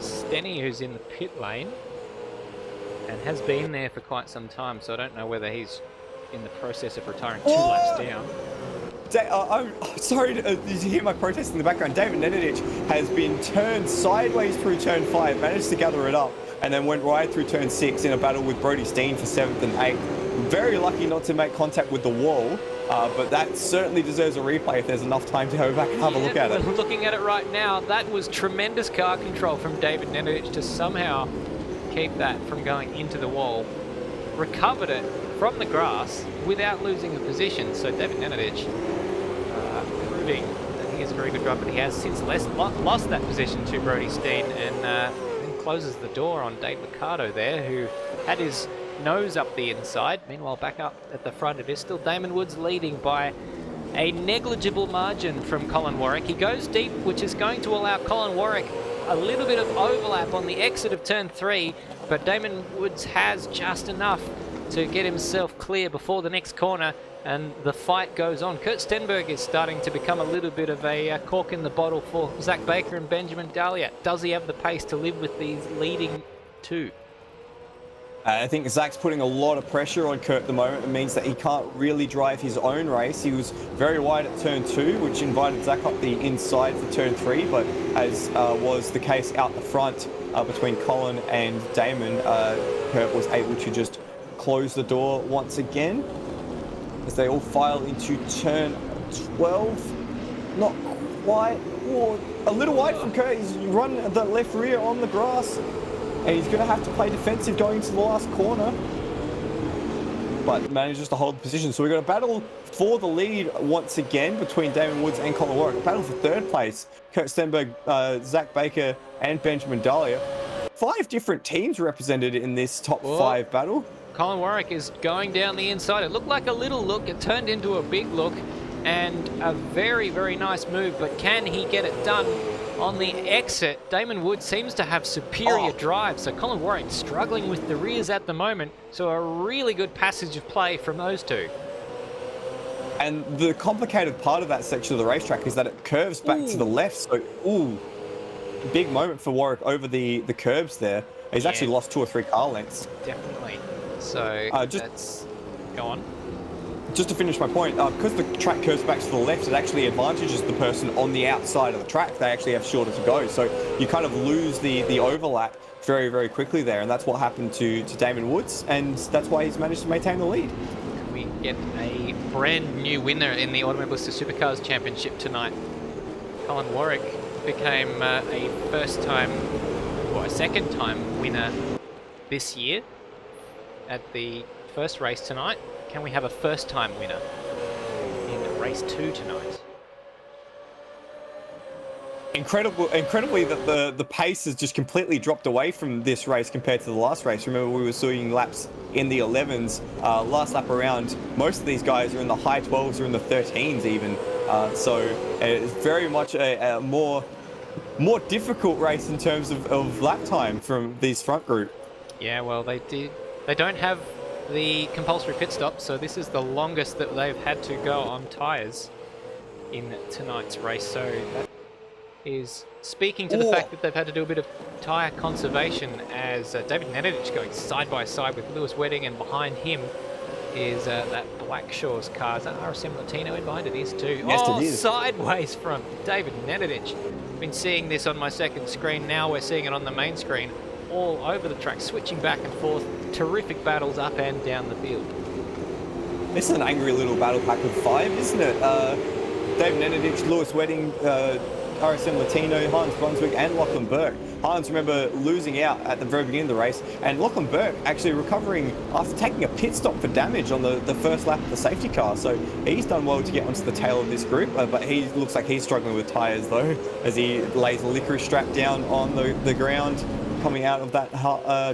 [SPEAKER 1] Stenny, who's in the pit lane and has been there for quite some time, so I don't know whether he's in the process of retiring 2 laps down.
[SPEAKER 2] I'm sorry to hear my protest in the background. David Nenadic has been turned sideways through turn 5, managed to gather it up, and then went right through turn 6 in a battle with Brody Steen for 7th and 8th. Very lucky not to make contact with the wall, but that certainly deserves a replay if there's enough time to go back and have a look at it.
[SPEAKER 1] Looking at it right now, that was tremendous car control from David Nenadic to somehow keep that from going into the wall. Recovered it from the grass without losing the position. So David Nenadic proving that he is a very good driver, but he has since lost that position to Brody Steen, and then closes the door on Dave Ricardo there, who had his nose up the inside. Meanwhile, back up at the front, it is still Damon Woods leading by a negligible margin from Colin Warwick. He goes deep, which is going to allow Colin Warwick a little bit of overlap on the exit of turn 3, but Damon Woods has just enough to get himself clear before the next corner, and the fight goes on. Kurt Stenberg is starting to become a little bit of a cork in the bottle for Zach Baker and Benjamin Dahlia. Does he have the pace to live with these leading two?
[SPEAKER 2] I think Zach's putting a lot of pressure on Kurt at the moment. It means that he can't really drive his own race. He was very wide at turn 2, which invited Zach up the inside for turn 3, but as was the case out the front between Colin and Damon, Kurt was able to just close the door once again as they all file into turn 12. Not quite, a little wide from Kurt. He's run the left rear on the grass, and he's going to have to play defensive going into the last corner, but manages to hold the position. So we've got a battle for the lead once again between Damon Woods and Colin Warwick. A battle for third place. Kurt Stenberg, Zach Baker, and Benjamin Dahlia. 5 different teams represented in this top 5 battle.
[SPEAKER 1] Colin Warwick is going down the inside. It looked like a little look. It turned into a big look, and a very, very nice move. But can he get it done on the exit? Damon Woods seems to have superior drive, so Colin Warwick struggling with the rears at the moment. So a really good passage of play from those two.
[SPEAKER 2] And the complicated part of that section of the racetrack is that it curves back to the left. So, big moment for Warwick over the curbs there. He's actually lost 2 or 3 car lengths.
[SPEAKER 1] Definitely. So let's go on.
[SPEAKER 2] Just to finish my point, because the track curves back to the left, it actually advantages the person on the outside of the track. They actually have shorter to go. So you kind of lose the overlap very, very quickly there. And that's what happened to Damon Woods. And that's why he's managed to maintain the lead.
[SPEAKER 1] We get a brand new winner in the Automobilista Supercars Championship tonight. Colin Warwick became a second-time winner this year at the first race tonight. Can we have a first-time winner in race 2 tonight?
[SPEAKER 2] Incredibly that the pace has just completely dropped away from this race compared to the last race. Remember, we were seeing laps in the 11s. Last lap around, most of these guys are in the high 12s or in the 13s even. So it's very much a more difficult race in terms of lap time from these front group. Yeah, well, they don't have the compulsory pit stop, so this is the longest that they've had to go on tyres in tonight's race. So that is speaking to the fact that they've had to do a bit of tyre conservation, as David Nenadic going side by side with Lewis Wedding, and behind him is that Blackshaw's car. Is that RSM Latino in behind? It is too. Yes, it is.
[SPEAKER 1] Sideways from David Nenadic. Been seeing this on my second screen. Now we're seeing it on the main screen. All over the track, switching back and forth. Terrific battles up and down the field.
[SPEAKER 2] This is an angry little battle pack of 5, isn't it? David Nenadic, Lewis Wedding, RSM Latino, Hans Brunswick, and Lachlan Burke. Hans, remember, losing out at the very beginning of the race, and Lachlan Burke actually recovering after taking a pit stop for damage on the first lap of the safety car. So he's done well to get onto the tail of this group, but he looks like he's struggling with tyres though, as he lays a licorice strap down on the ground coming out of that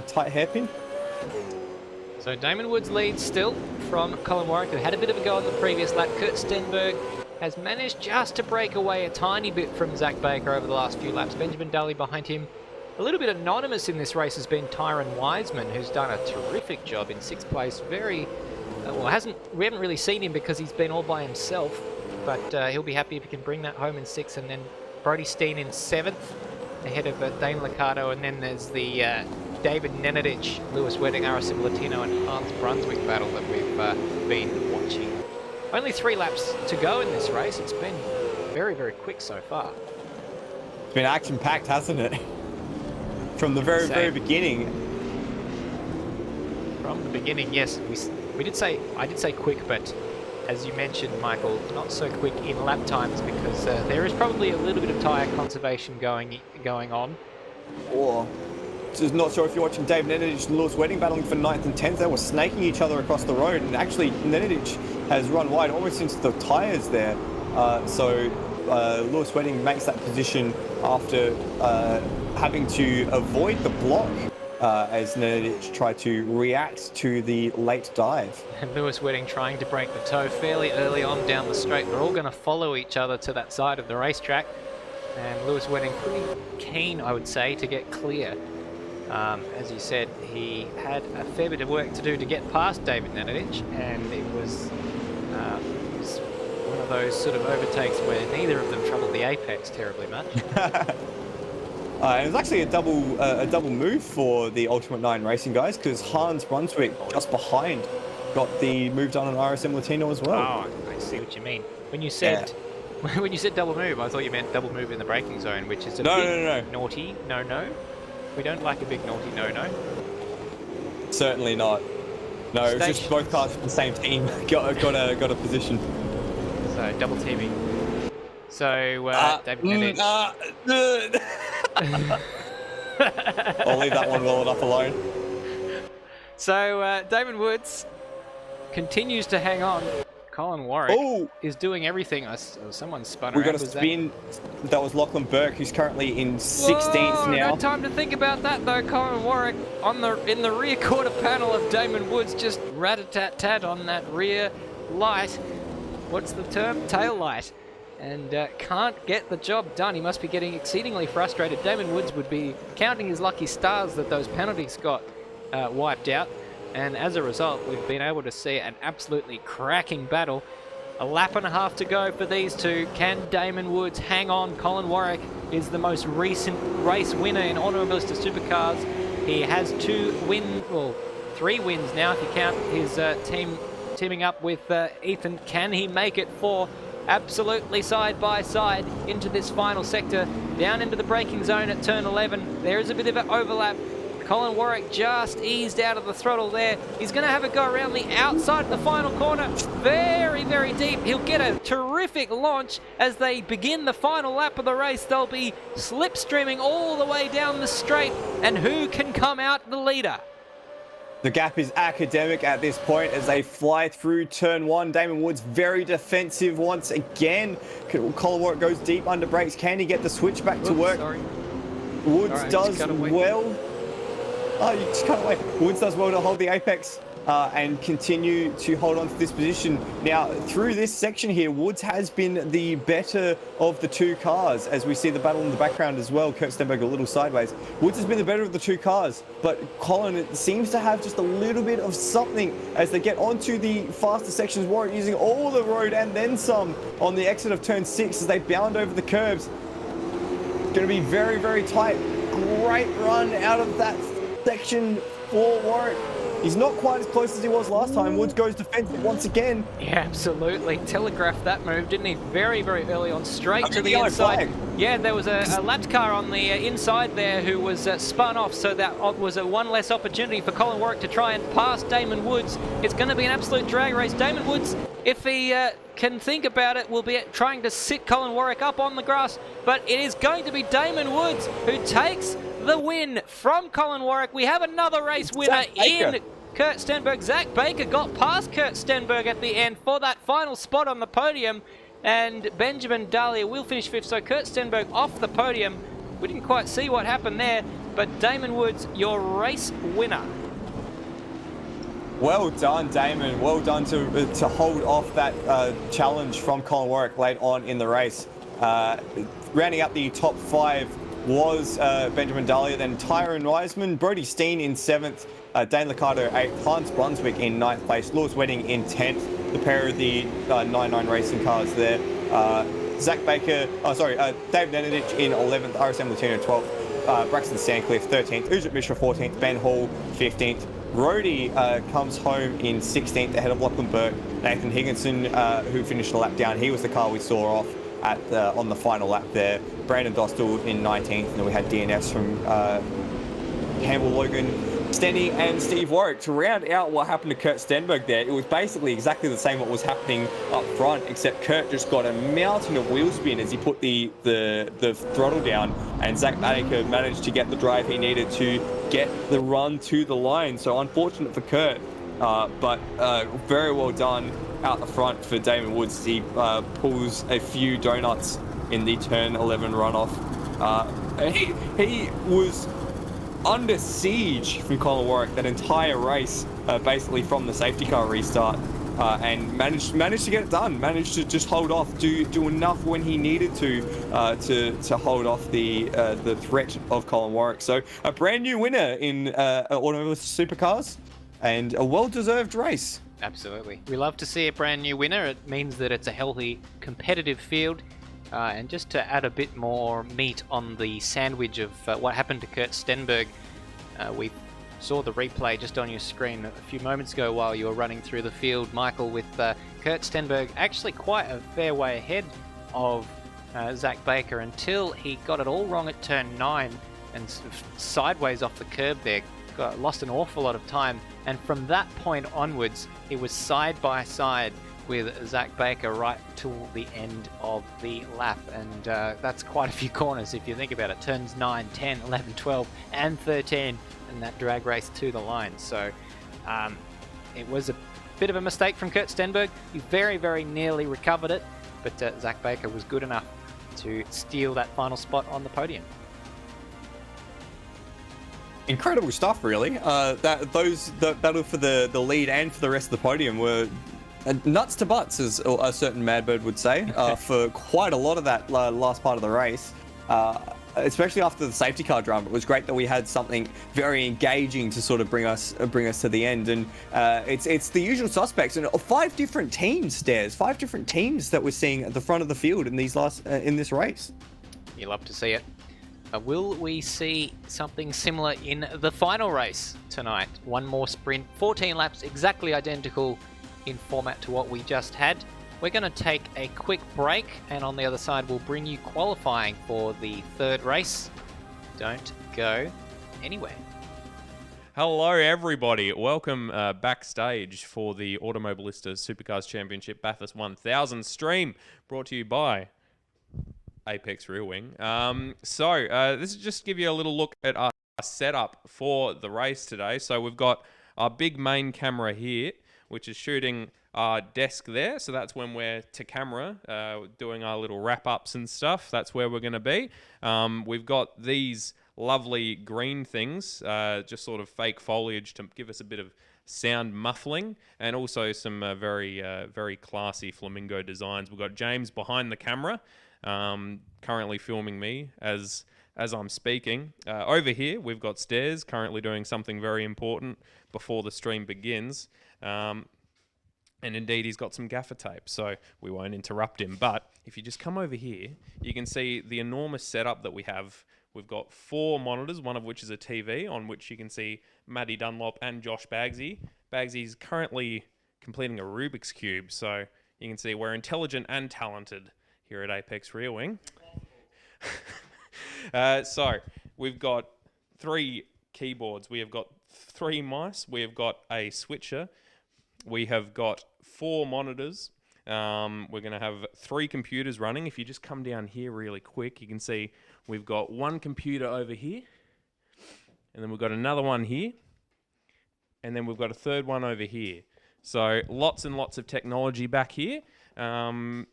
[SPEAKER 2] tight hairpin.
[SPEAKER 1] So Damon Woods leads still from Colin Warwick, who had a bit of a go on the previous lap. Kurt Stenberg has managed just to break away a tiny bit from Zach Baker over the last few laps. Benjamin Daly behind him. A little bit anonymous in this race has been Tyron Wiseman, who's done a terrific job in 6th place. Very, we haven't really seen him because he's been all by himself, but he'll be happy if he can bring that home in 6th. And then Brody Steen in 7th, ahead of Dane Liccardo. And then there's the David Nenadic, Lewis Wedding, Arasim Latino, and Hans Brunswick battle that we've been watching. Only 3 laps to go in this race. It's been very, very quick so far.
[SPEAKER 2] It's been action-packed, hasn't it? From the very beginning.
[SPEAKER 1] From the beginning, yes. I did say quick, but as you mentioned, Michael, not so quick in lap times because there is probably a little bit of tyre conservation going on.
[SPEAKER 2] Or just not sure if you're watching Dave Nenadic and Lewis Wedding battling for 9th and 10th. They were snaking each other across the road, and actually Nenadic has run wide almost into the tyres there. So Lewis Wedding makes that position after having to avoid the block as Nenadic tried to react to the late dive.
[SPEAKER 1] And Lewis Wedding trying to break the toe fairly early on down the straight. They're all going to follow each other to that side of the racetrack. And Lewis Wedding pretty keen, I would say, to get clear. As you said, he had a fair bit of work to do to get past David Nenadic, and it was one of those sort of overtakes where neither of them troubled the apex terribly much.
[SPEAKER 2] It was actually a double move for the Ultimate 9 Racing guys, because Hans Brunswick just behind got the move done on RSM Latino as well.
[SPEAKER 1] Oh, I see what you mean. When you said when you said double move, I thought you meant double move in the braking zone, which is a big naughty no. We don't like a big naughty no.
[SPEAKER 2] Certainly not. No, it's just both cars from the same team got a position.
[SPEAKER 1] So double teaming. So David Nenadic.
[SPEAKER 2] I'll leave that one well enough alone.
[SPEAKER 1] So Damon Woods continues to hang on. Colin Warwick is doing everything. Someone spun around.
[SPEAKER 2] We got a spin. That was Lachlan Burke, who's currently in 16th now.
[SPEAKER 1] No time to think about that though. Colin Warwick in the rear quarter panel of Damon Woods, just rat-a-tat-tat on that rear light. What's the term? Tail light. And can't get the job done. He must be getting exceedingly frustrated. Damon Woods would be counting his lucky stars that those penalties got wiped out. And as a result, we've been able to see an absolutely cracking battle. A lap and a half to go for these two. Can Damon Woods hang on? Colin Warwick is the most recent race winner in Automobilista Supercars. He has 3 wins now if you count his teaming up with Ethan. Can he make it 4? Absolutely side by side into this final sector, down into the braking zone at turn 11. There is a bit of an overlap. Colin Warwick just eased out of the throttle there. He's going to have a go around the outside of the final corner. Very, very deep. He'll get a terrific launch as they begin the final lap of the race. They'll be slipstreaming all the way down the straight. And who can come out the leader?
[SPEAKER 2] The gap is academic at this point as they fly through turn 1. Damon Woods very defensive once again. Colin Warwick goes deep under brakes. Can he get the switch back to work?
[SPEAKER 1] Sorry.
[SPEAKER 2] Woods does well. Oh, you just cut away. Woods does well to hold the apex and continue to hold on to this position. Now, through this section here, Woods has been the better of the 2 cars, as we see the battle in the background as well. Kurt Stenberg a little sideways. Woods has been the better of the 2 cars, but Colin seems to have just a little bit of something as they get onto the faster sections. Warwick using all the road and then some on the exit of turn 6 as they bound over the curbs. It's going to be very, very tight. Great run out of that section for Warwick. He's not quite as close as he was last time. Woods goes defensive once again.
[SPEAKER 1] Yeah, absolutely. Telegraphed that move, didn't he? Very, very early on, straight to the inside. Yeah, there was a lapped car on the inside there who was spun off, so that was a one less opportunity for Colin Warwick to try and pass Damon Woods. It's going to be an absolute drag race. Damon Woods, if he can think about it, will be trying to sit Colin Warwick up on the grass, but it is going to be Damon Woods who takes the win from Colin Warwick. We have another race winner in Kurt Stenberg. Zach Baker got past Kurt Stenberg at the end for that final spot on the podium, and Benjamin Dahlia will finish 5th, so Kurt Stenberg off the podium. We didn't quite see what happened there, but Damon Woods, your race winner.
[SPEAKER 2] Well done, Damon. Well done to hold off that challenge from Colin Warwick late on in the race. Rounding up the top 5 was Benjamin Dahlia, then Tyron Wiseman, Brody Steen in 7th, Dane Liccardo 8th, Hans Brunswick in 9th place, Lewis Wedding in 10th, the pair of the 9-9 racing cars there. Zach Baker, Dave Nenadich in 11th, RSM Latino 12th, Braxton Sandcliffe 13th, Ujit Mishra 14th, Ben Hall 15th. Rhodey comes home in 16th ahead of Lachlan Burke. Nathan Higginson, who finished a lap down, he was the car we saw off on the final lap there. Brandon Dostal in 19th, and then we had DNFs from Campbell Logan, Stenny and Steve Warwick. To round out what happened to Kurt Stenberg there, it was basically exactly the same what was happening up front, except Kurt just got a mountain of wheel spin as he put the throttle down, and Zach Baker managed to get the drive he needed to get the run to the line. So unfortunate for Kurt, but very well done out the front for Damon Woods. He pulls a few donuts in the turn 11 runoff. He was under siege from Colin Warwick that entire race, basically from the safety car restart, and managed to get it done. Managed to just hold off, do enough when he needed to hold off the threat of Colin Warwick. So a brand new winner in Automobilist Supercars, and a well-deserved race.
[SPEAKER 1] Absolutely. We love to see a brand new winner. It means that it's a healthy, competitive field. And just to add a bit more meat on the sandwich of what happened to Kurt Stenberg, we saw the replay just on your screen a few moments ago while you were running through the field, Michael, with Kurt Stenberg actually quite a fair way ahead of Zach Baker until he got it all wrong at turn 9 and sort of sideways off the curb there. Lost an awful lot of time, and from that point onwards, it was side by side with Zach Baker right till the end of the lap, and that's quite a few corners if you think about it. Turns 9, 10, 11, 12 and 13, and that drag race to the line. So it was a bit of a mistake from Kurt Stenberg. He very, very nearly recovered it, but Zach Baker was good enough to steal that final spot on the podium.
[SPEAKER 2] Incredible stuff, really. The battle for the lead and for the rest of the podium were nuts to butts, as a certain Madbird would say, for quite a lot of that last part of the race, especially after the safety car drama. It was great that we had something very engaging to sort of bring us to the end, and it's the usual suspects and 5 different teams, Stairs, 5 different teams that we're seeing at the front of the field in this race.
[SPEAKER 1] You love to see it. Will we see something similar in the final race tonight? One more sprint, 14 laps, exactly identical in format to what we just had. We're going to take a quick break, and on the other side we'll bring you qualifying for the 3rd race. Don't go anywhere.
[SPEAKER 3] Hello everybody, welcome backstage for the Automobilista Supercars Championship Bathurst 1000 stream, brought to you by Apex Rear Wing. This is just to give you a little look at our setup for the race today. So we've got our big main camera here, which is shooting our desk there. So that's when we're to camera, doing our little wrap-ups and stuff. That's where we're going to be. We've got these lovely green things, just sort of fake foliage to give us a bit of sound muffling, and also some very classy flamingo designs. We've got James behind the camera, currently filming me as I'm speaking. Over here, we've got Stairs currently doing something very important before the stream begins. And indeed, he's got some gaffer tape, so we won't interrupt him. But if you just come over here, you can see the enormous setup that we have. We've got 4 monitors, one of which is a TV, on which you can see Maddie Dunlop and Josh Bagsy. Bagsy's currently completing a Rubik's Cube, so you can see we're intelligent and talented here at Apex Rear Wing. So we've got 3 keyboards. We have got 3 mice. We have got a switcher. We have got 4 monitors. We're going to have 3 computers running. If you just come down here really quick, you can see we've got 1 computer over here. and then we've got another one here, and then we've got a third one over here. So lots and lots of technology back here. The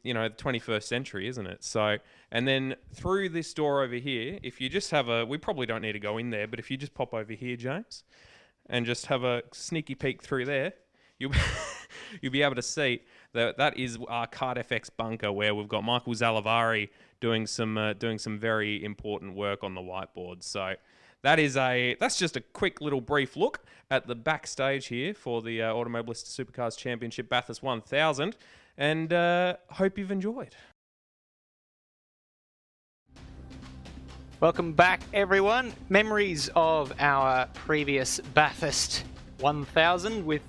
[SPEAKER 3] 21st century, isn't it? So, and then through this door over here, if you just have we probably don't need to go in there, but if you just pop over here, James, and just have a sneaky peek through there, you'll be able to see that is our Card FX bunker, where we've got Michael Zalavari doing some very important work on the whiteboard. So that's just a quick little brief look at the backstage here for the Automobilista Supercars Championship Bathurst 1000, and hope you've enjoyed.
[SPEAKER 1] Welcome back, everyone. Memories of our previous Bathurst 1000 with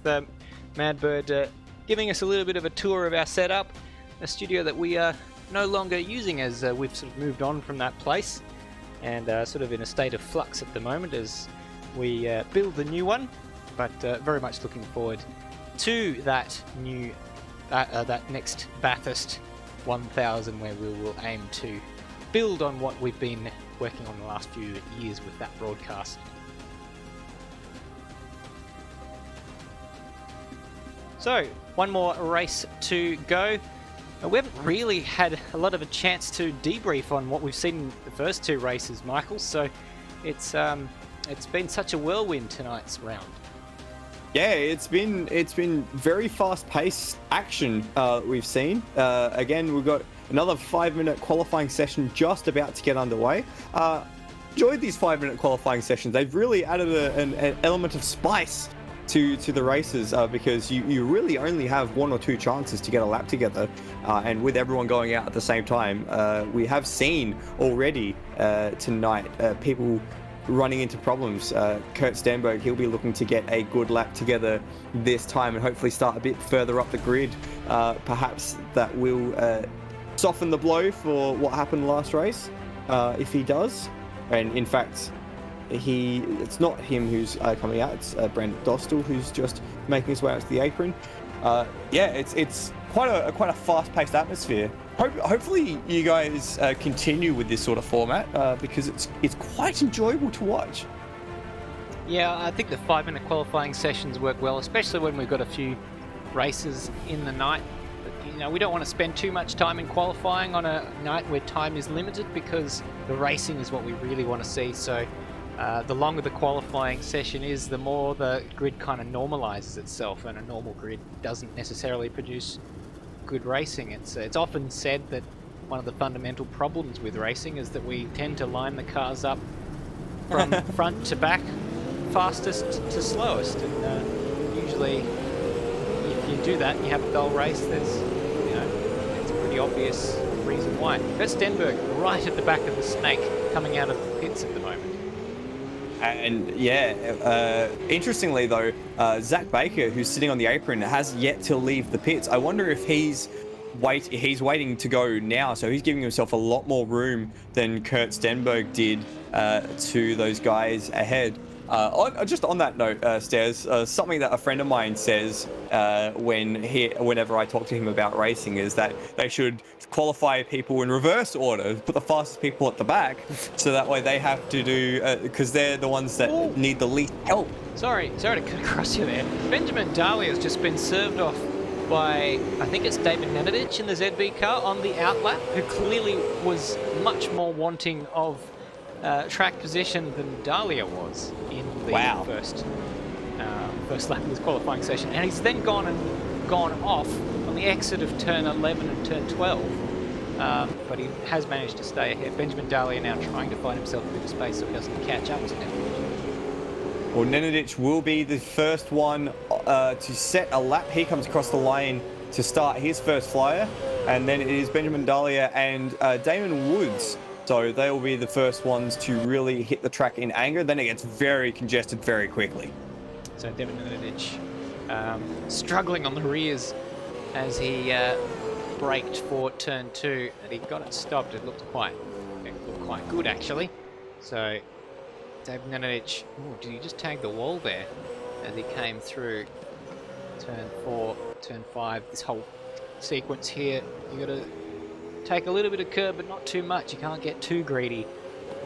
[SPEAKER 1] Madbird giving us a little bit of a tour of our setup, a studio that we are no longer using as we've sort of moved on from that place, and sort of in a state of flux at the moment as we build the new one, but very much looking forward to that new that next Bathurst 1000, where we will aim to build on what we've been working on the last few years with that broadcast. So, one more race to go. We haven't really had a lot of a chance to debrief on what we've seen in the first two races, Michael, so it's been such a whirlwind tonight's round.
[SPEAKER 2] Yeah, it's been very fast-paced action we've seen. Again, we've got another 5-minute qualifying session just about to get underway. Enjoyed these 5-minute qualifying sessions. They've really added an element of spice to the races, because you really only have 1 or 2 chances to get a lap together, and with everyone going out at the same time, we have seen already tonight people running into problems. Kurt Stenberg, he'll be looking to get a good lap together this time and hopefully start a bit further up the grid. Perhaps that will soften the blow for what happened last race, if he does. And in fact, it's not him who's coming out, it's Brandon Dostal who's just making his way out to the apron. Yeah, it's quite a fast-paced atmosphere. Hopefully you guys continue with this sort of format, because it's quite enjoyable to watch.
[SPEAKER 1] Yeah, I think the 5-minute qualifying sessions work well, especially when we've got a few races in the night. But, we don't want to spend too much time in qualifying on a night where time is limited, because the racing is what we really want to see. So the longer the qualifying session is, the more the grid kind of normalizes itself, and a normal grid doesn't necessarily produce good racing. It's often said that one of the fundamental problems with racing is that we tend to line the cars up from front to back, fastest to slowest, and usually if you do that and you have a dull race, there's it's a pretty obvious reason why. That's Stenberg right at the back of the snake, coming out of the pits at the moment.
[SPEAKER 2] And yeah, interestingly though, Zach Baker, who's sitting on the apron, has yet to leave the pits. I wonder if he's waiting to go now, so he's giving himself a lot more room than Kurt Stenberg did to those guys ahead. Just on that note, Stairs, something that a friend of mine says whenever I talk to him about racing is that they should qualify people in reverse order, put the fastest people at the back, so that way they have to do, because they're the ones that need the least help.
[SPEAKER 1] Sorry to cut across you there. Benjamin Daly has just been served off by, I think it's David Nenadic in the ZB car on the outlap, who clearly was much more wanting of track position than Dahlia was in the first lap of this qualifying session, and he's then gone off on the exit of turn 11 and turn 12, but he has managed to stay ahead. Benjamin Dahlia now trying to find himself a bit of space so he doesn't catch up to Nenadic.
[SPEAKER 2] Well, Nenadic will be the first one to set a lap. He comes across the line to start his first flyer, and then it is Benjamin Dahlia and Damon Woods. So they will be the first ones to really hit the track in anger. Then it gets very congested very quickly.
[SPEAKER 1] So Devin Nenadic struggling on the rears as he braked for turn 2, and he got it stopped. It looked quite good actually. So David Nenadic, did he just tag the wall there as he came through turn 4, turn 5? This whole sequence here, you got to take a little bit of curb, but not too much. You can't get too greedy,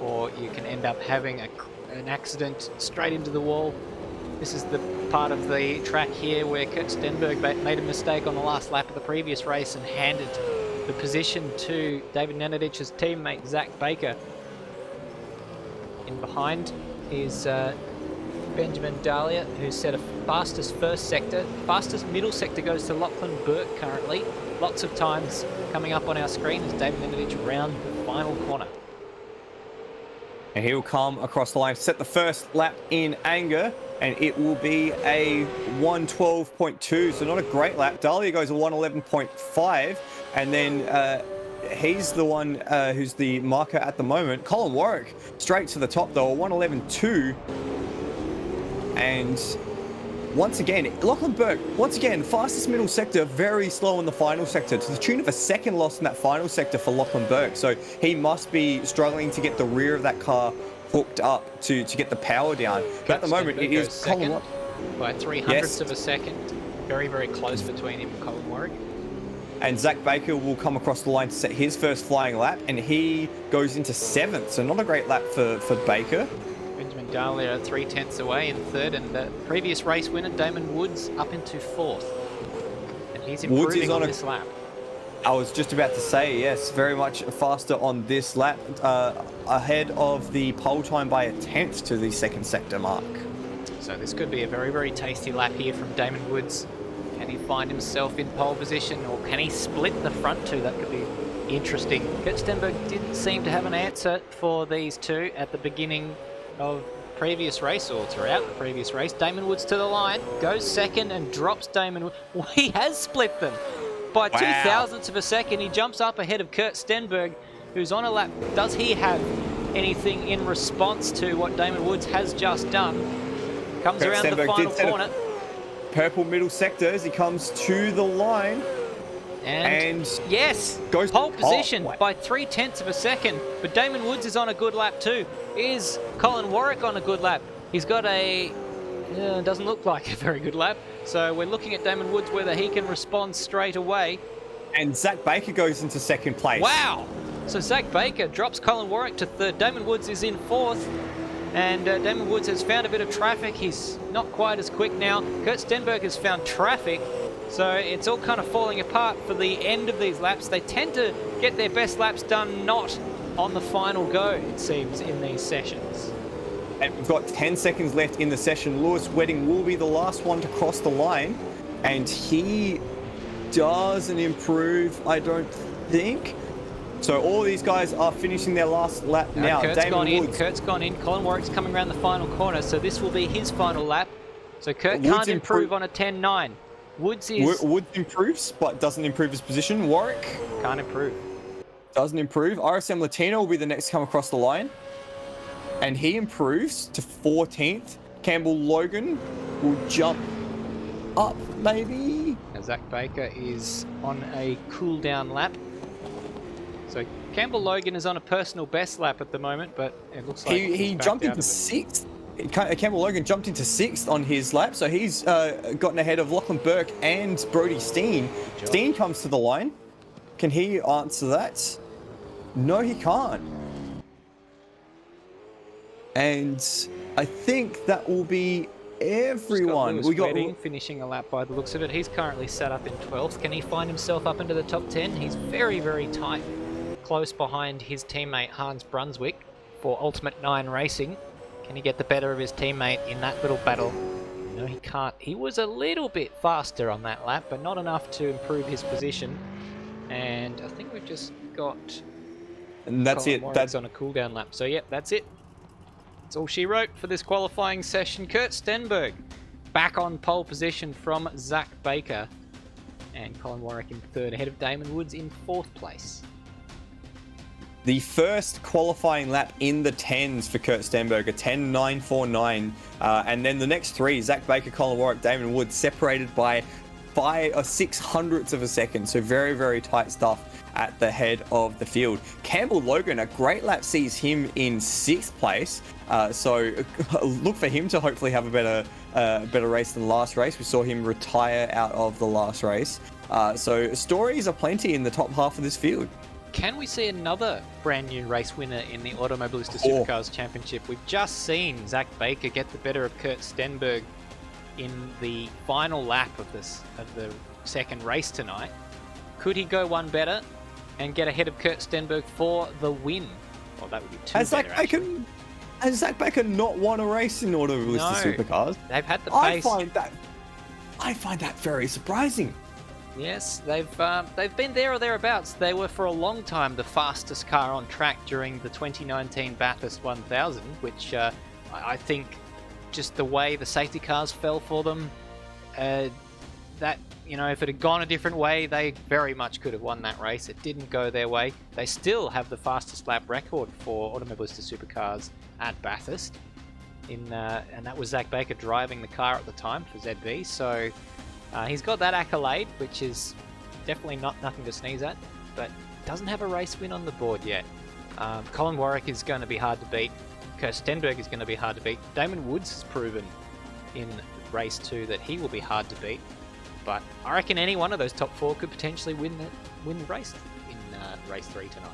[SPEAKER 1] or you can end up having a an accident straight into the wall. This is the part of the track here where Kurt Stenberg made a mistake on the last lap of the previous race and handed the position to David Nenadich's teammate Zach Baker. In behind is Benjamin Dahlia, who set a fastest first sector. Fastest middle sector goes to Lachlan Burke currently. Lots of times coming up on our screen as David Nenadich round the final corner.
[SPEAKER 2] And he'll come across the line, set the first lap in anger, and it will be a 1:12.2, so not a great lap. Dahlia goes a 1:11.5, and then he's the one who's the marker at the moment. Colin Warwick straight to the top though, a 1:11.2. And once again, Lachlan Burke, once again, fastest middle sector, very slow in the final sector, to the tune of a second loss in that final sector for Lachlan Burke. So he must be struggling to get the rear of that car hooked up to get the power down. But at the moment, it is Colin Warwick
[SPEAKER 1] by 300ths of a second. Very, very close between him and Colin Warwick.
[SPEAKER 2] And Zach Baker will come across the line to set his first flying lap, and he goes into 7th, so not a great lap for Baker.
[SPEAKER 1] Benjamin Dahlia 3/10 away in 3rd, and the previous race winner, Damon Woods, up into 4th. And he's improving on this lap.
[SPEAKER 2] I was just about to say, yes, very much faster on this lap, ahead of the pole time by a 10th to the second sector mark.
[SPEAKER 1] So this could be a very, very tasty lap here from Damon Woods. Can he find himself in pole position, or can he split the front two? That could be interesting. Kurt Stenberg didn't seem to have an answer for these two at the beginning of previous race, or throughout the previous race. Damon Woods to the line, goes second and drops Damon Woods. Well, he has split them by 0.02 of a second. He jumps up ahead of Kurt Stenberg, who's on a lap. Does he have anything in response to what Damon Woods has just done? Comes
[SPEAKER 2] Kurt
[SPEAKER 1] around
[SPEAKER 2] Stenberg
[SPEAKER 1] the final corner.
[SPEAKER 2] Purple middle sector as he comes to the line. And
[SPEAKER 1] yes,
[SPEAKER 2] goes
[SPEAKER 1] pole position by 0.3 of a second. But Damon Woods is on a good lap too. Is Colin Warwick on a good lap? He's got a doesn't look like a very good lap. So we're looking at Damon Woods whether he can respond straight away.
[SPEAKER 2] And Zach Baker goes into 2nd place.
[SPEAKER 1] Wow! So Zach Baker drops Colin Warwick to 3rd. Damon Woods is in 4th. And Damon Woods has found a bit of traffic. He's not quite as quick now. Kurt Stenberg has found traffic. So it's all kind of falling apart for the end of these laps. They tend to get their best laps done not on the final go, it seems, in these sessions.
[SPEAKER 2] And we've got 10 seconds left in the session. Lewis Wedding will be the last one to cross the line. And he doesn't improve, I don't think. So all these guys are finishing their last lap now.
[SPEAKER 1] Kurt's
[SPEAKER 2] Damon
[SPEAKER 1] gone in.
[SPEAKER 2] Woods.
[SPEAKER 1] Kurt's gone in. Colin Warwick's coming around the final corner, so this will be his final lap. So Kurt
[SPEAKER 2] Woods
[SPEAKER 1] can't improve on a 10.9. Woods is...
[SPEAKER 2] Woods improves, but doesn't improve his position. Warwick
[SPEAKER 1] can't improve.
[SPEAKER 2] doesn't improve. RSM Latino will be the next to come across the line. And he improves to 14th. Campbell Logan will jump up, maybe.
[SPEAKER 1] Now Zach Baker is on a cool down lap. So Campbell Logan is on a personal best lap at the moment, but it looks like
[SPEAKER 2] he jumped into 6th. Campbell Logan jumped into 6th on his lap, so he's gotten ahead of Lachlan Burke and Brody Steen. Steen comes to the line. Can he answer that? No, he can't. And I think that will be everyone.
[SPEAKER 1] We got Wedding finishing a lap by the looks of it. He's currently sat up in 12th. Can he find himself up into the top 10? He's very, very tight, close behind his teammate Hans Brunswick for Ultimate 9 Racing. Can he get the better of his teammate in that little battle? No, he can't. He was a little bit faster on that lap, but not enough to improve his position. And I think we've just got...
[SPEAKER 2] And that's
[SPEAKER 1] Colin
[SPEAKER 2] it.
[SPEAKER 1] Warwick's
[SPEAKER 2] That's
[SPEAKER 1] on a cool down lap. So, yep, that's it. That's all she wrote for this qualifying session. Kurt Stenberg back on pole position from Zach Baker. And Colin Warwick in 3rd, ahead of Damon Woods in 4th place.
[SPEAKER 2] the first qualifying lap in the 10s for Kurt Stenberg, a 10.949. And then the next three, Zach Baker, Colin Warwick, Damon Woods, separated by 5 or 600ths of a second. So very, very tight stuff at the head of the field. Campbell Logan, a great lap sees him in 6th place. So look for him to hopefully have a better race than last race. We saw him retire out of the last race. So stories are plenty in the top half of this field.
[SPEAKER 1] can we see another brand new race winner in the Automobilista
[SPEAKER 2] Oh.
[SPEAKER 1] Supercars Championship? We've just seen Zach Baker get the better of Kurt Stenberg in the final lap of the second race tonight. Could he go one better and get ahead of Kurt Stenberg for the win? Well, that would be two
[SPEAKER 2] Has
[SPEAKER 1] better, actually.
[SPEAKER 2] Zach Baker not won a race in Automobilista
[SPEAKER 1] No.
[SPEAKER 2] Supercars?
[SPEAKER 1] They've had the
[SPEAKER 2] I
[SPEAKER 1] pace.
[SPEAKER 2] find that very surprising.
[SPEAKER 1] Yes, they've been there or thereabouts. They were for a long time the fastest car on track during the 2019 Bathurst 1000, which I think just the way the safety cars fell for them, that, you know, if it had gone a different way, they very much could have won that race. It didn't go their way. They still have the fastest lap record for Automobilista Supercars at Bathurst, and that was Zach Baker driving the car at the time for ZB. So he's got that accolade, which is definitely nothing to sneeze at, but doesn't have a race win on the board yet. Colin Warwick is going to be hard to beat. Kurt Stenberg is going to be hard to beat. Damon Woods has proven in race 2 that he will be hard to beat. But I reckon any one of those top 4 could potentially win the race in race 3 tonight.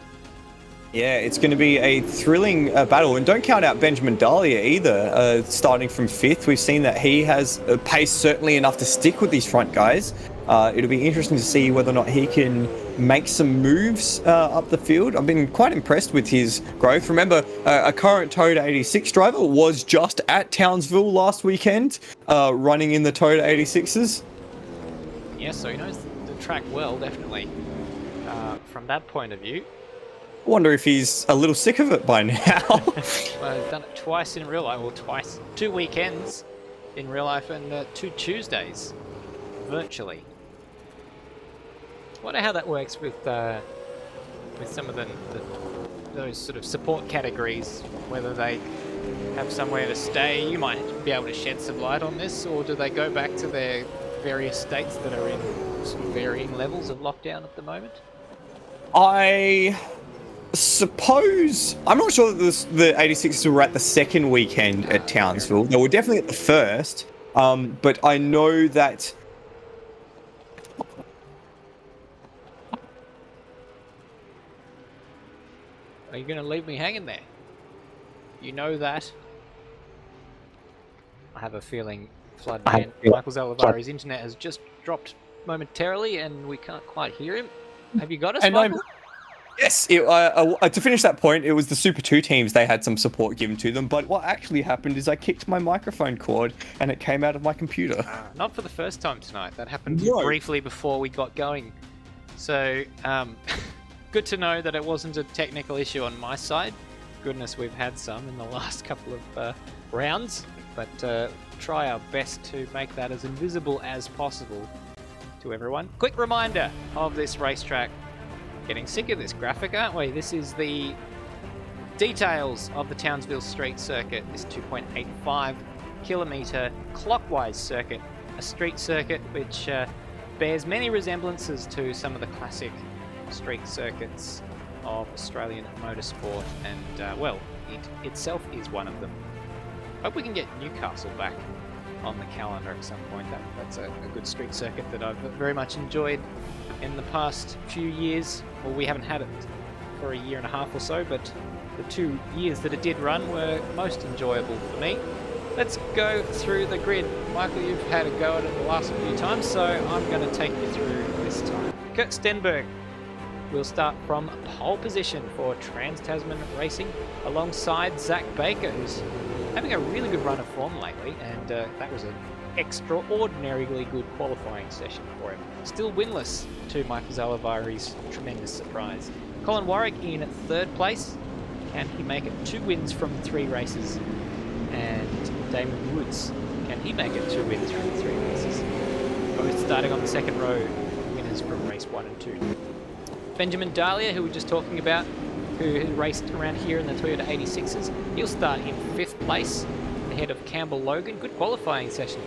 [SPEAKER 2] Yeah, it's going to be a thrilling battle. And don't count out Benjamin Dahlia either, starting from 5th. We've seen that he has a pace certainly enough to stick with these front guys. It'll be interesting to see whether or not he can make some moves up the field. I've been quite impressed with his growth. Remember, a current Toyota 86 driver was just at Townsville last weekend, running in the Toyota 86s.
[SPEAKER 1] Yeah, so he knows the track well, definitely, from that point of view.
[SPEAKER 2] I wonder if he's a little sick of it by now.
[SPEAKER 1] Well, I've done it twice in real life, well, twice. 2 weekends in real life and 2 Tuesdays virtually. Wonder how that works with some of those sort of support categories, whether they have somewhere to stay. You might be able to shed some light on this, or do they go back to their various states that are in sort of varying levels of lockdown at the moment?
[SPEAKER 2] I suppose I'm not sure that the 86s were at the second weekend at Townsville. They were definitely at the first, but I know that.
[SPEAKER 1] Are you going to leave me hanging there? You know that. I have a feeling Floodman, Michael Zalavari's internet has just dropped momentarily and we can't quite hear him. Have you got us, Michael?
[SPEAKER 2] Yes, to finish that point, it was the Super 2 teams. They had some support given to them, but what actually happened is I kicked my microphone cord and it came out of my computer.
[SPEAKER 1] Not for the first time tonight. That happened
[SPEAKER 2] No.
[SPEAKER 1] briefly before we got going. So, good to know that it wasn't a technical issue on my side. Goodness, we've had some in the last couple of rounds, but try our best to make that as invisible as possible to everyone. Quick reminder of this racetrack. Getting sick of this graphic, aren't we? This is the details of the Townsville Street Circuit, this 2.85 kilometre clockwise circuit, a street circuit which bears many resemblances to some of the classic street circuits of Australian motorsport, and well, it itself is one of them. Hope we can get Newcastle back on the calendar at some point. That's a good street circuit that I've very much enjoyed in the past few years. Well, we haven't had it for a year and a half or so, but the 2 years that it did run were most enjoyable for me. Let's go through the grid. Michael, you've had a go at it the last few times, so I'm going to take you through this time. Kurt Stenberg will start from pole position for Trans-Tasman Racing alongside Zach Baker, who's having a really good run of form lately, and that was an extraordinarily good qualifying session for him. Still winless, to Michael Zalavari's tremendous surprise. Colin Warwick in 3rd place. Can he make it 2 wins from 3 races? And Damon Woods, can he make it 2 wins from 3 races? Both starting on the 2nd row, winners from race 1 and 2. Benjamin Dahlia, who we were just talking about, who has raced around here in the Toyota 86s, he'll start in 5th place, ahead of Campbell Logan. Good qualifying session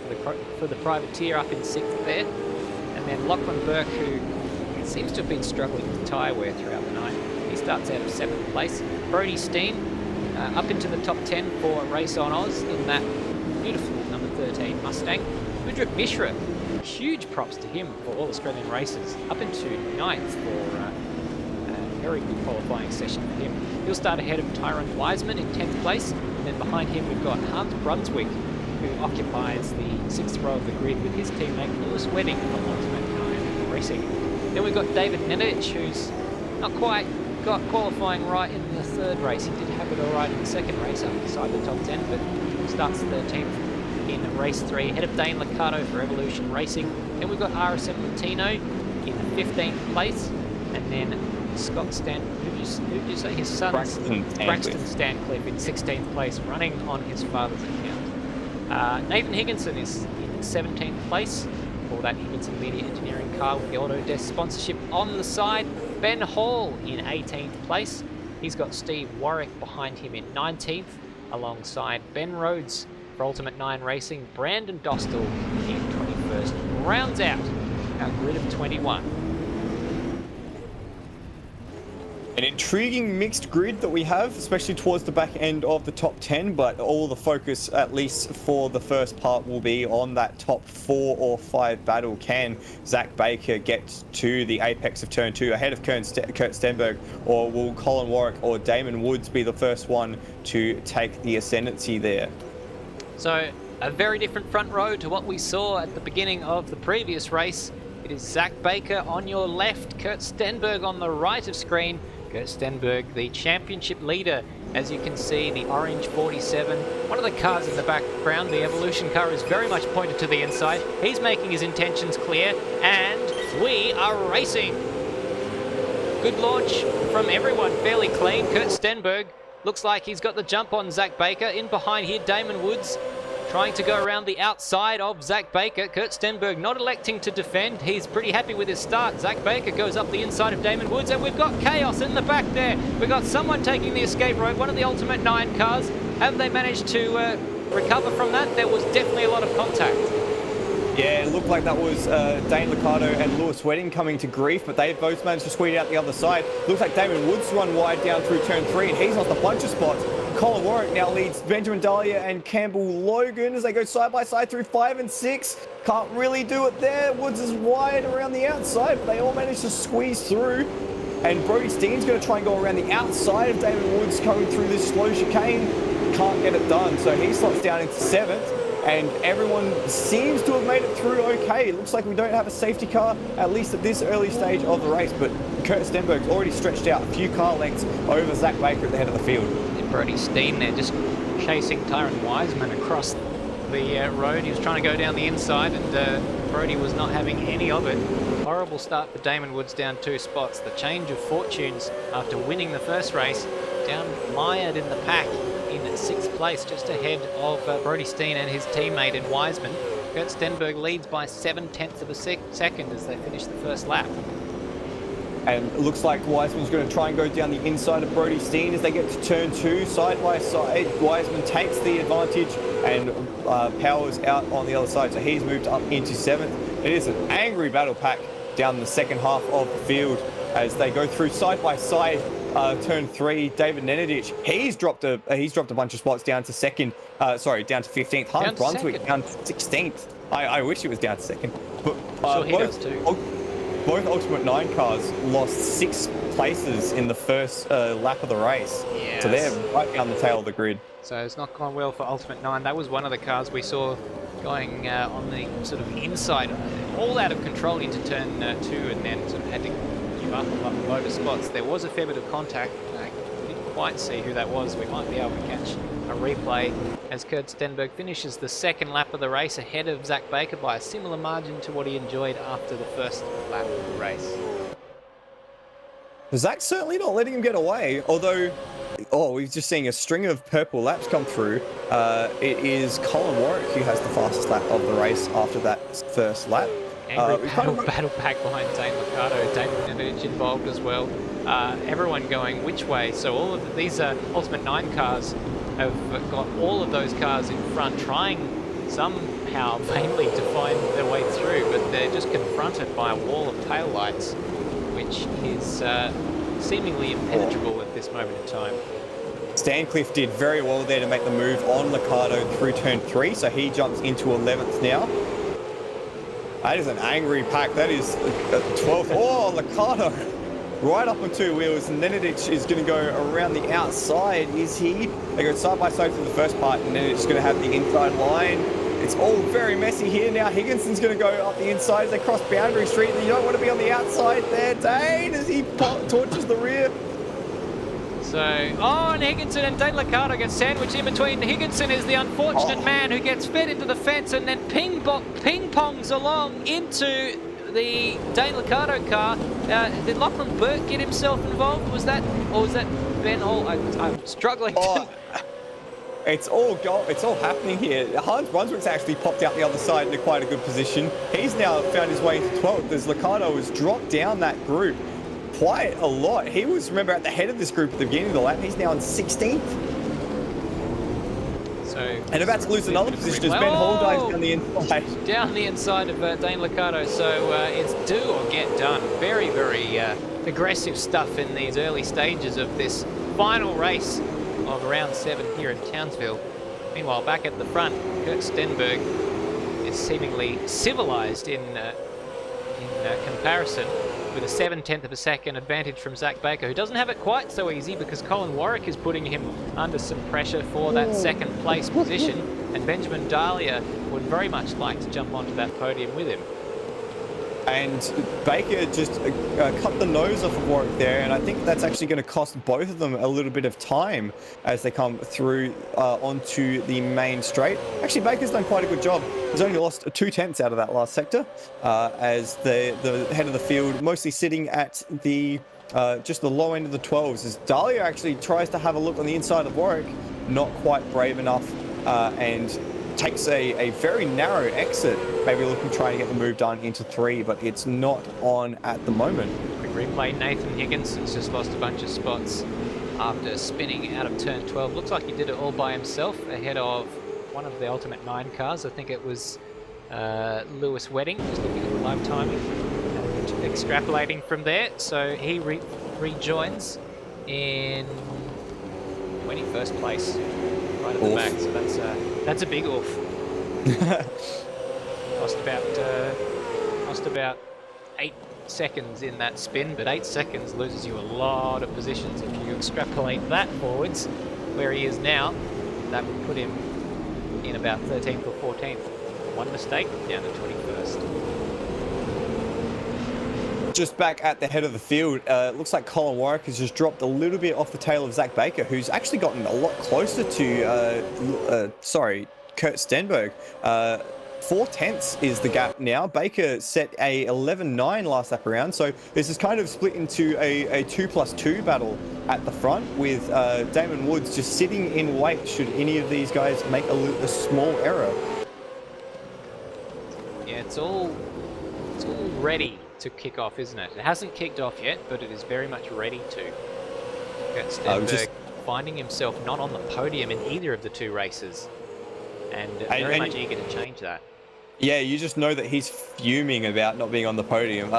[SPEAKER 1] for the privateer up in 6th there. And then Lachlan Burke, who seems to have been struggling with tyre wear throughout the night. He starts out of 7th place. Brody Steen up into the top 10 for Race on Oz in that beautiful number 13 Mustang. Gudrit Mishra, huge props to him for all Australian races, up into 9th for very good qualifying session for him. He'll start ahead of Tyrone Wiseman in 10th place, and then behind him we've got Hans Brunswick, who occupies the 6th row of the grid with his teammate Lewis Wedding from Ultimate 9 Racing. Then we've got David Nenadic, who's not quite got qualifying right in the 3rd race. He did have it all right in the 2nd race outside the top 10, but starts 13th in race 3, ahead of Dane Liccardo for Evolution Racing. Then we've got RSM Latino in 15th place, and then Scott Stan, who did you say his son? Braxton Stancliffe in 16th place, running on his father's account. Nathan Higginson is in 17th place for that Higginson Media Engineering car with the Autodesk sponsorship on the side. Ben Hall in 18th place. He's got Steve Warwick behind him in 19th, alongside Ben Rhodes for Ultimate 9 Racing. Brandon Dostal in 21st. Rounds out our grid of 21.
[SPEAKER 2] An intriguing mixed grid that we have, especially towards the back end of the top 10, but all the focus, at least for the first part, will be on that top 4 or 5 battle. Can Zach Baker get to the apex of turn 2 ahead of Kurt Stenberg, or will Colin Warwick or Damon Woods be the first one to take the ascendancy there?
[SPEAKER 1] So, a very different front row to what we saw at the beginning of the previous race. It is Zach Baker on your left, Kurt Stenberg on the right of screen. Kurt Stenberg, the championship leader. As you can see, the orange 47. One of the cars in the background, the Evolution car, is very much pointed to the inside. He's making his intentions clear, and we are racing. Good launch from everyone, fairly clean. Kurt Stenberg looks like he's got the jump on Zach Baker. In behind here, Damon Woods trying to go around the outside of Zach Baker. Kurt Stenberg not electing to defend. He's pretty happy with his start. Zach Baker goes up the inside of Damon Woods, and we've got chaos in the back there. We've got someone taking the escape road, one of the Ultimate 9 cars. Have they managed to recover from that? There was definitely a lot of contact.
[SPEAKER 2] Yeah, it looked like that was Dane Liccardo and Lewis Wedding coming to grief, but they both managed to squeeze out the other side. Looks like Damon Woods run wide down through turn 3, and he's lost a bunch of spots. Colin Warwick now leads Benjamin Dahlia and Campbell Logan as they go side by side through 5 and 6. Can't really do it there. Woods is wide around the outside, but they all managed to squeeze through. And Brody Steen's going to try and go around the outside of Damon Woods coming through this slow chicane. Can't get it done, so he slots down into 7th. And everyone seems to have made it through okay. It looks like we don't have a safety car, at least at this early stage of the race, but Kurt Stenberg's already stretched out a few car lengths over Zach Baker at the head of the field.
[SPEAKER 1] And Brody Steen there just chasing Tyrone Wiseman across the road. He was trying to go down the inside, and Brody was not having any of it. Horrible start for Damon Woods, down 2 spots. The change of fortunes after winning the first race, down mired in the pack in 6th place, just ahead of Brody Steen and his teammate in Wiseman. Kurt Stenberg leads by 7/10 of a second as they finish the first lap.
[SPEAKER 2] And it looks like Wiseman's going to try and go down the inside of Brody Steen as they get to turn 2, side by side. Wiseman takes the advantage and powers out on the other side, so he's moved up into 7th. It is an angry battle pack down the second half of the field as they go through side by side. Turn 3, David Nenadic, he's dropped a bunch of spots down to 2nd. Down to 15th. Hans Brunswick down to 16th. I wish it was down to 2nd. But
[SPEAKER 1] sure he does too.
[SPEAKER 2] Both Ultimate 9 cars lost 6 places in the first lap of the race.
[SPEAKER 1] Yes.
[SPEAKER 2] So they're right down the tail of the grid.
[SPEAKER 1] So it's not gone well for Ultimate 9. That was one of the cars we saw going on the sort of inside, all out of control into turn 2, and then sort of had to give up a load of spots. There was a fair bit of contact. I didn't quite see who that was. We might be able to catch a replay as Kurt Stenberg finishes the 2nd lap of the race ahead of Zach Baker by a similar margin to what he enjoyed after the first lap of the race.
[SPEAKER 2] Zach's certainly not letting him get away, although, we're just seeing a string of purple laps come through. It is Colin Warwick who has the fastest lap of the race after that first lap.
[SPEAKER 1] Angry battle pack behind Dane Liccardo, David Nenadic involved as well. Everyone going which way, so all of these Ultimate 9 cars have got all of those cars in front, trying somehow vainly to find their way through, but they're just confronted by a wall of taillights, which is seemingly impenetrable at this moment in time.
[SPEAKER 2] Stancliffe did very well there to make the move on Liccardo through turn 3, so he jumps into 11th now. That is an angry pack. That is 12th. Oh, Liccardo right up on two wheels, and Nenadic is going to go around the outside. Is he? They go side by side for the first part, and Nenadic's going to have the inside line. It's all very messy here now. Higginson's going to go up the inside as they cross Boundary Street. You don't want to be on the outside there, Dane, as he torches the rear.
[SPEAKER 1] So, and Higginson and Dane Liccardo get sandwiched in between. Higginson is the unfortunate man who gets fed into the fence and then ping-pongs along into the Dane Liccardo car. Did Lachlan Burke get himself involved? Was that Ben Hall? I'm struggling to...
[SPEAKER 2] It's all happening here. Hans Brunswick's actually popped out the other side into quite a good position. He's now found his way into 12th as Liccardo has dropped down that group quite a lot. He was, remember, at the head of this group at the beginning of the lap. He's now in 16th.
[SPEAKER 1] So,
[SPEAKER 2] and about to lose another position as Ben Hall dives down the inside.
[SPEAKER 1] Down the inside of Dane Liccardo. So it's do or get done. Very, very aggressive stuff in these early stages of this final race of round 7 here in Townsville. Meanwhile, back at the front, Kurt Stenberg is seemingly civilized in comparison, with a 7/10 of a second advantage from Zach Baker, who doesn't have it quite so easy because Colin Warwick is putting him under some pressure for that second place position, and Benjamin Dahlia would very much like to jump onto that podium with him.
[SPEAKER 2] And Baker just cut the nose off of Warwick there, and I think that's actually going to cost both of them a little bit of time as they come through onto the main straight. Actually, Baker's done quite a good job. He's only lost 2/10 out of that last sector, as the head of the field mostly sitting at the just the low end of the 12s, as Dahlia actually tries to have a look on the inside of Warwick, not quite brave enough, and takes a very narrow exit, maybe looking to try and get the move done into 3, but it's not on at the moment.
[SPEAKER 1] Quick replay, Nathan Higginson's just lost a bunch of spots after spinning out of turn 12. Looks like he did it all by himself ahead of one of the Ultimate 9 cars. I think it was Lewis Wedding, just looking at the live timing and extrapolating from there. So he rejoins in 21st place, right at the back. So that's a big oof. Lost about 8 seconds in that spin, but 8 seconds loses you a lot of positions. If you extrapolate that forwards, where he is now, that would put him in about 13th or 14th. One mistake, down to 21st.
[SPEAKER 2] Just back at the head of the field, it looks like Colin Warwick has just dropped a little bit off the tail of Zach Baker, who's actually gotten a lot closer to, Kurt Stenberg. 4/10 is the gap now. Baker set a 11.9 last lap around, so this is kind of split into a 2+2 battle at the front, with Damon Woods just sitting in wait should any of these guys make a small error.
[SPEAKER 1] Yeah, it's all ready to kick off, isn't it? It hasn't kicked off yet, but it is very much ready to. Kurt Stenberg finding himself not on the podium in either of the 2 races, and very much eager to change that.
[SPEAKER 2] Yeah, you just know that he's fuming about not being on the podium.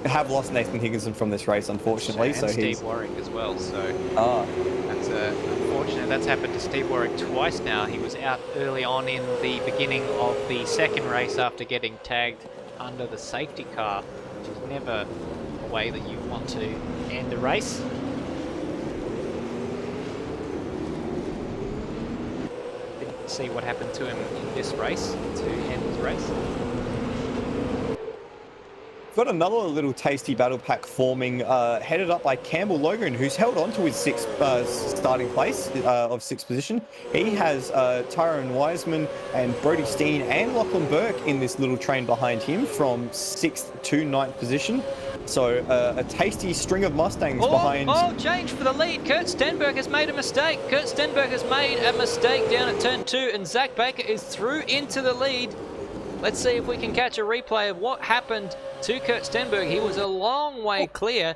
[SPEAKER 2] We have lost Nathan Higginson from this race, unfortunately.
[SPEAKER 1] And Steve Warwick as well, so that's unfortunate. That's happened to Steve Warwick twice now. He was out early on in the beginning of the second race after getting tagged under the safety car, which is never a way that you want to end a race. Didn't see what happened to him in this race to end his race.
[SPEAKER 2] Got another little tasty battle pack forming, headed up by Campbell Logan, who's held on to his starting place of 6th position. He has Tyrone Wiseman and Brody Steen and Lachlan Burke in this little train behind him from 6th to 9th position. So a tasty string of Mustangs behind.
[SPEAKER 1] Change for the lead. Kurt Stenberg has made a mistake. Kurt Stenberg has made a mistake down at turn 2, and Zach Baker is through into the lead. Let's see if we can catch a replay of what happened to Kurt Stenberg. He was a long way clear.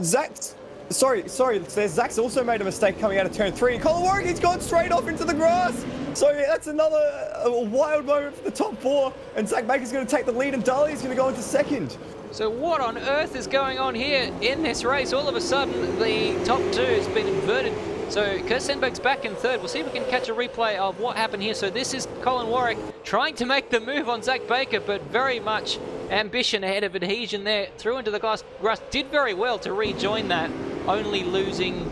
[SPEAKER 2] Zach's... Sorry. Zach's also made a mistake coming out of turn 3. Colin Warwick, he's gone straight off into the grass. So that's another wild moment for the top 4. And Zach Baker's going to take the lead, and Dahlia's going to go into 2nd.
[SPEAKER 1] So what on earth is going on here in this race? All of a sudden, the top 2 has been inverted. So Kurt Stenberg's back in 3rd. We'll see if we can catch a replay of what happened here. So this is Colin Warwick trying to make the move on Zach Baker, but very much ambition ahead of Adhesion there. Through into the grass. Did very well to rejoin that, only losing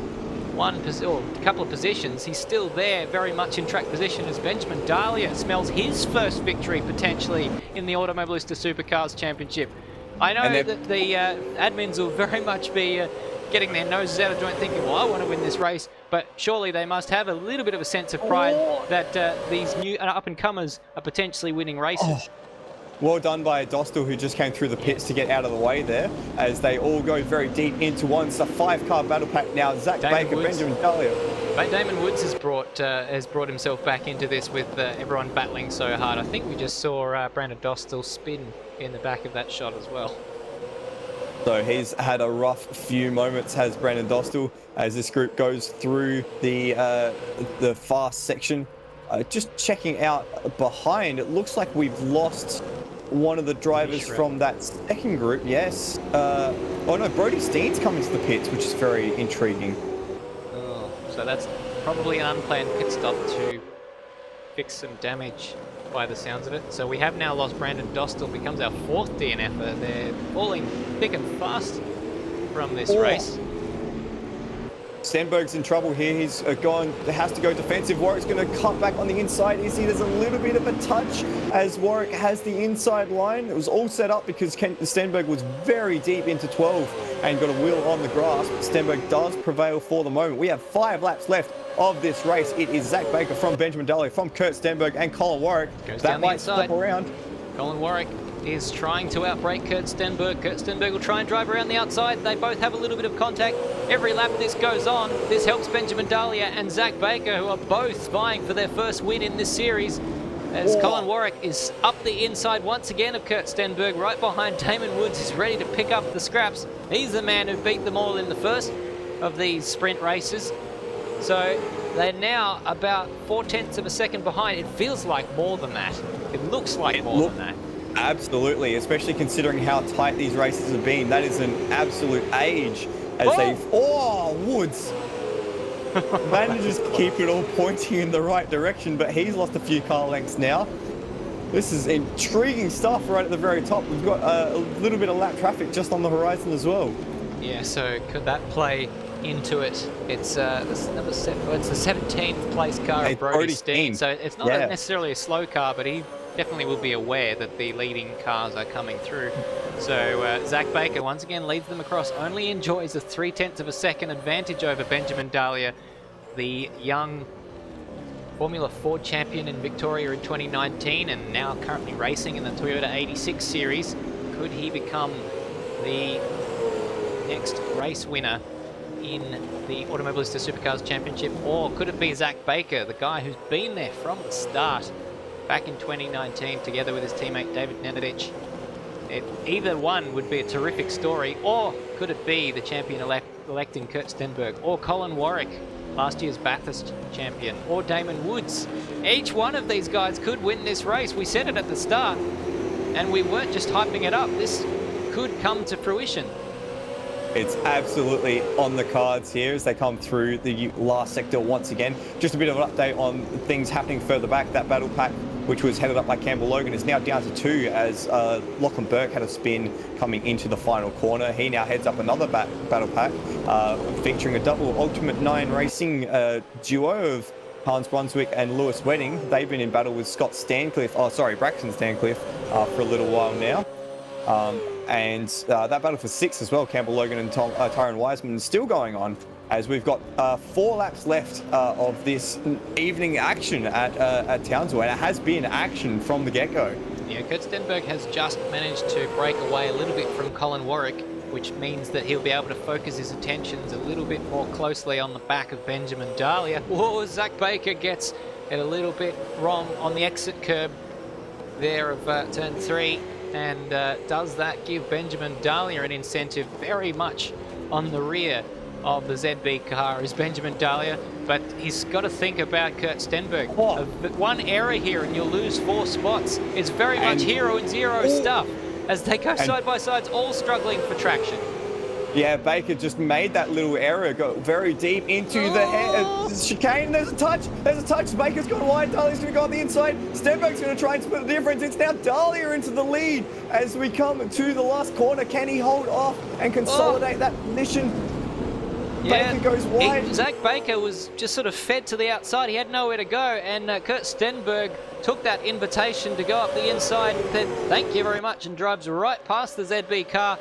[SPEAKER 1] a couple of positions. He's still there, very much in track position as Benjamin Dahlia smells his first victory potentially in the Automobilista Supercars Championship. I know that the admins will very much be getting their noses out of joint thinking, well, I want to win this race, but surely they must have a little bit of a sense of pride that these new up-and-comers are potentially winning races.
[SPEAKER 2] Well done by Dostal, who just came through the pits to get out of the way there, as they all go very deep into one. It's a 5-car battle pack now. Zach Baker, Benjamin Dahlia.
[SPEAKER 1] But Damon Woods has brought himself back into this with everyone battling so hard. I think we just saw Brandon Dostal spin in the back of that shot as well.
[SPEAKER 2] So he's had a rough few moments, has Brandon Dostal, as this group goes through the fast section. Just checking out behind, it looks like we've lost one of the drivers from that second group. Yes. Oh no, Brody Steen's coming to the pits, which is very intriguing.
[SPEAKER 1] Oh, so that's probably an unplanned pit stop to fix some damage by the sounds of it. So we have now lost Brandon Dostal, becomes our 4th DNFer. They're falling thick and fast from this race.
[SPEAKER 2] Stenberg's in trouble here. He's has to go defensive. Warwick's going to cut back on the inside. There's a little bit of a touch as Warwick has the inside line. It was all set up because Stenberg was very deep into 12 and got a wheel on the grass. But Stenberg does prevail for the moment. We have 5 laps left of this race. It is Zach Baker from Benjamin Dahlia, from Kurt Stenberg and Colin Warwick. That might stop around.
[SPEAKER 1] Colin Warwick is trying to outbrake Kurt Stenberg. Kurt Stenberg will try and drive around the outside. They both have a little bit of contact. Every lap this goes on, this helps Benjamin Dahlia and Zach Baker, who are both vying for their first win in this series, as Colin Warwick is up the inside once again of Kurt Stenberg, right behind Damon Woods, who's ready to pick up the scraps. He's the man who beat them all in the first of these sprint races. So they're now about 0.4 of a second behind. It feels like more than that. It looks like more than that.
[SPEAKER 2] Absolutely, especially considering how tight these races have been. That is an absolute age as Woods manages to keep it all pointing in the right direction, but he's lost a few car lengths now. This is intriguing stuff right at the very top. We've got a little bit of lap traffic just on the horizon as well.
[SPEAKER 1] Yeah, so could that play into it? It's it's the 17th place car of Brody Steen, so it's not necessarily a slow car, but he definitely will be aware that the leading cars are coming through. So Zach Baker once again leads them across, only enjoys a 0.3 of a second advantage over Benjamin Dahlia, the young Formula Ford champion in Victoria in 2019 and now currently racing in the Toyota 86 series. Could he become the next race winner in the Automobilista Supercars Championship, or could it be Zach Baker, the guy who's been there from the start back in 2019 together with his teammate David Nenadic? Either one would be a terrific story, or could it be the champion-elect in Kurt Stenberg, or Colin Warwick, last year's Bathurst champion, or Damon Woods? Each one of these guys could win this race. We said it at the start, and we weren't just hyping it up. This could come to fruition.
[SPEAKER 2] It's absolutely on the cards here as they come through the last sector once again. Just a bit of an update on things happening further back. That battle pack, which was headed up by Campbell Logan, is now down to 2 as Lachlan Burke had a spin coming into the final corner. He now heads up another battle pack featuring a double Ultimate 9 Racing duo of Hans Brunswick and Lewis Wedding. They've been in battle with Braxton Stancliffe for a little while now. And that battle for 6 as well, Campbell Logan and Tyrone Wiseman, is still going on as we've got 4 laps left of this evening action at Townsville, and it has been action from the get-go.
[SPEAKER 1] Yeah, Kurt Stenberg has just managed to break away a little bit from Colin Warwick, which means that he'll be able to focus his attentions a little bit more closely on the back of Benjamin Dahlia. Whoa, Zach Baker gets it a little bit wrong on the exit curb there of turn 3. And does that give Benjamin Dahlia an incentive? Very much on the rear of the ZB car is Benjamin Dahlia, but he's got to think about Kurt Stenberg. One error here and you'll lose 4 spots. It's very much hero and zero stuff as they go side by sides, all struggling for traction.
[SPEAKER 2] Yeah, Baker just made that little error, got very deep into the chicane. There's a touch. Baker's gone wide. Dahlia's going to go on the inside. Stenberg's going to try and split the difference. It's now Dahlia into the lead as we come to the last corner. Can he hold off and consolidate that position?
[SPEAKER 1] Yeah,
[SPEAKER 2] Baker goes wide.
[SPEAKER 1] Zach Baker was just sort of fed to the outside. He had nowhere to go, and Kurt Stenberg took that invitation to go up the inside, said thank you very much, and drives right past the ZB car.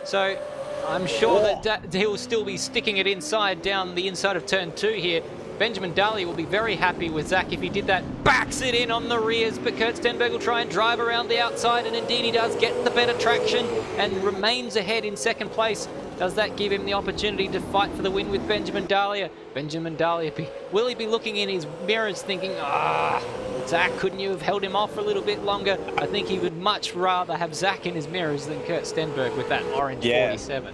[SPEAKER 1] So I'm sure that he'll still be sticking it inside, down the inside of turn 2 here. Benjamin Dahlia will be very happy with Zach if he did that. Backs it in on the rears, but Kurt Stenberg will try and drive around the outside, and indeed he does get the better traction and remains ahead in second place. Does that give him the opportunity to fight for the win with Benjamin Dahlia? Benjamin Dahlia, will he be looking in his mirrors thinking, Zach, couldn't you have held him off for a little bit longer? I think he would much rather have Zach in his mirrors than Kurt Stenberg with that orange 47.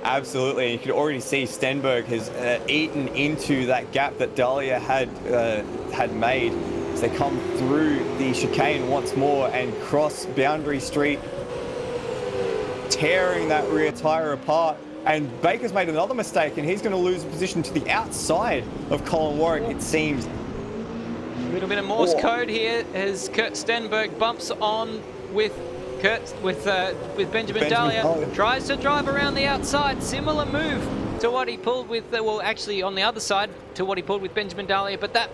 [SPEAKER 2] Absolutely. You could already see Stenberg has eaten into that gap that Dahlia had made as they come through the chicane once more and cross Boundary Street, tearing that rear tyre apart. And Baker's made another mistake, and he's going to lose a position to the outside of Colin Warwick, it seems.
[SPEAKER 1] A little bit of Morse code here as Kurt Stenberg bumps on with Benjamin Dahlia. Tries to drive around the outside. Similar move to what he pulled with, well, actually on the other side to what he pulled with Benjamin Dahlia, but that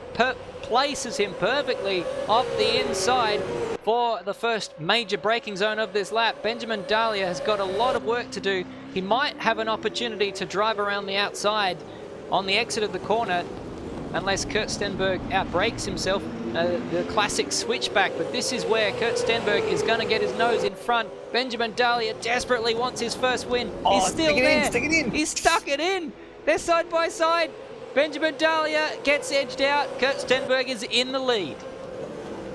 [SPEAKER 1] places him perfectly off the inside for the first major braking zone of this lap. Benjamin Dahlia has got a lot of work to do. He might have an opportunity to drive around the outside on the exit of the corner unless Kurt Stenberg outbrakes himself, the classic switchback. But this is where Kurt Stenberg is going to get his nose in front. Benjamin Dahlia desperately wants his first win. He's still there.
[SPEAKER 2] Stick it in.
[SPEAKER 1] He's stuck it in. They're side by side. Benjamin Dahlia gets edged out. Kurt Stenberg is in the lead.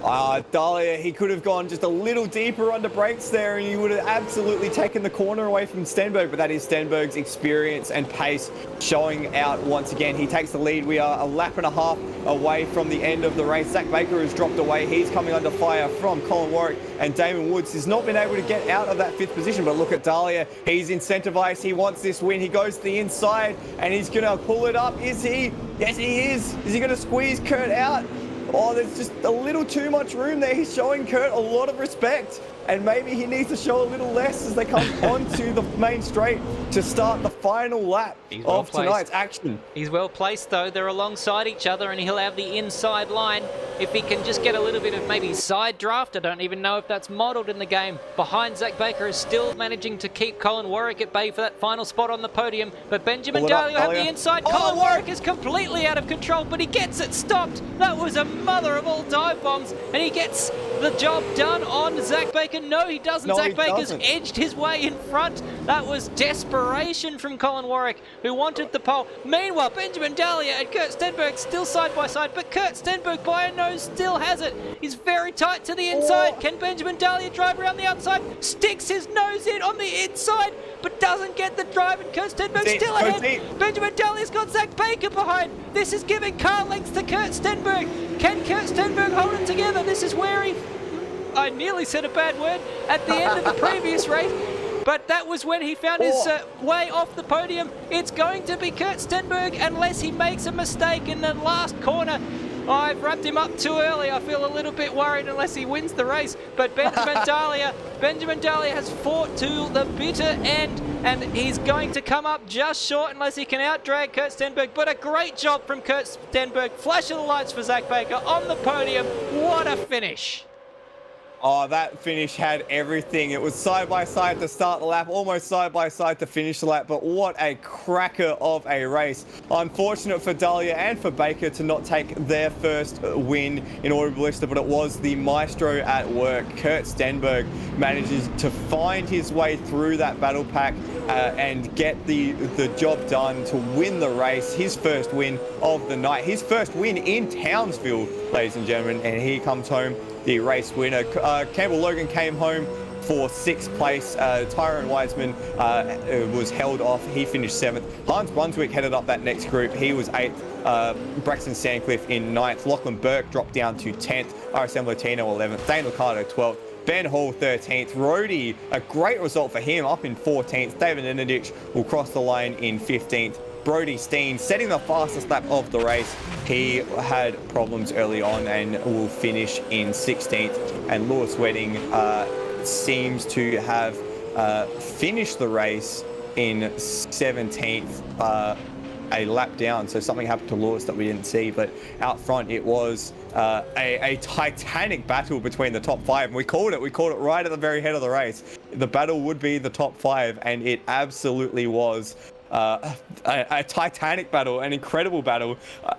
[SPEAKER 2] Dahlia, he could have gone just a little deeper under brakes there and he would have absolutely taken the corner away from Stenberg, but that is Stenberg's experience and pace showing out once again. He takes the lead. We are a lap and a half away from the end of the race. Zach Baker has dropped away. He's coming under fire from Colin Warwick, and Damon Woods has not been able to get out of that 5th position, but look at Dahlia. He's incentivized. He wants this win. He goes to the inside and he's going to pull it up. Is he? Yes, he is. Is he going to squeeze Kurt out? Oh, there's just a little too much room there. He's showing Kurt a lot of respect, and maybe he needs to show a little less as they come onto the main straight to start the final lap of tonight's action.
[SPEAKER 1] He's well placed though. They're alongside each other and he'll have the inside line. If he can just get a little bit of maybe side draft, I don't even know if that's modelled in the game. Behind, Zach Baker is still managing to keep Colin Warwick at bay for that final spot on the podium. But Benjamin Dahlia will have the inside. Colin Warwick is completely out of control, but he gets it stopped. That was a mother of all dive bombs, and he gets the job done on Zach Baker. No, he doesn't. Zach Baker's edged his way in front. That was desperation from Colin Warwick, who wanted the pole. Meanwhile, Benjamin Dahlia and Kurt Stenberg still side by side, but Kurt Stenberg by a nose still has it. He's very tight to the inside. Can Benjamin Dahlia drive around the outside? Sticks his nose in on the inside, but doesn't get the drive, and Kurt Stenberg still ahead. Benjamin Dahlia's got Zach Baker behind. This is giving car lengths to Kurt Stenberg. Can Kurt Stenberg hold it together? This is where I nearly said a bad word at the end of the previous race, but that was when he found his way off the podium. It's going to be Kurt Stenberg unless he makes a mistake in the last corner. I've wrapped him up too early. I feel a little bit worried unless he wins the race. But Benjamin Dahlia has fought to the bitter end, and he's going to come up just short unless he can outdrag Kurt Stenberg. But a great job from Kurt Stenberg. Flash of the lights for Zach Baker on the podium. What a finish.
[SPEAKER 2] Oh, that finish had everything. It was side by side to start the lap, almost side by side to finish the lap, but what a cracker of a race. Unfortunate for Dahlia and for Baker to not take their first win in Auto Ballista, but it was the maestro at work. Kurt Stenberg manages to find his way through that battle pack and get the job done to win the race. His first win of the night, his first win in Townsville, ladies and gentlemen, and he comes home the race winner. Campbell Logan came home for 6th place. Tyrone Wiseman was held off. He finished 7th. Hans Brunswick headed up that next group. He was 8th. Braxton Sandcliffe in 9th. Lachlan Burke dropped down to 10th. RSM Latino 11th. Dane Liccardo 12th. Ben Hall 13th. Rhodey, a great result for him, up in 14th. David Nenadic will cross the line in 15th. Brody Steen setting the fastest lap of the race. He had problems early on and will finish in 16th. And Lewis Wedding seems to have finished the race in 17th, a lap down. So something happened to Lewis that we didn't see, but out front it was a titanic battle between the top 5. And we called it right at the very head of the race. The battle would be the top 5, and it absolutely was. A titanic battle, an incredible battle.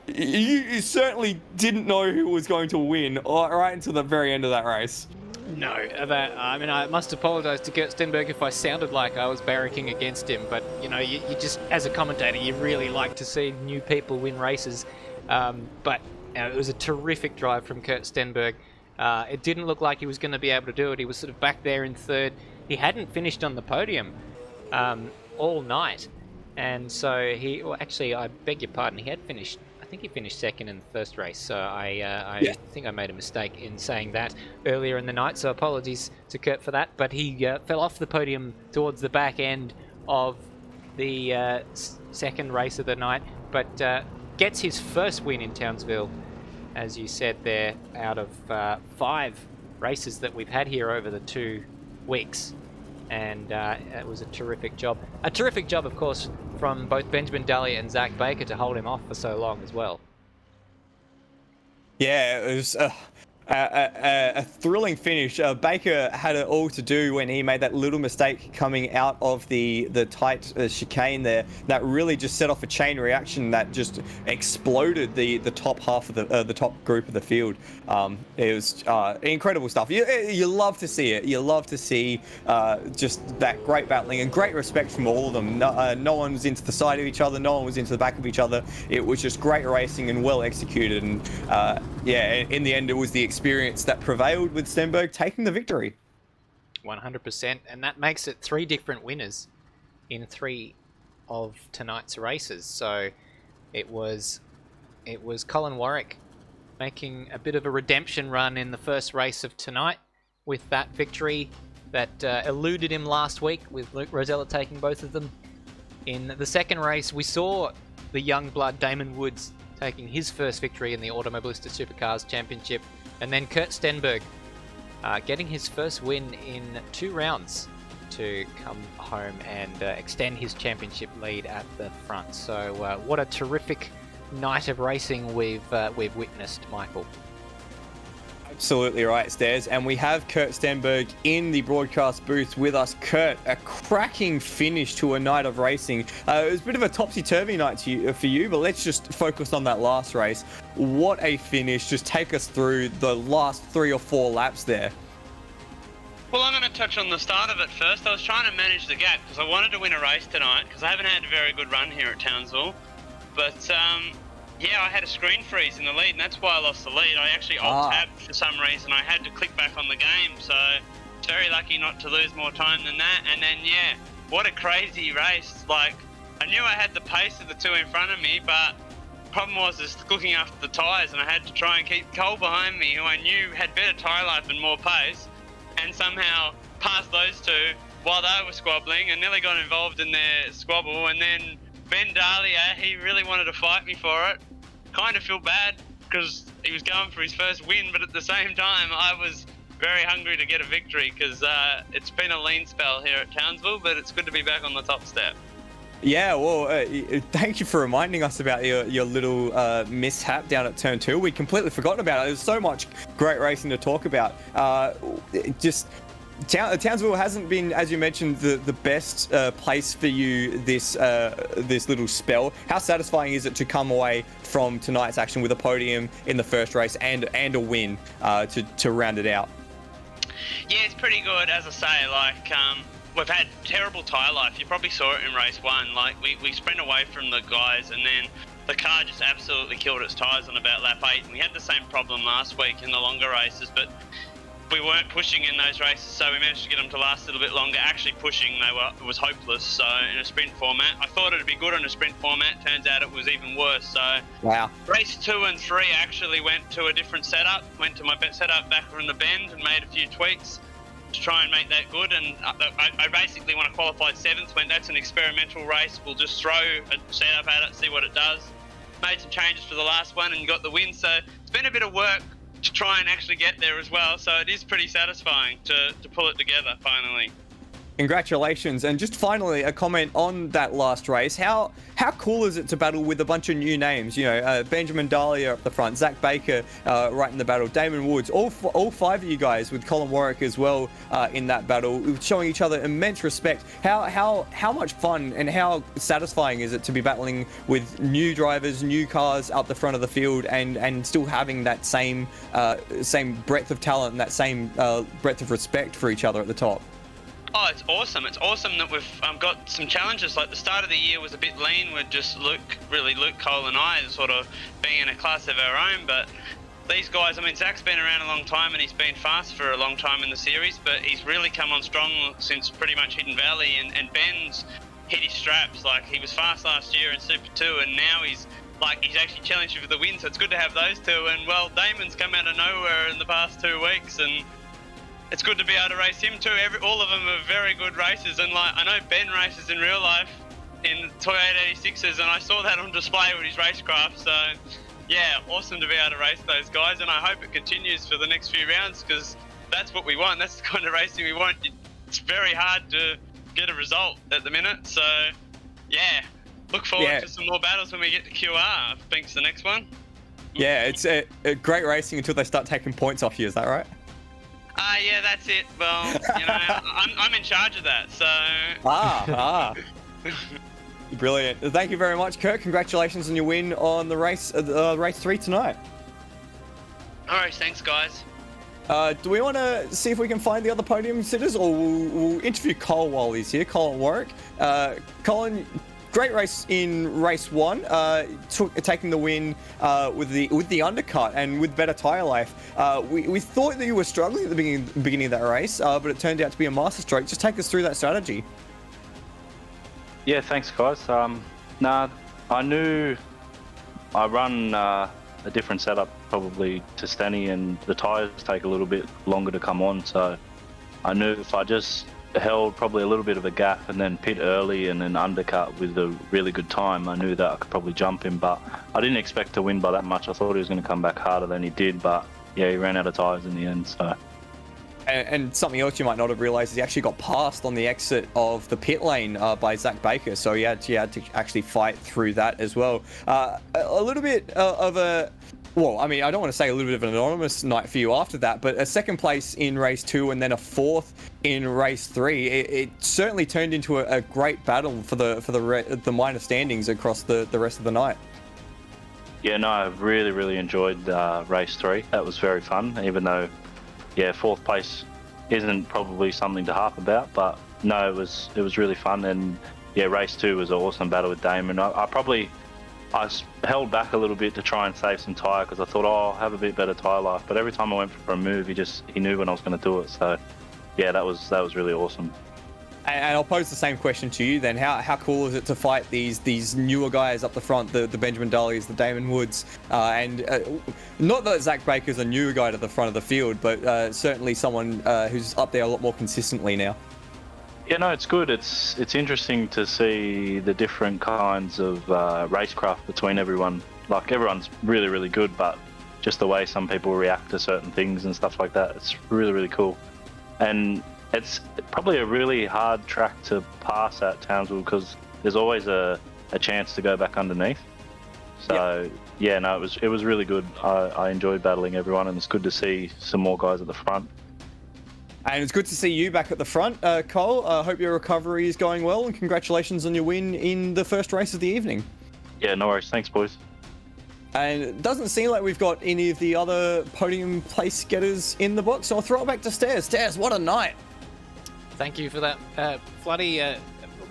[SPEAKER 2] You certainly didn't know who was going to win right until the very end of that race.
[SPEAKER 1] No, I mean, I must apologise to Kurt Stenberg if I sounded like I was barracking against him, but, you know, you just, as a commentator, you really like to see new people win races. But it was a terrific drive from Kurt Stenberg. It didn't look like he was going to be able to do it. He was sort of back there in third. He hadn't finished on the podium all night. And so well, actually, I beg your pardon, he had finished, I think he finished second in the first race. So I think I made a mistake in saying that earlier in the night. So apologies to Kurt for that. But he fell off the podium towards the back end of the second race of the night. But gets his first win in Townsville, as you said there, out of 5 races that we've had here over the 2 weeks. And it was a terrific job. A terrific job, of course, from both Benjamin Daly and Zach Baker to hold him off for so long as well.
[SPEAKER 2] Yeah, it was a thrilling finish. Baker had it all to do when he made that little mistake coming out of the tight chicane there. That really just set off a chain reaction that just exploded the top half of the top group of the field. It was incredible stuff. You love to see it. You love to see just that great battling and great respect from all of them. No one was into the side of each other. No one was into the back of each other. It was just great racing and well executed. And yeah, in the end, it was the experience that prevailed with Stenberg taking the victory.
[SPEAKER 1] 100%, and that makes it 3 different winners in 3 of tonight's races. So it was Colin Warwick making a bit of a redemption run in the first race of tonight with that victory that eluded him last week, with Luke Rosella taking both of them. In the second race, we saw the young blood Damon Woods taking his first victory in the Automobilista Supercars Championship, and then Kurt Stenberg getting his first win in 2 rounds to come home and extend his championship lead at the front. So what a terrific night of racing we've witnessed, Michael.
[SPEAKER 2] Absolutely right, Stairs. And we have Kurt Stenberg in the broadcast booth with us. Kurt, a cracking finish to a night of racing. It was a bit of a topsy-turvy night for you, but let's just focus on that last race. What a finish. Just take us through the last 3 or 4 laps there.
[SPEAKER 4] Well, I'm going to touch on the start of it first. I was trying to manage the gap because I wanted to win a race tonight because I haven't had a very good run here at Townsville. But yeah, I had a screen freeze in the lead, and that's why I lost the lead. I actually alt-tabbed for some reason. I had to click back on the game, so very lucky not to lose more time than that. And then, yeah, what a crazy race. Like, I knew I had the pace of the 2 in front of me, but the problem was just looking after the tyres, and I had to try and keep Cole behind me, who I knew had better tyre life and more pace, and somehow pass those 2 while they were squabbling and nearly got involved in their squabble. And then Ben Dahlia, he really wanted to fight me for it. Kind of feel bad because he was going for his first win, but at the same time I was very hungry to get a victory because it's been a lean spell here at Townsville, but it's good to be back on the top step.
[SPEAKER 2] Yeah, well, thank you for reminding us about your little mishap down at Turn 2. We'd completely forgotten about it. There's so much great racing to talk about. Townsville hasn't been, as you mentioned, the best place for you this little spell. How satisfying is it to come away from tonight's action with a podium in the first race and a win to round it out?
[SPEAKER 4] Yeah, it's pretty good. As I say, like we've had terrible tyre life. You probably saw it in race 1. Like we sprint away from the guys, and then the car just absolutely killed its tyres on about lap 8. And we had the same problem last week in the longer races, but we weren't pushing in those races, so we managed to get them to last a little bit longer. Actually pushing, it was hopeless. So in a sprint format, I thought it'd be good in a sprint format. Turns out it was even worse. So
[SPEAKER 2] wow.
[SPEAKER 4] Race 2 and 3 actually went to a different setup. Went to my setup back from the bend and made a few tweaks. to try and make that good, and I basically, when I qualified 7th, went, that's an experimental race, we'll just throw a setup at it, see what it does. Made some changes for the last one and got the win, so it's been a bit of work to try and actually get there as well, so it is pretty satisfying to pull it together finally.
[SPEAKER 2] Congratulations. And just finally, a comment on that last race. How cool is it to battle with a bunch of new names? You know, Benjamin Dahlia up the front, Zach Baker right in the battle, Damon Woods, all 5 of you guys with Colin Warwick as well in that battle, showing each other immense respect. How much fun and how satisfying is it to be battling with new drivers, new cars up the front of the field, and still having that same breadth of talent and that same breadth of respect for each other at the top?
[SPEAKER 4] Oh, it's awesome. It's awesome that we've got some challenges. Like the start of the year was a bit lean with just Luke, Cole and I sort of being in a class of our own. But these guys, I mean, Zach's been around a long time and he's been fast for a long time in the series, but he's really come on strong since pretty much Hidden Valley. And Ben's hit his straps. Like, he was fast last year in Super 2 and now he's actually challenging for the win. So it's good to have those two. And, well, Damon's come out of nowhere in the past 2 weeks, and it's good to be able to race him too. All of them are very good races, and like I know Ben races in real life in Toyota 86s, and I saw that on display with his racecraft. So yeah, awesome to be able to race those guys, and I hope it continues for the next few rounds, because that's what we want. That's the kind of racing we want. It's very hard to get a result at the minute, so yeah, look forward to some more battles when we get to QR. I think it's the next one.
[SPEAKER 2] Yeah, it's a great racing until they start taking points off you. Is that right?
[SPEAKER 4] Yeah, that's it. Well, you know, I'm in charge of that, so.
[SPEAKER 2] Brilliant. Thank you very much, Kurt. Congratulations on your win on the race 3 tonight.
[SPEAKER 4] All right, thanks, guys.
[SPEAKER 2] Do we want to see if we can find the other podium sitters, or we'll interview Cole while he's here, Colin Warwick. Colin, great race in race 1, taking the win with the undercut and with better tyre life. We thought that you were struggling at the beginning of that race, but it turned out to be a masterstroke. Just take us through that strategy.
[SPEAKER 5] Yeah, thanks, guys. I knew I run a different setup probably to Stanny, and the tyres take a little bit longer to come on, so I knew if I just held probably a little bit of a gap and then pit early and then undercut with a really good time, I knew that I could probably jump him, but I didn't expect to win by that much. I thought he was going to come back harder than he did, but yeah, he ran out of tyres in the end. So.
[SPEAKER 2] And something else you might not have realised is he actually got passed on the exit of the pit lane by Zach Baker, so he had to actually fight through that as well. A little bit of a... Well, I mean, I don't want to say a little bit of an anonymous night for you after that, but a 2nd place in race 2 and then a 4th in race 3, it certainly turned into a great battle for the minor standings across the rest of the night.
[SPEAKER 5] Yeah, no, I really enjoyed race 3. That was very fun, even though, yeah, 4th place isn't probably something to harp about, but no, it was really fun. And yeah, race 2 was an awesome battle with Damon. I held back a little bit to try and save some tyre, because I thought, I'll have a bit better tyre life. But every time I went for a move, he knew when I was going to do it. So yeah, that was really awesome.
[SPEAKER 2] And I'll pose the same question to you then. How cool is it to fight these newer guys up the front, the Benjamin Dahlias, the Damon Woods, and not that Zach Baker's a newer guy to the front of the field, but certainly someone who's up there a lot more consistently now.
[SPEAKER 5] Yeah, no, it's good. It's interesting to see the different kinds of racecraft between everyone. Like, everyone's really good, but just the way some people react to certain things and stuff like that, it's really cool. And it's probably a really hard track to pass at Townsville, because there's always a chance to go back underneath. So yeah, no, it was really good. I enjoyed battling everyone, and it's good to see some more guys at the front.
[SPEAKER 2] And it's good to see you back at the front, Cole. I hope your recovery is going well, and congratulations on your win in the first race of the evening.
[SPEAKER 5] Yeah, no worries. Thanks, boys.
[SPEAKER 2] And it doesn't seem like we've got any of the other podium place getters in the box, so I'll throw it back to Stairs. Stairs, what a night!
[SPEAKER 1] Thank you for that, Floody.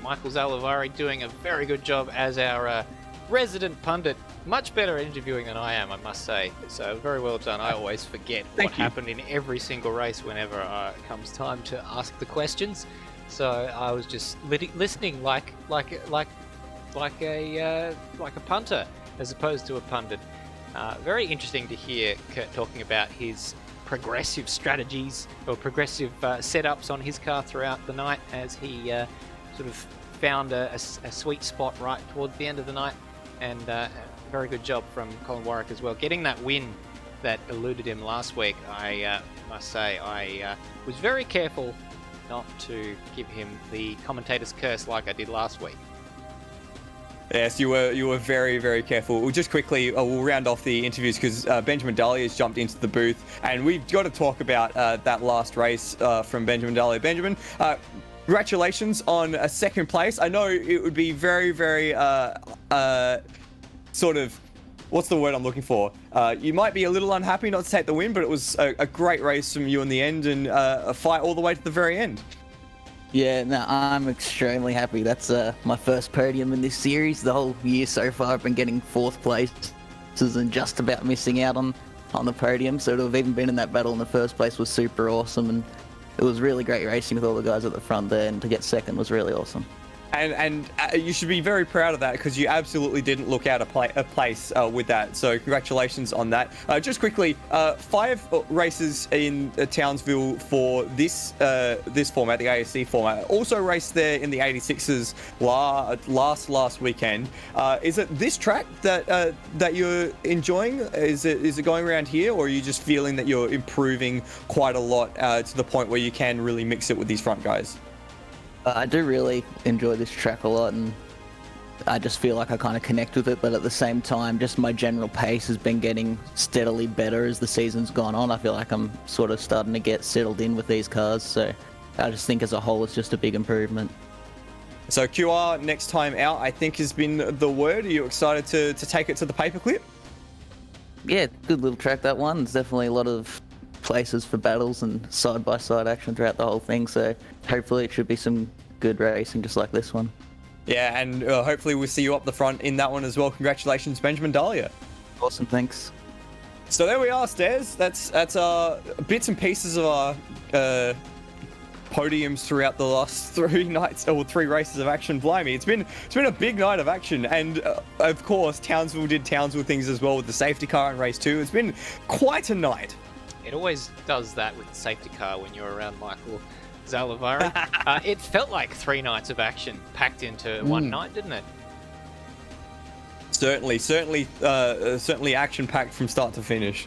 [SPEAKER 1] Michael Zalavari doing a very good job as our resident pundit. Much better interviewing than I am, I must say. So very well done. I always forget what happened in every single race whenever it comes time to ask the questions. So I was just listening like a punter as opposed to a pundit. Very interesting to hear Kurt talking about his progressive strategies or progressive setups on his car throughout the night as he sort of found a sweet spot right towards the end of the night. And very good job from Colin Warwick as well, getting that win that eluded him last week. I must say I was very careful not to give him the commentator's curse like I did last week.
[SPEAKER 2] Yes, you were very, very careful. Well, just quickly, we'll round off the interviews because Benjamin Daly has jumped into the booth, and we've got to talk about that last race from Benjamin Daly. Benjamin, congratulations on a second place. I know it would be very, very sort of, what's the word I'm looking for? You might be a little unhappy not to take the win, but it was a great race from you in the end, and a fight all the way to the very end.
[SPEAKER 6] Yeah, no, I'm extremely happy. That's my first podium in this series. The whole year so far, I've been getting fourth places and just about missing out on the podium. So to have even been in that battle in the first place was super awesome, and it was really great racing with all the guys at the front there, and to get second was really awesome.
[SPEAKER 2] And you should be very proud of that because you absolutely didn't look out of place with that. So congratulations on that. Just quickly, 5 races in Townsville for this format, the ASC format. Also raced there in the 86s last weekend. Is it this track that you're enjoying? Is it going around here, or are you just feeling that you're improving quite a lot to the point where you can really mix it with these front guys?
[SPEAKER 6] I do really enjoy this track a lot, and I just feel like I kind of connect with it, but at the same time, just my general pace has been getting steadily better as the season's gone on. I feel like I'm sort of starting to get settled in with these cars, so I just think as a whole it's just a big improvement.
[SPEAKER 2] So QR next time out, I think, has been the word. Are you excited to take it to the paperclip?
[SPEAKER 6] Yeah, good little track, that one. There's definitely a lot of places for battles and side-by-side action throughout the whole thing, so hopefully it should be some good racing just like this one.
[SPEAKER 2] Yeah, and hopefully we'll see you up the front in that one as well. Congratulations, Benjamin Dahlia.
[SPEAKER 6] Awesome, thanks.
[SPEAKER 2] So there we are, Stairs. That's bits and pieces of our podiums throughout the last 3 nights, or 3 races of action. Blimey, it's been a big night of action, and of course Townsville did Townsville things as well with the safety car in race 2. It's been quite a night.
[SPEAKER 1] It always does that with the safety car when you're around Michael Zalavari. It felt like 3 nights of action packed into one night, didn't it?
[SPEAKER 2] Certainly action-packed from start to finish.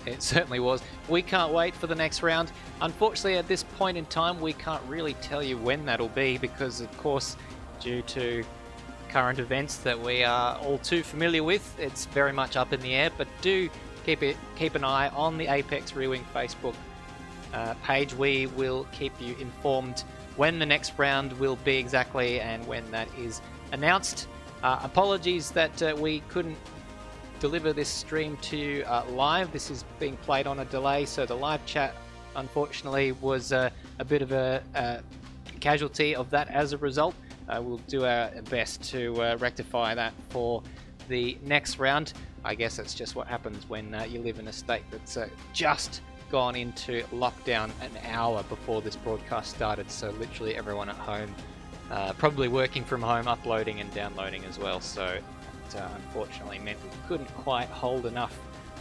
[SPEAKER 1] It certainly was. We can't wait for the next round. Unfortunately, at this point in time, we can't really tell you when that'll be because, of course, due to current events that we are all too familiar with, it's very much up in the air. But do keep an eye on the Apex Rear Wing Facebook page. We will keep you informed when the next round will be exactly and when that is announced. Apologies that we couldn't deliver this stream to you live. This is being played on a delay, so the live chat unfortunately was a bit of a casualty of that as a result. We'll do our best to rectify that for the next round. I guess that's just what happens when you live in a state that's just gone into lockdown an hour before this broadcast started, so literally everyone at home probably working from home, uploading and downloading as well, so it unfortunately meant we couldn't quite hold enough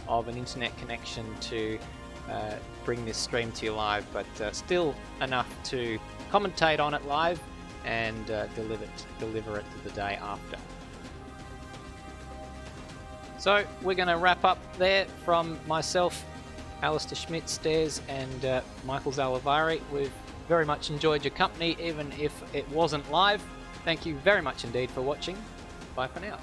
[SPEAKER 1] of an internet connection to bring this stream to you live, but still enough to commentate on it live and deliver it to the day after. So we're going to wrap up there from myself, Alistair Schmidt, Stairs, and Michael Zalavari. We've very much enjoyed your company, even if it wasn't live. Thank you very much indeed for watching. Bye for now.